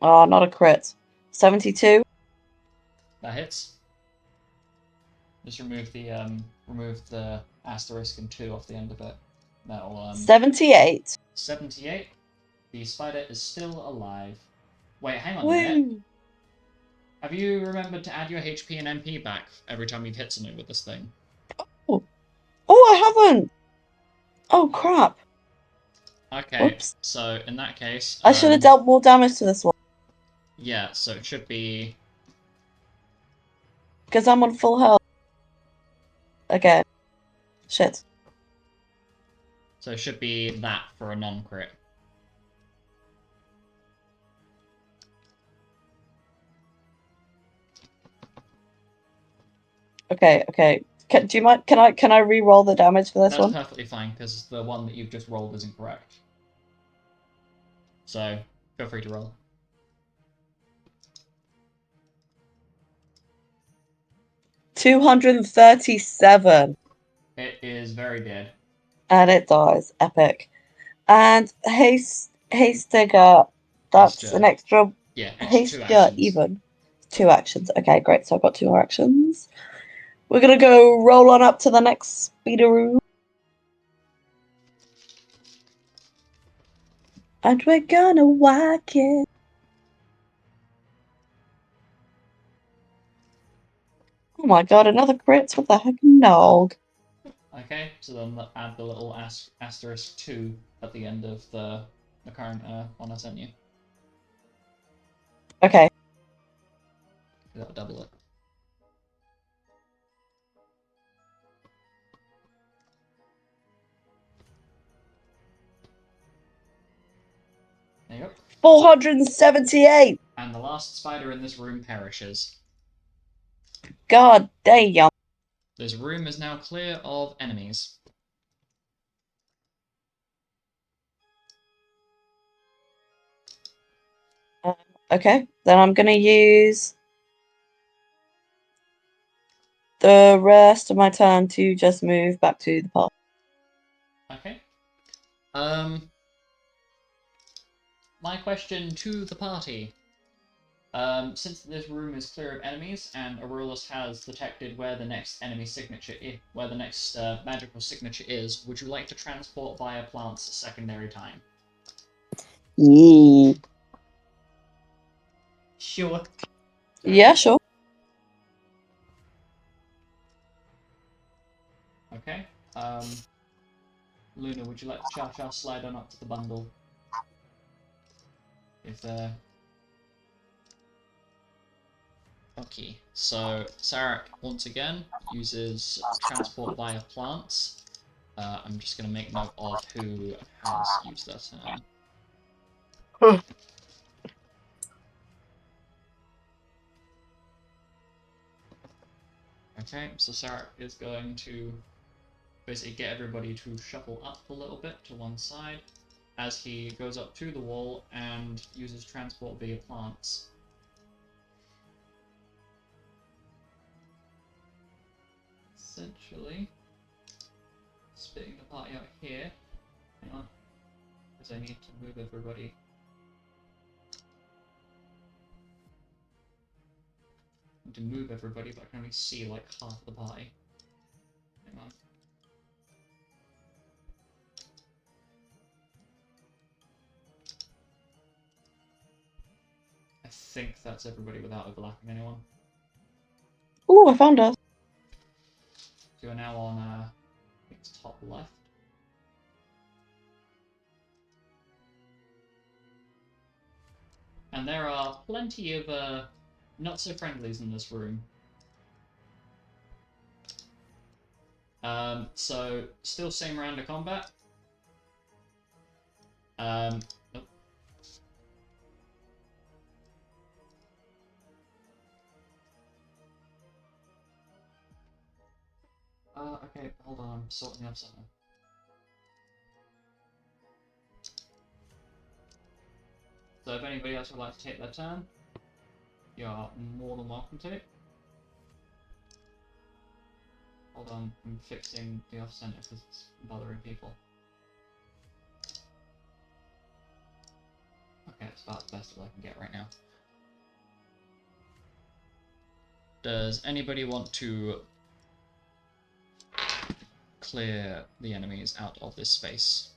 Oh, not a crit. 72. That hits. Just remove the asterisk and 2 off the end of it. That'll 78. 78. The spider is still alive. Wait, hang on a minute. Woo! Have you remembered to add your HP and MP back every time you've hit something with this thing? Oh, I haven't. Oh crap. Okay, Oops. so in that case, I should have dealt more damage to this one yeah, so it should be because I'm on full health. Again. Shit. that for a non-crit. Okay. Do you mind? Can I re-roll the damage for this That's one? perfectly fine because the one that you've just rolled isn't correct. So feel free to roll. $237, It is very dead. and it dies. Epic. And Hastiger, that's Hastur. an extra. Yeah, extra 2 Hastiger actions. even. 2 actions. Okay, great. So I've got 2 more actions. We're gonna go roll on up to the next speederoo. And we're gonna whack it. Oh my god, another crit? What the heck? No. Okay, so then add the little asterisk 2 at the end of the current one I sent you. Okay. That'll double it. There you go. 478! And the last spider in this room perishes. God damn. This room is now clear of enemies. Okay, then I'm gonna use the rest of my turn to just move back to the path. Okay. My question to the party. Since this room is clear of enemies and Aurelus has detected where the next enemy signature where the next magical signature is, would you like to transport via plants secondary time? Yee. Sure. Yeah, sure. Okay. Luna, would you like to Cha-Cha slide on up to the bundle? If Okay, so Sarek once again uses transport via plants. I'm just going to make note of who has used that term. Okay, so Sarek is going to basically get everybody to shuffle up a little bit to one side as he goes up to the wall and uses transport via plants. Essentially, splitting the party out here. Hang on, because I need to move everybody. I need to move everybody, but I can only see like half the party. Hang on. I think that's everybody without overlapping anyone. Ooh, I found us. So we're now on, I think it's top left. And there are plenty of not-so-friendlies in this room. So, still same round of combat. Nope. Okay, hold on, I'm sorting out something. So if anybody else would like to take their turn, you are more than welcome to. Hold on, I'm fixing the off-center because it's bothering people. Okay, it's about the best that I can get right now. Does anybody want to clear the enemies out of this space?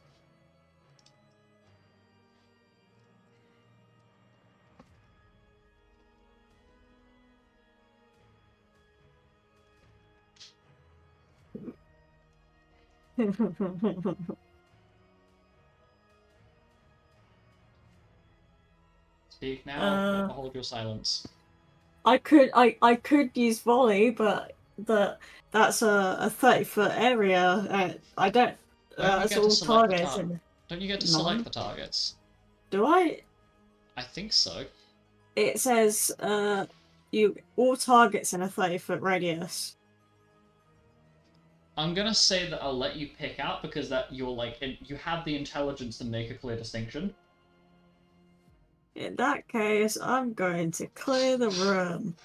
Speak now, or hold your silence. I could use volley, but that's a 30-foot area. I don't. Don't you It's get to all select the targets. target? Don't you get to No. select the targets? Do I? I think so. It says you all targets in a 30-foot radius. I'm gonna say that I'll let you pick out because that you're like you have the intelligence to make a clear distinction. In that case, I'm going to clear the room.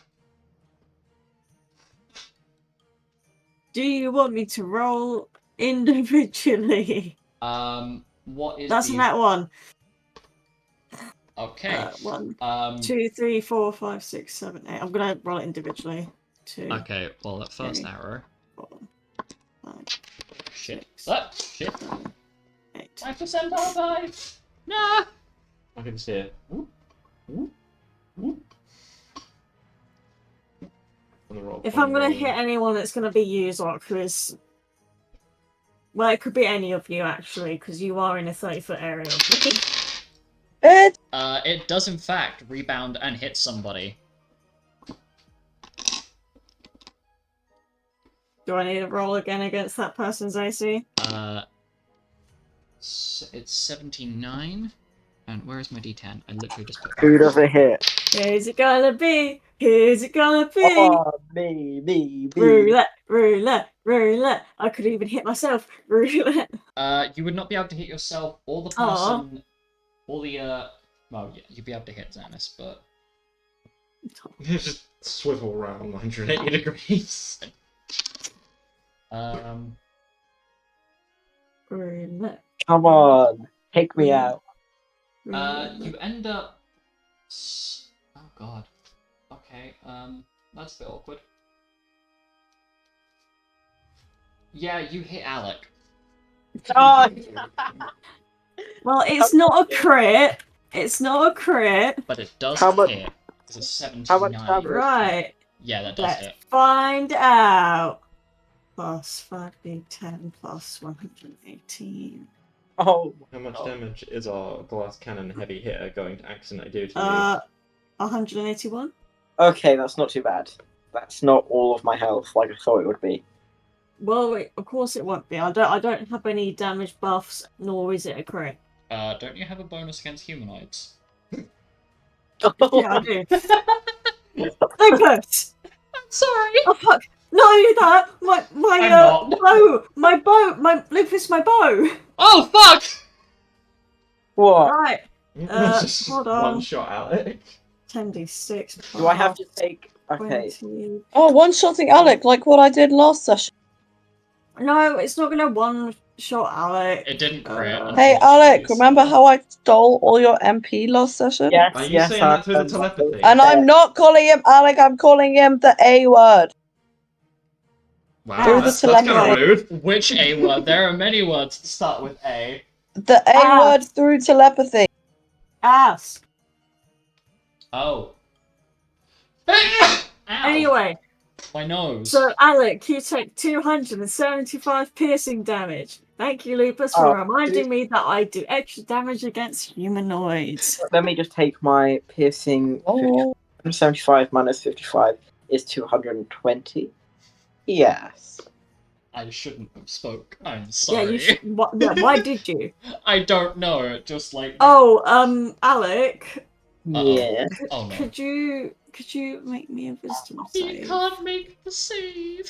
Do you want me to roll individually? What is That's the... a net one. Okay. 1, 2, 3, 4, 5, 6, 7, 8. I'm gonna roll it individually. 2. Okay, well, that first 3, arrow. 4, 5, Shit. 6, Ah, shit. 8. 5% alibi! Nah! I can see it. Whoop, whoop, whoop. On the roll, If on I'm the gonna roll. hit anyone, it's gonna be you, Zork, well, it could be any of you actually, because you are in a 30-foot area of me. It does in fact rebound and hit somebody. Do I need to roll again against that person's AC? It's 79. And where is my D10? I literally just put it Who back. does it hit? Here's it gonna be? Here's it gonna be? Oh, me. Roulette, roulette, roulette. I could even hit myself. Roulette. You would not be able to hit yourself or the Aw. person, or the, well, yeah, you'd be able to hit Xanis, but... You just swivel around 180 degrees. Roulette. Come on, take me out. You end up... Oh god. Okay, that's a bit awkward. Yeah, you hit Alec. Oh, Well, it's not a crit. It's not a crit. But it does How much- hit. It's a 79. how much damage? Right. Yeah, that does Let's hit. find out. Plus 5d10 plus 118. oh, How much damage is our glass cannon heavy hitter going to accidentally do to you? 181. okay, that's not too bad. That's not all of my health like I thought it would be. Well, wait, of course it won't be. I don't have any damage buffs, nor is it a crit. Don't you have a bonus against humanoids? Yeah, I do. Lucas! I'm sorry! Oh fuck! Not only that, my bow, Lucas, my bow. Oh, fuck! What? Right, Just hold on. one shot Alec. 10d6. Do I have to take? Okay. 20. Oh, one-shotting Alec, like what I did last session. No, it's not gonna one-shot Alec. It didn't crit. Hey, unfortunately, Alec, so- remember how I stole all your MP last session? Yes, Are you yes. saying that through the telepathy? And I'm not calling him Alec, I'm calling him the A word. Wow, Through the that's kind of telepathy. rude. Which A word? There are many words that start with A. The A Ah. word through telepathy. Ass. Oh. Ow! Anyway, My nose. so Alec, you take 275 piercing damage. Thank you, Lupus, for Oh, reminding me that I do extra damage against humanoids. Let me just take my piercing. Oh. 75 minus 55 is 220. Yes. I shouldn't have spoke. I'm Yeah, sorry. you should. Why did you? I don't know. Just like. Oh, Alec, Uh-oh. Yeah. Oh no. could you make me a wisdom You save? can't make the save.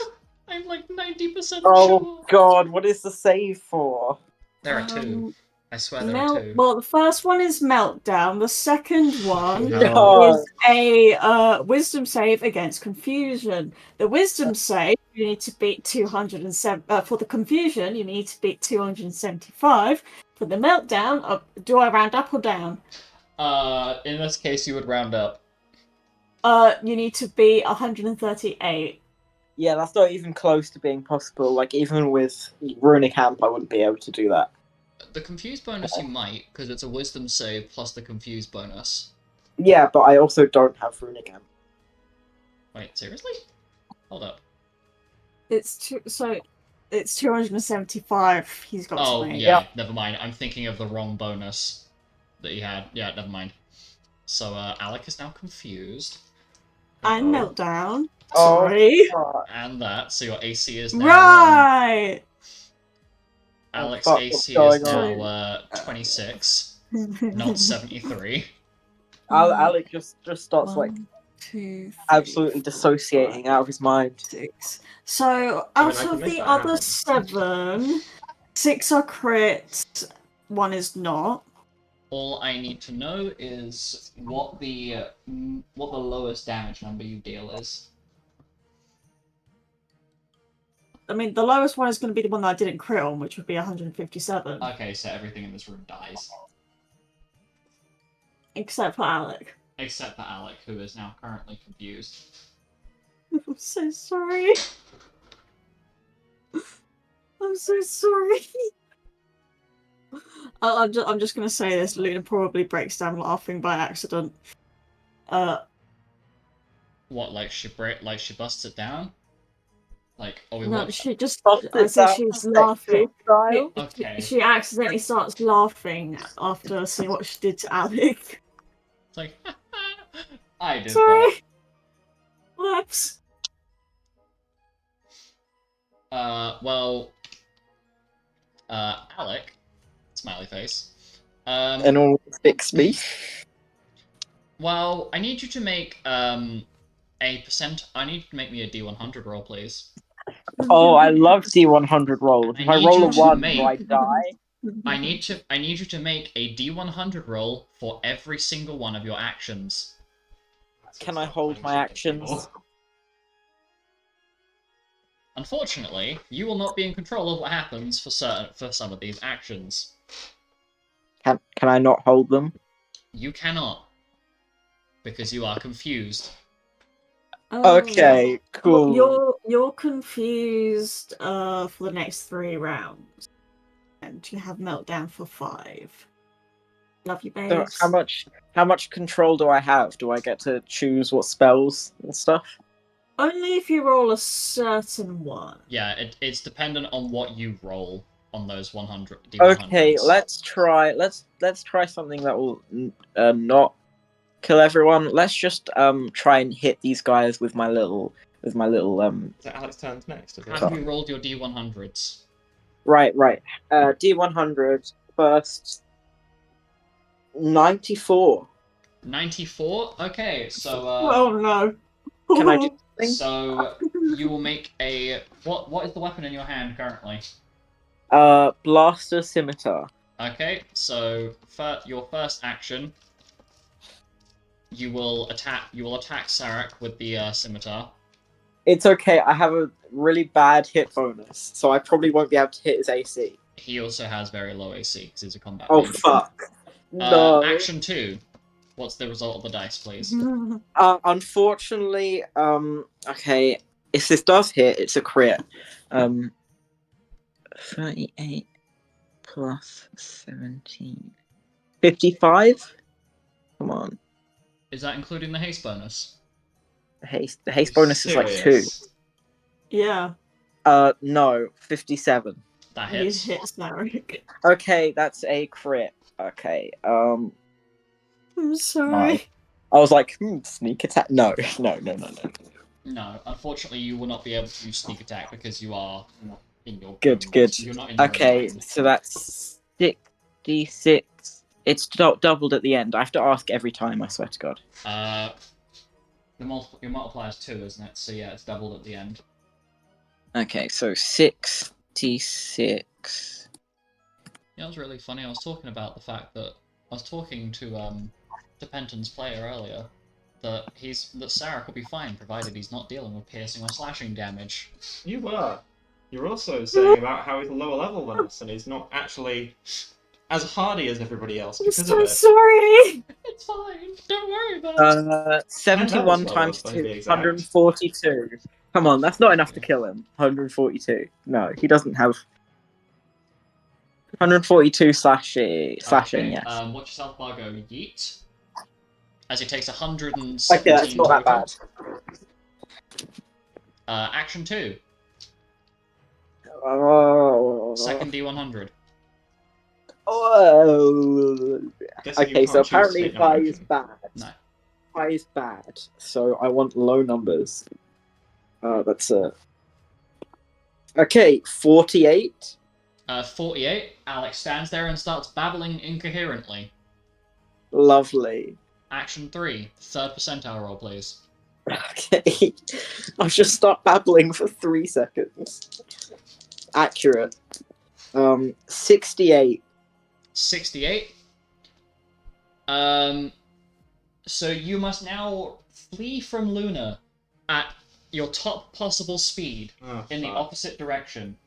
I'm like 90% Oh sure. God, what is the save for? There are two. I swear there are two. Well, the first one is Meltdown. The second one No. is a wisdom save against confusion. The wisdom save, you need to beat 207. For the confusion, you need to beat 275. For the Meltdown, do I round up or down? In this case, you would round up. You need to beat 138. Yeah, that's not even close to being possible. Like, even with Runic Amp, I wouldn't be able to do that. The confuse bonus you might, because it's a wisdom save plus the confuse bonus. Yeah, but I also don't have Runic Amp. Wait, seriously? Hold up. It's 275 he's got Oh, to make. yeah, never mind. I'm thinking of the wrong bonus that he had. Yeah, never mind. So, Alec is now confused. And Meltdown. Oh, Sorry. And that, so your AC is now... Right! Alec's fuck, AC what's is going now 26, not 73. Alec just starts, like, 1, 2, 3, absolutely 4, dissociating 5, out of his mind. 6. So I mean, out I can of make the that other happen. 7, 6 are crits, 1 is not. All I need to know is what the lowest damage number you deal is. I mean, the lowest one is going to be the one that I didn't crit on, which would be 157. Okay, so everything in this room dies. Except for Alec. Except for Alec, who is now currently confused. I'm so sorry. I'm so sorry. I'm just going to say this. Luna probably breaks down laughing by accident. What, like she busts it down? Like, oh, we No, want... she just, Busts it as if down she's laughing. style. Okay. She accidentally starts laughing after seeing what she did to Alec. It's like, I did that. Sorry. Whoops. Well, Alec, smiley face. And all fix me. Well, I need you to make I need you to make me a D100 roll, please. Oh, I love D100 rolls. If I need roll you a to 1, make- do I die? I need you to make a D100 roll for every single one of your actions. Can I hold my actions? Unfortunately, you will not be in control of what happens for some of these actions. Can I not hold them? You cannot, because you are confused. Oh, Okay, cool. You're confused for the next 3 rounds. And you have Meltdown for 5. Love you, So babes. how much control do I have? Do I get to choose what spells and stuff? Only if you roll a certain one. Yeah, it's dependent on what you roll on those 100 D100s. Okay, let's try something that will not kill everyone. Let's just try and hit these guys with my little So Alex turns next, is it? Have you rolled your D100s? Right. D100 first 94. 94? Okay, so Oh no. Can I do something? so you will make a what is the weapon in your hand currently? Blaster scimitar. Okay, so for your first action, you will attack Sarek with the scimitar. It's okay, I have a really bad hit bonus, so I probably won't be able to hit his AC. He also has very low AC because he's a combat Oh mage. fuck. No. Action 2. What's the result of the dice, please? Unfortunately, okay, if this does hit, it's a crit. 38 plus 17. 55? Come on. Is that including the haste bonus? The haste bonus is like 2. Yeah. No, 57. That You hits. hit Sarek. Okay, that's a crit. Okay, I'm sorry. I was like, sneak attack. No. No, unfortunately, you will not be able to use sneak attack because you are not in your Good. You're not in your Okay, own so that's 6d6. It's doubled at the end. I have to ask every time, I swear to God. Your multiplier is 2, isn't it? So yeah, it's doubled at the end. Okay, so 6d6 Yeah, it was really funny. I was talking about the fact that I was talking to Penton's player earlier that Sarek will be fine provided he's not dealing with piercing or slashing damage. You were. You're also saying about how he's a lower level than us, and he's not actually as hardy as everybody else I'm because so of it. sorry. It's fine. Don't worry about it. 71 And times levels lower, 2, to be exact. 142. Come on, that's not enough to kill him. 142. No, he doesn't have 142 slashing, Okay, yes. watch yourself, Bargo. Yeet. As he takes 117 Okay, that's not that total. bad. Action 2. Oh. Second D100. Oh. Guessing you Okay, can't so choose apparently to take no Phi is action. bad. No. Phi is bad, so I want low numbers. That's okay, 48. 48. Alex stands there and starts babbling incoherently. Lovely. Action 3. Third percentile roll, please. Okay. I'll just start babbling for 3 seconds. Accurate. 68. 68. So you must now flee from Luna at your top possible speed in the opposite direction.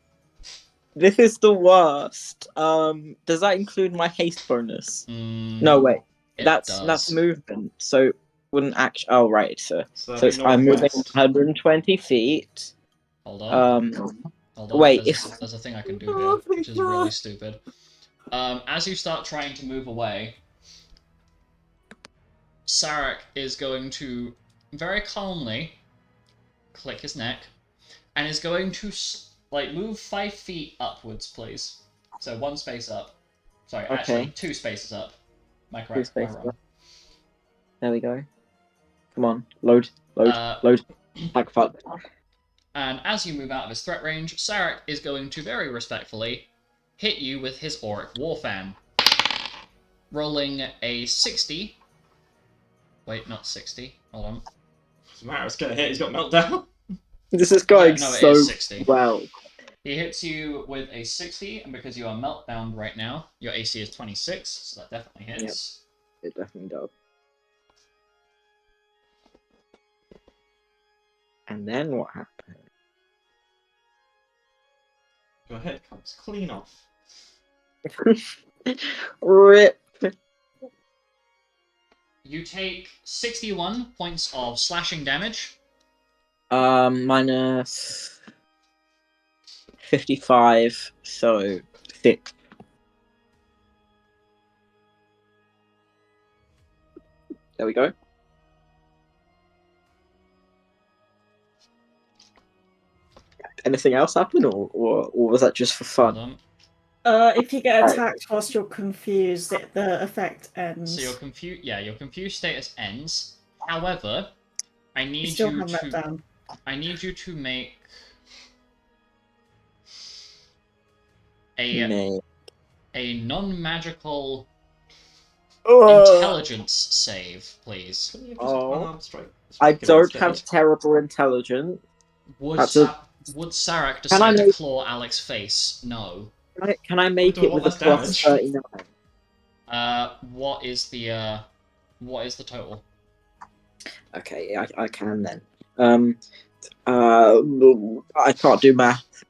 This is the worst. Does that include my haste bonus? No, wait. That's movement. So wouldn't actually. Oh, right. So I'm moving 120 feet. Hold on. Hold on. Wait. There's a thing I can do here, which is really stupid. As you start trying to move away, Sarek is going to very calmly click his neck and is going to move 5 feet upwards, please. So 1 space up. Sorry, actually 2 spaces up. Am I correct? 2 spaces up. There we go. Come on, load. Like fuck. And as you move out of his threat range, Sarek is going to very respectfully hit you with his Auric Warfan. Rolling a 60. Wait, not 60. Hold on. Doesn't matter, it's gonna hit, he's got meltdown. This is going it so is 60. well. He hits you with a 60, and because you are meltbound right now, your AC is 26, so that definitely hits. Yep. It definitely does. And then what happened? Your head comes clean off. Rip. You take 61 points of slashing damage. Minus 55, so 6. There we go. Anything else happen, or was that just for fun? Hold on. If you get attacked whilst you're confused, the effect ends. So your confused status ends. However, I need still you have that to down. I need you to make a non-magical intelligence save, please. I don't have terrible intelligence. Would Sarek decide to claw Alex's face? No. Can I make it with a plus 39? What is the total? Okay, I can then. I can't do math.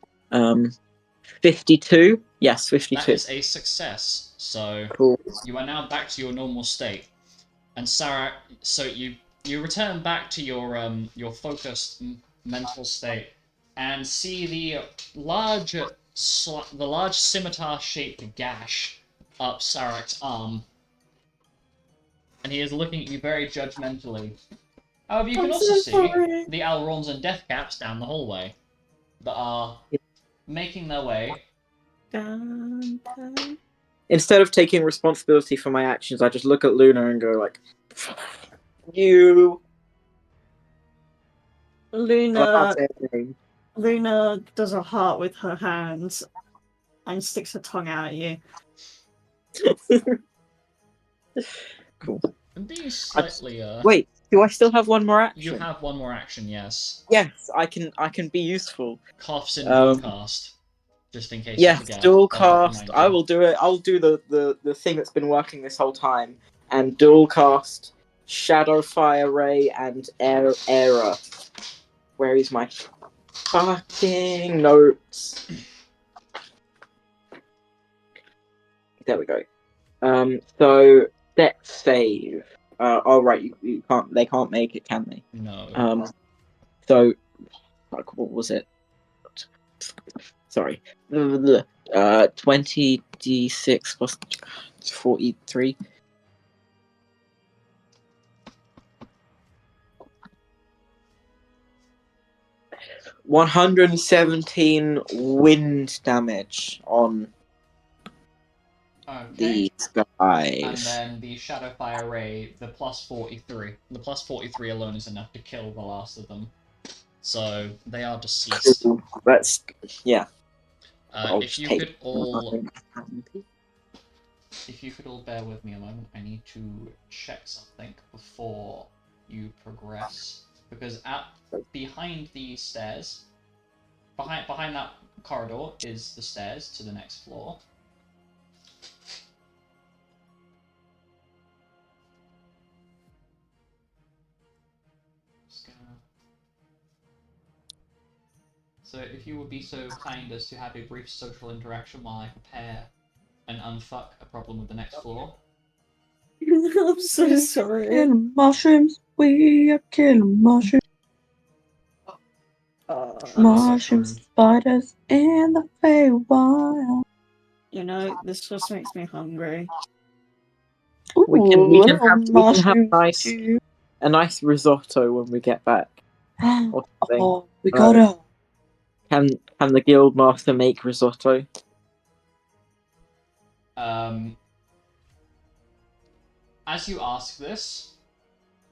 52? Yes, 52. That is a success. So cool. You are now back to your normal state. And Sarek, so you return back to your focused mental state and see the large scimitar-shaped gash up Sarek's arm. And he is looking at you very judgmentally. However, you can also see the Alrons and Deathcaps down the hallway that are making their way. Instead of taking responsibility for my actions, I just look at Luna and go like, "You." Luna does a heart with her hands and sticks her tongue out at you. Cool. And being slightly Wait, do I still have one more action? You have one more action, yes. Yes, I can be useful. Coughs in Bowcast. just in case you Yes, forget. dual I'll just cast. remind I you. will do it. I'll do the thing that's been working this whole time, and dual cast Shadow Fire Ray and Era. Where is my fucking notes? There we go. So Dex save. Oh right, you can't. They can't make it, can they? No. So fuck, what was it? Sorry. 20d6 plus 43. 117 wind damage on Okay. these And guys. then the Shadow Fire Ray, the plus 43. The plus 43 alone is enough to kill the last of them. So they are deceased. Cool. That's yeah. I'll If just you take. could all, if you could all bear with me a moment, I need to check something before you progress, because behind the stairs, behind that corridor is the stairs to the next floor. So if you would be so kind as to have a brief social interaction while I prepare and unfuck a problem with the next floor. I'm so sorry. Killing mushrooms. We are killing mushrooms. Mushrooms, spiders, and the Feywild. You know, this just makes me hungry. Ooh, We can little have mushroom nice stew. a nice risotto when we get back. Or something. Oh, we gotta. Can the guild master make risotto? As you ask this,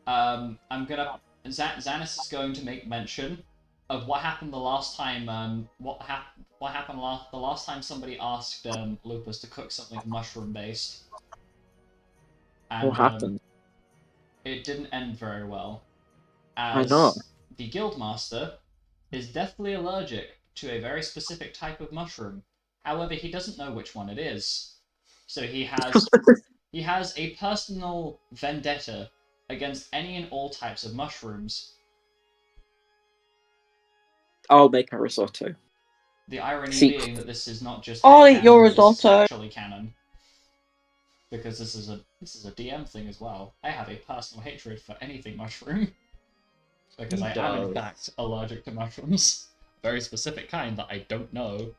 Xanis is going to make mention of what happened the last time. What happened the last time somebody asked Lupus to cook something mushroom based, and What happened? it didn't end very well, I as know. the guildmaster is deathly allergic to a very specific type of mushroom. However, he doesn't know which one it is, so he has a personal vendetta against any and all types of mushrooms. I'll make a risotto. The irony See. being that this is not just I'll eat headcanon, your but this is risotto. actually canon. Because this is a DM thing as well. I have a personal hatred for anything mushroom. Because I am in fact allergic to mushrooms. A very specific kind that I don't know.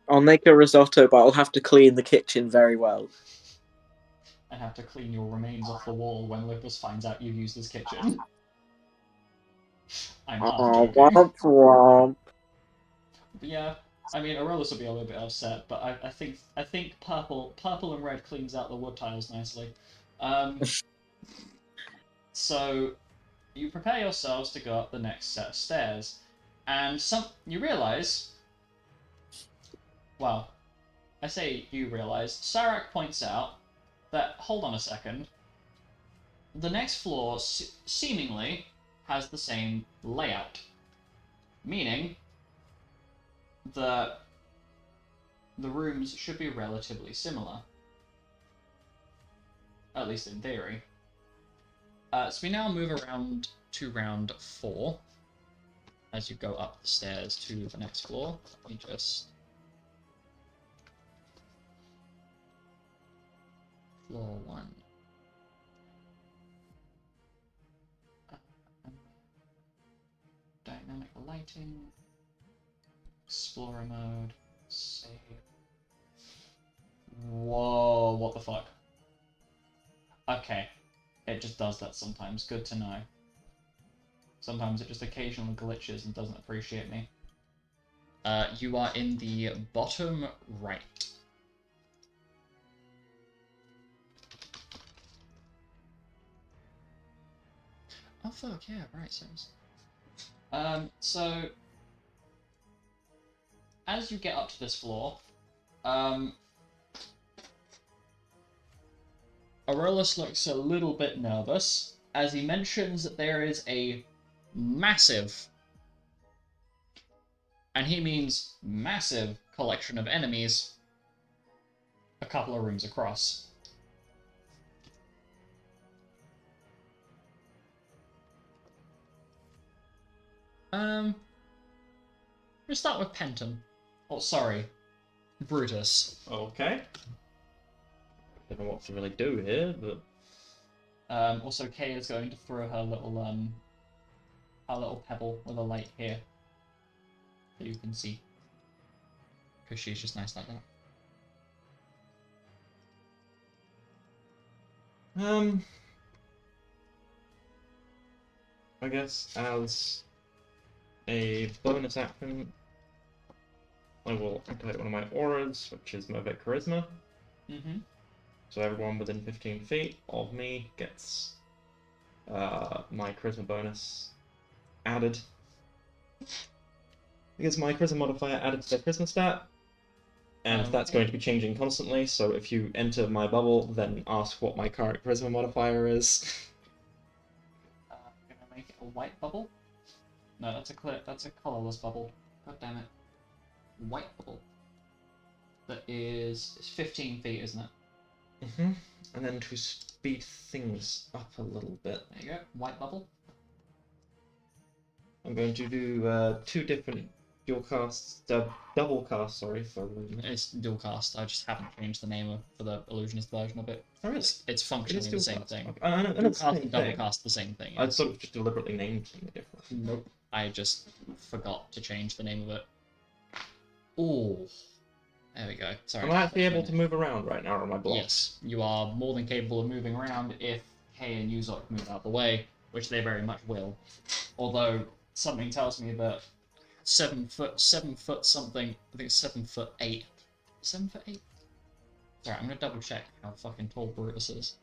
I'll make a risotto, but I'll have to clean the kitchen very well. And have to clean your remains off the wall when Lupus finds out you've used his kitchen. I'm half joking. Womp womp. But yeah, I mean, Aurelius will be a little bit upset, but I think purple and red cleans out the wood tiles nicely. So you prepare yourselves to go up the next set of stairs, and you realise. Well, I say you realise. Sarak points out that hold on a second. The next floor seemingly has the same layout, meaning that the rooms should be relatively similar, at least in theory. So we now move around to round 4 as you go up the stairs to the next floor. Let me just... Floor 1. Dynamic lighting. Explorer mode. Save. Whoa, what the fuck? Okay. It just does that sometimes. Good to know. Sometimes it just occasionally glitches and doesn't appreciate me. You are in the bottom right. Oh fuck, yeah, right, so as you get up to this floor, Aurelius looks a little bit nervous as he mentions that there is a massive And he means massive collection of enemies a couple of rooms across. We'll start with Penton. Oh, sorry. Brutus. Okay. Don't know what to really do here, but Also, Kay is going to throw her little pebble with a light here. So you can see. Because she's just nice like that. I guess as a bonus action, I will activate one of my auras, which is Movic Charisma. Mm-hmm. So everyone within 15 feet of me gets my charisma bonus added. Because my charisma modifier added to their charisma stat, and that's going to be changing constantly. So if you enter my bubble, then ask what my current charisma modifier is. I'm gonna make it a white bubble. No, that's a colorless bubble. God damn it. White bubble. That is, it's 15 feet, isn't it? Mm-hmm. And then to speed things up a little bit, There you go. White bubble. I'm going to do 2 different double casts, sorry, for It's dual cast. I just haven't changed the name for the illusionist version of it. Oh, really? It's functionally the same cast. thing. Okay. I know Dual it's the cast same and double thing. cast the same thing. I Yes. sort of just deliberately named something different. Nope. I just forgot to change the name of it. Ooh. There we go. Sorry. Am I actually able to move around right now, or am I blocked? Yes, you are more than capable of moving around if Kay and Uzok move out the way, which they very much will. Although something tells me that 7 foot something. I think it's 7'8". 7'8". Sorry, I'm gonna double check how fucking tall Brutus is.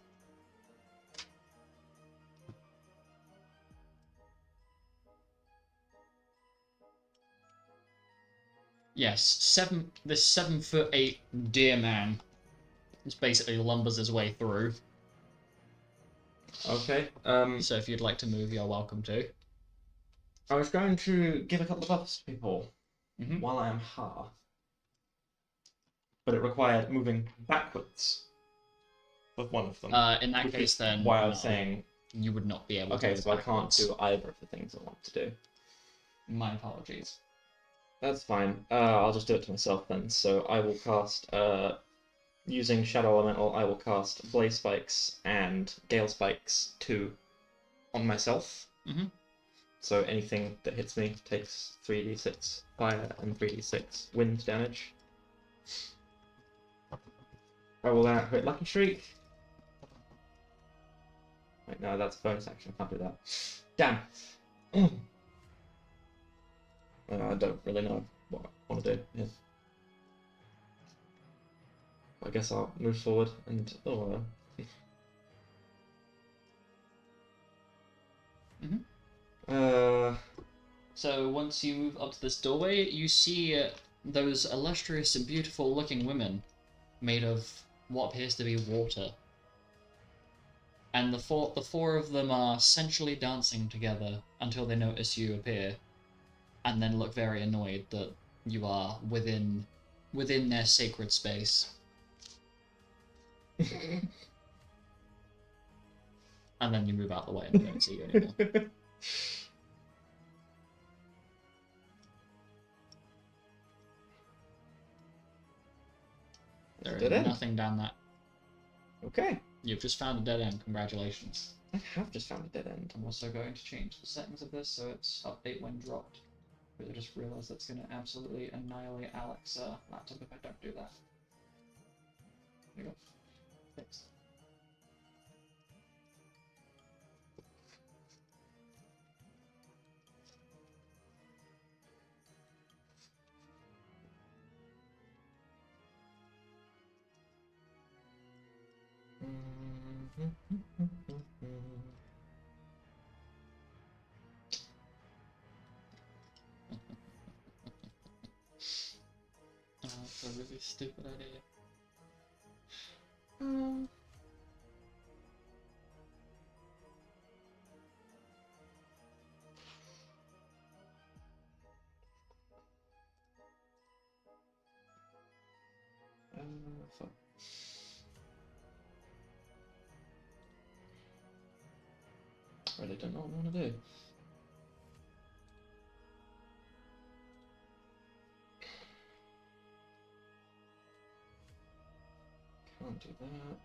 Yes, this 7'8" deer man just basically lumbers his way through. Okay. So if you'd like to move, you're welcome to. I was going to give a couple of buffs to people Mhm. while I am half, but it required moving backwards with one of them. In that which case, is then why I was no, saying, you would not be able to. okay, move so I can't backwards. do either of the things I want to do. My apologies. That's fine. I'll just do it to myself then. So I will cast, using Shadow Elemental, I will cast Blaze Spikes and Gale Spikes 2 on myself. Mhm. So anything that hits me takes 3d6 fire and 3d6 wind damage. I will then activate Lucky Shriek. Wait, no, that's a bonus action. I can't do that. Damn. I don't really know what I want to do here. I guess I'll move forward and So once you move up to this doorway, you see those illustrious and beautiful looking women made of what appears to be water. And the four of them are sensually dancing together until they notice you appear, and then look very annoyed that you are within their sacred space. And then you move out the way and they don't see you anymore. There Dead is end. nothing down that. Okay. You've just found a dead end. Congratulations. I have just found a dead end. I'm also going to change the settings of this so it's update when dropped. Because I just realised that's going to absolutely annihilate Alex's laptop if I don't do that. There you go. Fixed. Oh, that's a really stupid idea. Fuck. I really don't know what I want to do. Can't do that.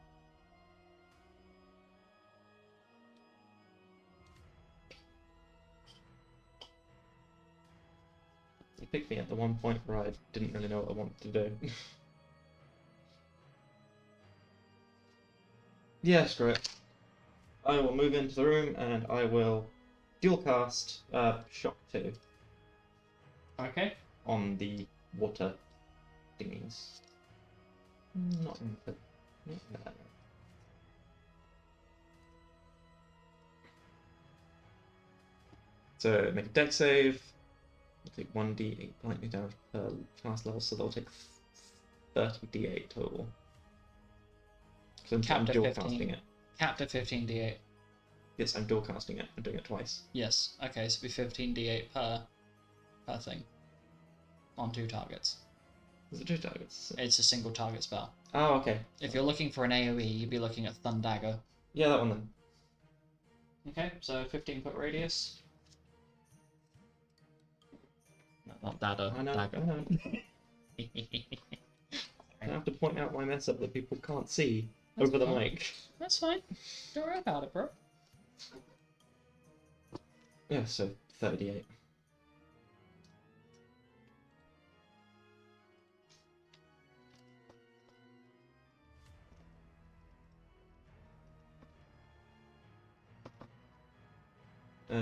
You picked me at the one point where I didn't really know what I wanted to do. Yeah, screw it. I will move into the room and I will dual cast Shock 2 Okay. on the water thingies. Not in the. Not in that. So make a deck save. I'll take 1d8 lightning damage per class level, so they'll take 30d8 total. So I'm Capped at dual 15. casting it. Capped at 15d8. Yes, I'm dual casting it. I'm doing it twice. Yes. Okay, so it'd be 15d8 per thing. On 2 targets. Is it 2 targets? It's a single target spell. Oh, okay. If you're looking for an AoE, you'd be looking at Thundagger. Yeah, that one then. Okay, so 15-foot radius. No, not dagger. I know. Dagger. I know. I have to point out my mess up that people can't see That's over the fine. mic. That's fine. Don't worry about it, bro. Yeah, so 38.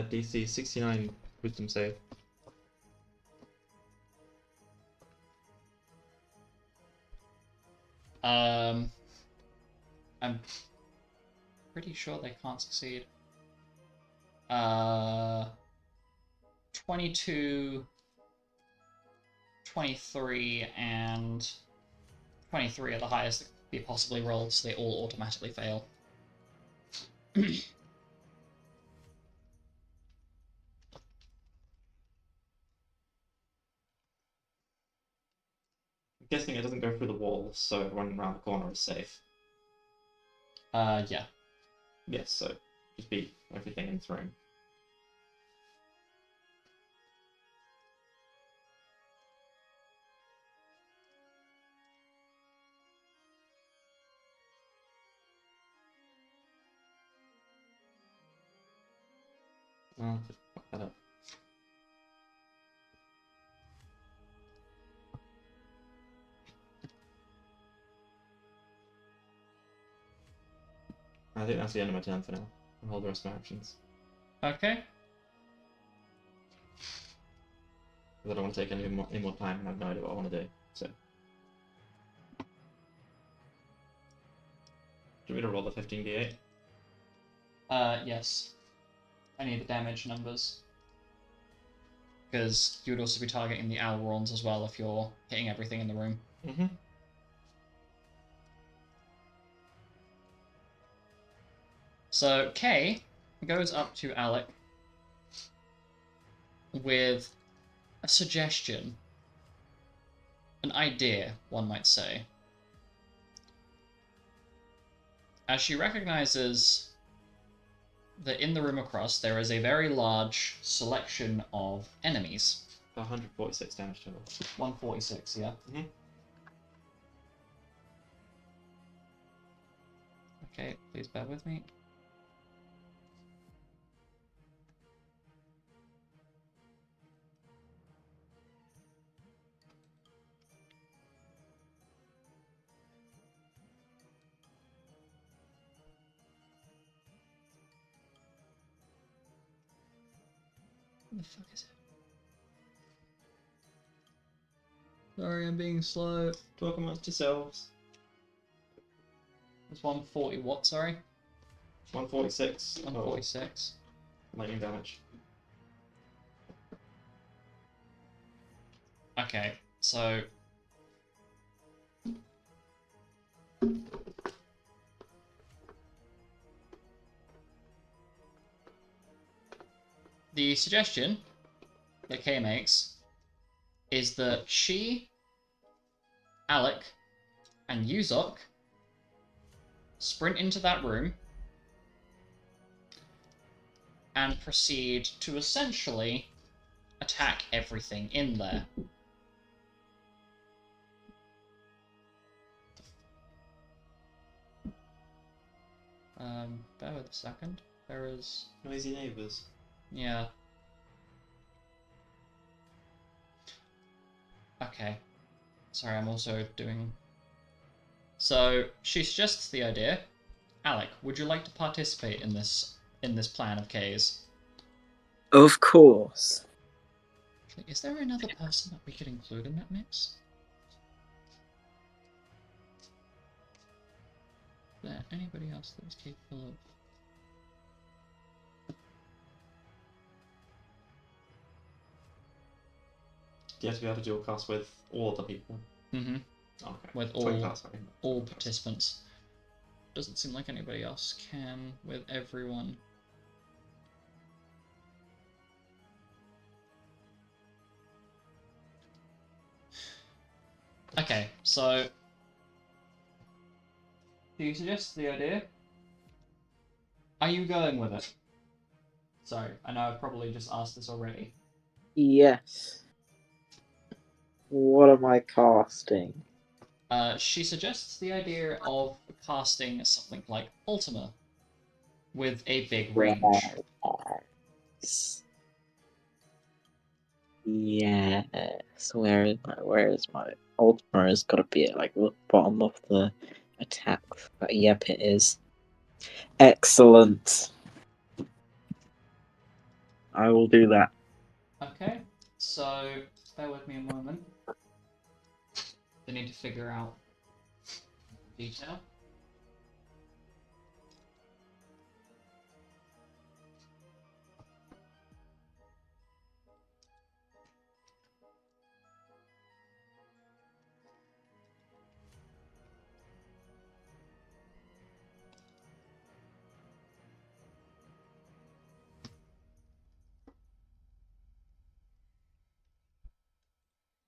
DC 69 wisdom save. I'm pretty sure they can't succeed. 22, 23, and 23 are the highest that could be possibly rolled, so they all automatically fail. I'm guessing it doesn't go through the walls, so running around the corner is safe. Yeah. Yes, so just beat everything in this room. I'll just fuck that up. I think that's the end of my turn for now. I'll hold the rest of my actions. Okay. Because I don't want to take any more time and I have no idea what I want to do. So. Do you want me to roll the 15d8? Yes. I need the damage numbers. Because you would also be targeting the Alrons as well if you're hitting everything in the room. Mm-hmm. So Kay goes up to Alec with a suggestion. An idea, one might say. As she recognizes that in the room across there is a very large selection of enemies. 146 damage total. 146, yeah? Mhm. Okay, please bear with me. What the fuck is it? Sorry, I'm being slow. Talk amongst yourselves. It's 140 what, sorry? 146. 146. Lightning damage. Okay, so... The suggestion that Kay makes is that she, Alec, and Yuzok sprint into that room and proceed to essentially attack everything in there. Bear with a second. There is... Noisy neighbours. Yeah. Okay. Sorry, I'm also doing... So, she suggests the idea. Alec, would you like to participate in this plan of Kay's? Of course. Is there another person that we could include in that mix? Is there anybody else that is capable of... Do you have to be able to dual cast with all the people? Mm-hmm. Okay. With Twin cast, sorry. all participants. Doesn't seem like anybody else can with everyone. Okay, so do you suggest the idea? Are you going with it? Sorry, I know I've probably just asked this already. Yes. What am I casting? She suggests the idea of casting something like Ultima with a big range. Yes. Where is my Ultima? Has got to be at like the bottom of the attack. But yep, it is. Excellent. I will do that. Okay, so bear with me a moment. I need to figure out detail.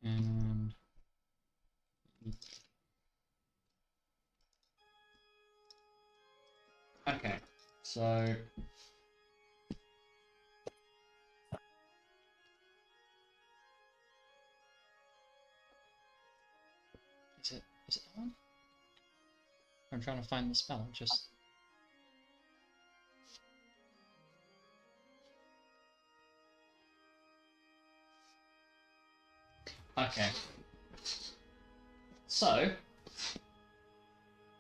And okay, so is it that one? I'm trying to find the spell, just okay. So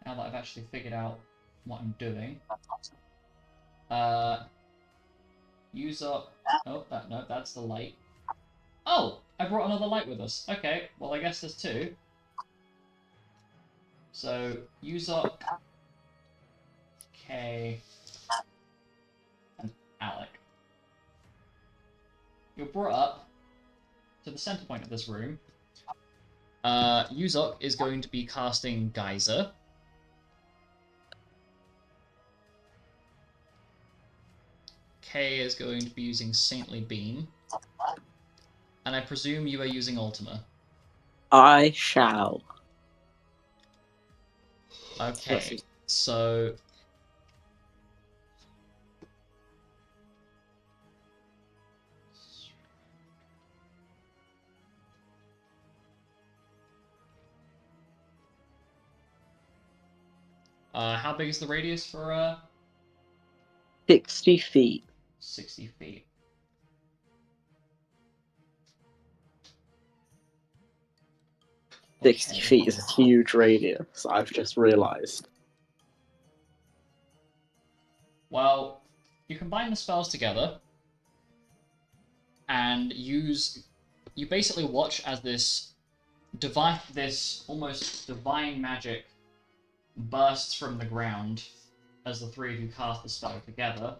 now that I've actually figured out what I'm doing, use up. Oh, no, that's the light. Oh, I brought another light with us. Okay, well I guess there's two. So use up Kay and Alec. You're brought up to the center point of this room. Yuzok is going to be casting Geyser. Kay is going to be using Saintly Beam. And I presume you are using Ultima. I shall. Okay, so... how big is the radius for 60 feet. 60 feet? Okay. 60 feet is a huge radius, I've just realised. Well, you combine the spells together and use... You basically watch as this almost divine magic bursts from the ground as the three of you cast the spell together.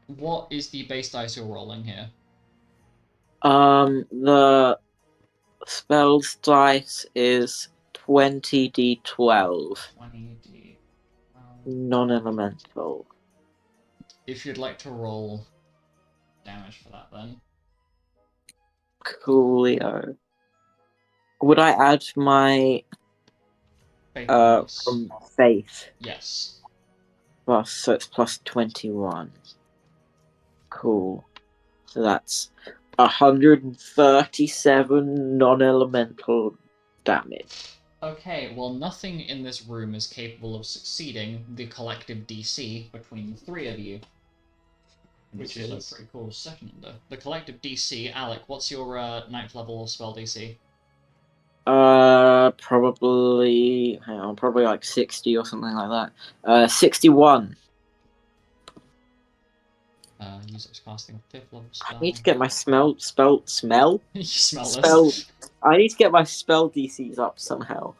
What is the base dice you're rolling here? The spell's dice is 20d12. 20d. Non-elemental. If you'd like to roll damage for that, then. Coolio. Would I add my Faithfulness. from faith Yes. plus, so it's plus 21. Cool. So that's 137 non-elemental damage. Okay, well, nothing in this room is capable of succeeding the collective DC between the three of you. Which is a pretty cool session under. The collective DC, Alec, what's your 9th level spell DC? Probably, hang on, probably like 60 or something like that. 61. User's casting a 5th level I spell. need to get my You smell spell. this. I need to get my spell DCs up somehow.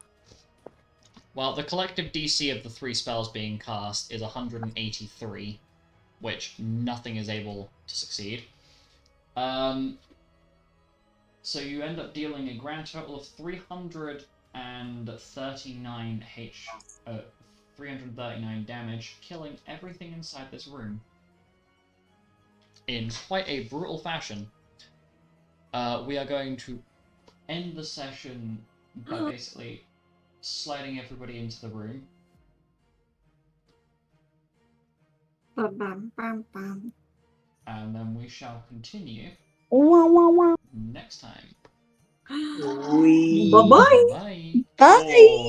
Well, the collective DC of the 3 spells being cast is 183, which nothing is able to succeed. So you end up dealing a grand total of 339 damage, killing everything inside this room in quite a brutal fashion. We are going to end the session by basically sliding everybody into the room. Bum, bum, bum, bum. And then we shall continue Wah, wah, wah. next time. We... Bye-bye. Bye. Bye.